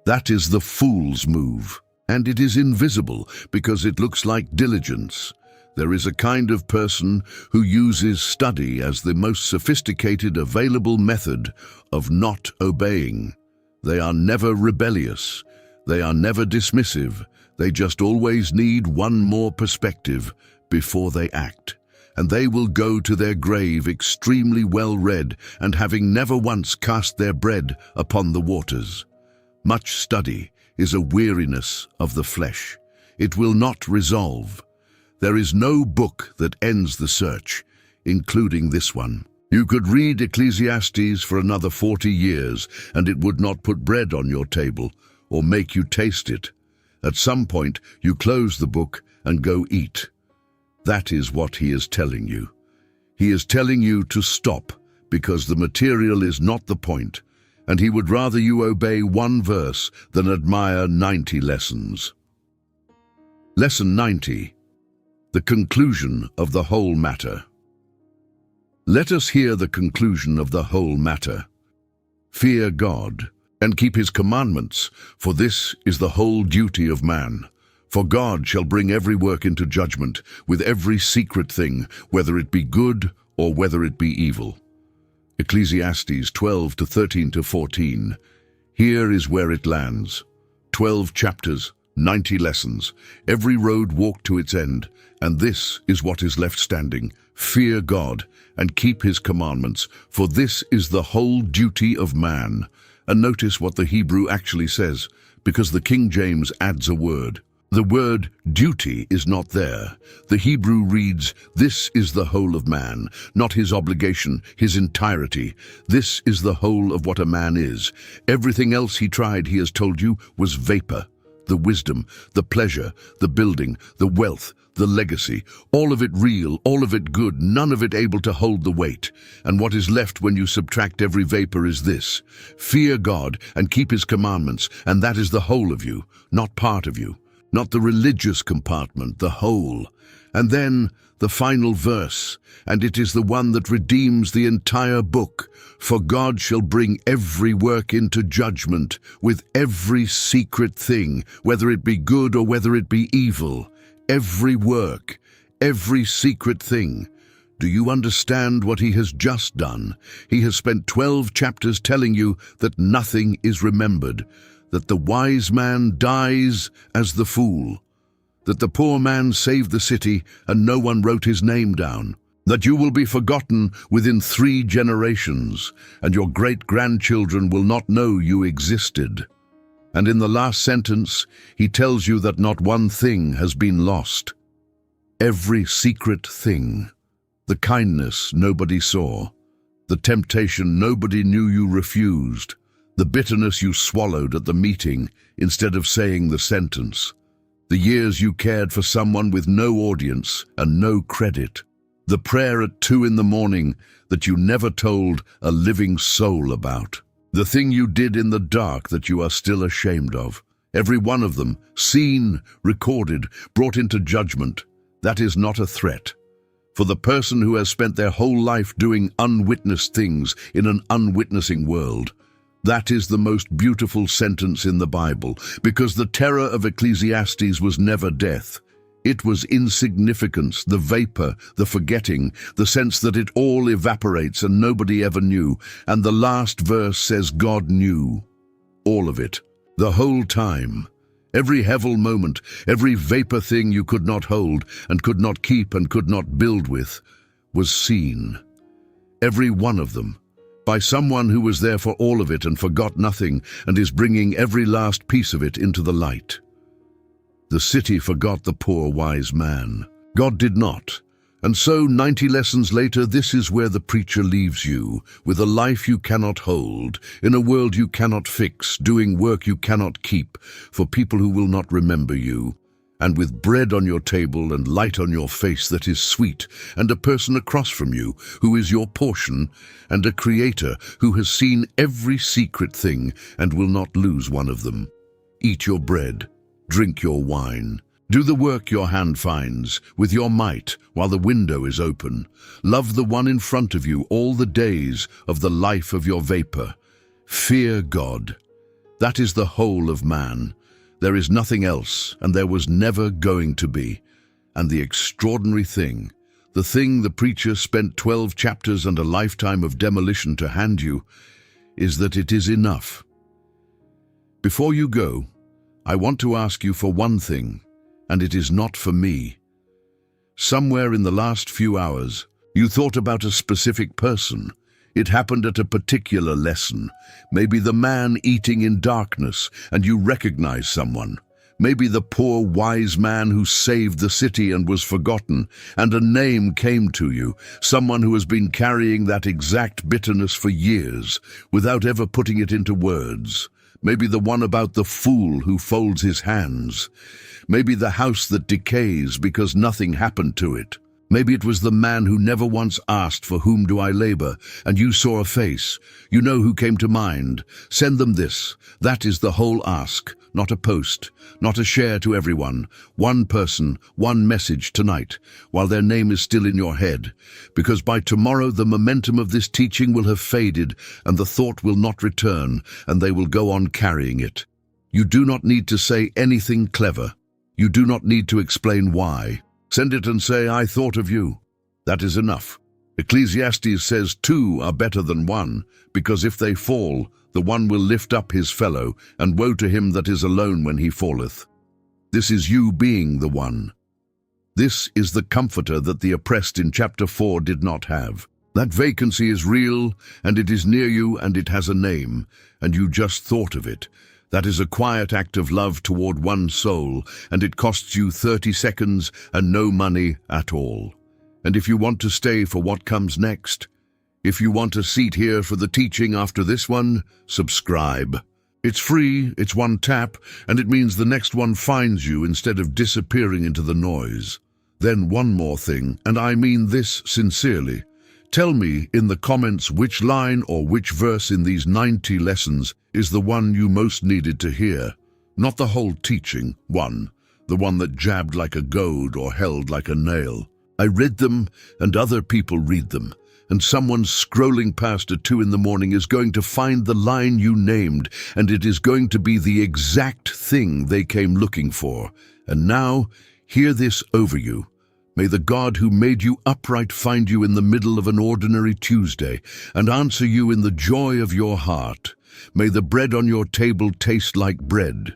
That is the fool's move, and it is invisible because it looks like diligence. There is a kind of person who uses study as the most sophisticated available method of not obeying. They are never rebellious. They are never dismissive. They just always need one more perspective before they act. And they will go to their grave extremely well read and having never once cast their bread upon the waters. Much study is a weariness of the flesh. It will not resolve. There is no book that ends the search, including this one. You could read Ecclesiastes for another 40 years, and it would not put bread on your table or make you taste it. At some point, you close the book and go eat. That is what he is telling you. He is telling you to stop because the material is not the point, and he would rather you obey one verse than admire 90 lessons. Lesson 90. The conclusion of the whole matter. Let us hear the conclusion of the whole matter. Fear God and keep his commandments, for this is the whole duty of man. For God shall bring every work into judgment with every secret thing, whether it be good or whether it be evil. Ecclesiastes 12:13-14. Here is where it lands. 12 chapters, 90 lessons, every road walked to its end, and this is what is left standing. Fear God and keep his commandments, for this is the whole duty of man. And notice what the Hebrew actually says, because the King James adds a word. The word duty is not there. The Hebrew reads, this is the whole of man, not his obligation, his entirety. This is the whole of what a man is. Everything else he tried, he has told you, was vapor. The wisdom, the pleasure, the building, the wealth, the legacy, all of it real, all of it good, none of it able to hold the weight. And what is left when you subtract every vapor is this: fear God and keep his commandments, and that is the whole of you, not part of you, not the religious compartment, the whole. And then the final verse, and it is the one that redeems the entire book. For God shall bring every work into judgment with every secret thing, whether it be good or whether it be evil. Every work, every secret thing. Do you understand what he has just done? He has spent 12 chapters telling you that nothing is remembered, that the wise man dies as the fool, that the poor man saved the city and no one wrote his name down, that you will be forgotten within 3 generations, and your great-grandchildren will not know you existed. And in the last sentence, he tells you that not one thing has been lost. Every secret thing, the kindness nobody saw, the temptation nobody knew you refused, the bitterness you swallowed at the meeting instead of saying the sentence, the years you cared for someone with no audience and no credit, the prayer at 2 in the morning that you never told a living soul about, the thing you did in the dark that you are still ashamed of. Every one of them, seen, recorded, brought into judgment. That is not a threat. For the person who has spent their whole life doing unwitnessed things in an unwitnessing world, that is the most beautiful sentence in the Bible, because the terror of Ecclesiastes was never death. It was insignificance, the vapor, the forgetting, the sense that it all evaporates and nobody ever knew. And the last verse says God knew. All of it. The whole time. Every hevel moment, every vapor thing you could not hold and could not keep and could not build with, was seen. Every one of them. By someone who was there for all of it and forgot nothing and is bringing every last piece of it into the light. The city forgot the poor wise man. God did not. And so 90 lessons later, this is where the preacher leaves you, with a life you cannot hold, in a world you cannot fix, doing work you cannot keep, for people who will not remember you, and with bread on your table and light on your face that is sweet, and a person across from you who is your portion, and a Creator who has seen every secret thing and will not lose one of them. Eat your bread, drink your wine. Do the work your hand finds, with your might, while the window is open. Love the one in front of you all the days of the life of your vapor. Fear God. That is the whole of man. There is nothing else, and there was never going to be. And the extraordinary thing, the thing the preacher spent 12 chapters and a lifetime of demolition to hand you, is that it is enough. Before you go, I want to ask you for one thing. And it is not for me. Somewhere in the last few hours, you thought about a specific person. It happened at a particular lesson. Maybe the man eating in darkness, and you recognize someone. Maybe the poor wise man who saved the city and was forgotten, and a name came to you, someone who has been carrying that exact bitterness for years, without ever putting it into words. Maybe the one about the fool who folds his hands. Maybe the house that decays because nothing happened to it. Maybe it was the man who never once asked, "For whom do I labor?" and you saw a face. You know who came to mind. Send them this. That is the whole ask, not a post, not a share to everyone. One person, one message tonight, while their name is still in your head. Because by tomorrow the momentum of this teaching will have faded, and the thought will not return, and they will go on carrying it. You do not need to say anything clever. You do not need to explain why. Send it and say, "I thought of you." That is enough. Ecclesiastes says 2 are better than 1, because if they fall, the one will lift up his fellow, and woe to him that is alone when he falleth. This is you being the one. This is the comforter that the oppressed in chapter 4 did not have. That vacancy is real, and it is near you, and it has a name, and you just thought of it. That is a quiet act of love toward one soul, and it costs you 30 seconds and no money at all. And if you want to stay for what comes next, if you want a seat here for the teaching after this one, subscribe. It's free, it's one tap, and it means the next one finds you instead of disappearing into the noise. Then one more thing, and I mean this sincerely. Tell me in the comments which line or which verse in these 90 lessons is the one you most needed to hear. Not the whole teaching, the one that jabbed like a goad or held like a nail. I read them, and other people read them, and someone scrolling past at 2 in the morning is going to find the line you named, and it is going to be the exact thing they came looking for. And now, hear this over you. May the God who made you upright find you in the middle of an ordinary Tuesday and answer you in the joy of your heart. May the bread on your table taste like bread.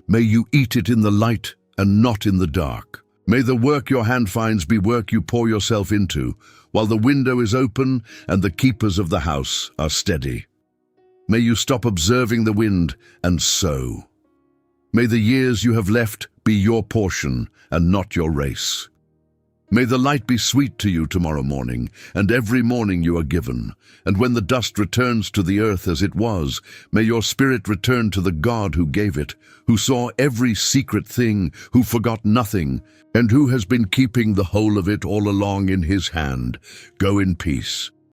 May you eat it in the light and not in the dark. May the work your hand finds be work you pour yourself into, while the window is open and the keepers of the house are steady. May you stop observing the wind and sow. May the years you have left be your portion and not your race. May the light be sweet to you tomorrow morning, and every morning you are given. And when the dust returns to the earth as it was, may your spirit return to the God who gave it, who saw every secret thing, who forgot nothing, and who has been keeping the whole of it all along in his hand. Go in peace.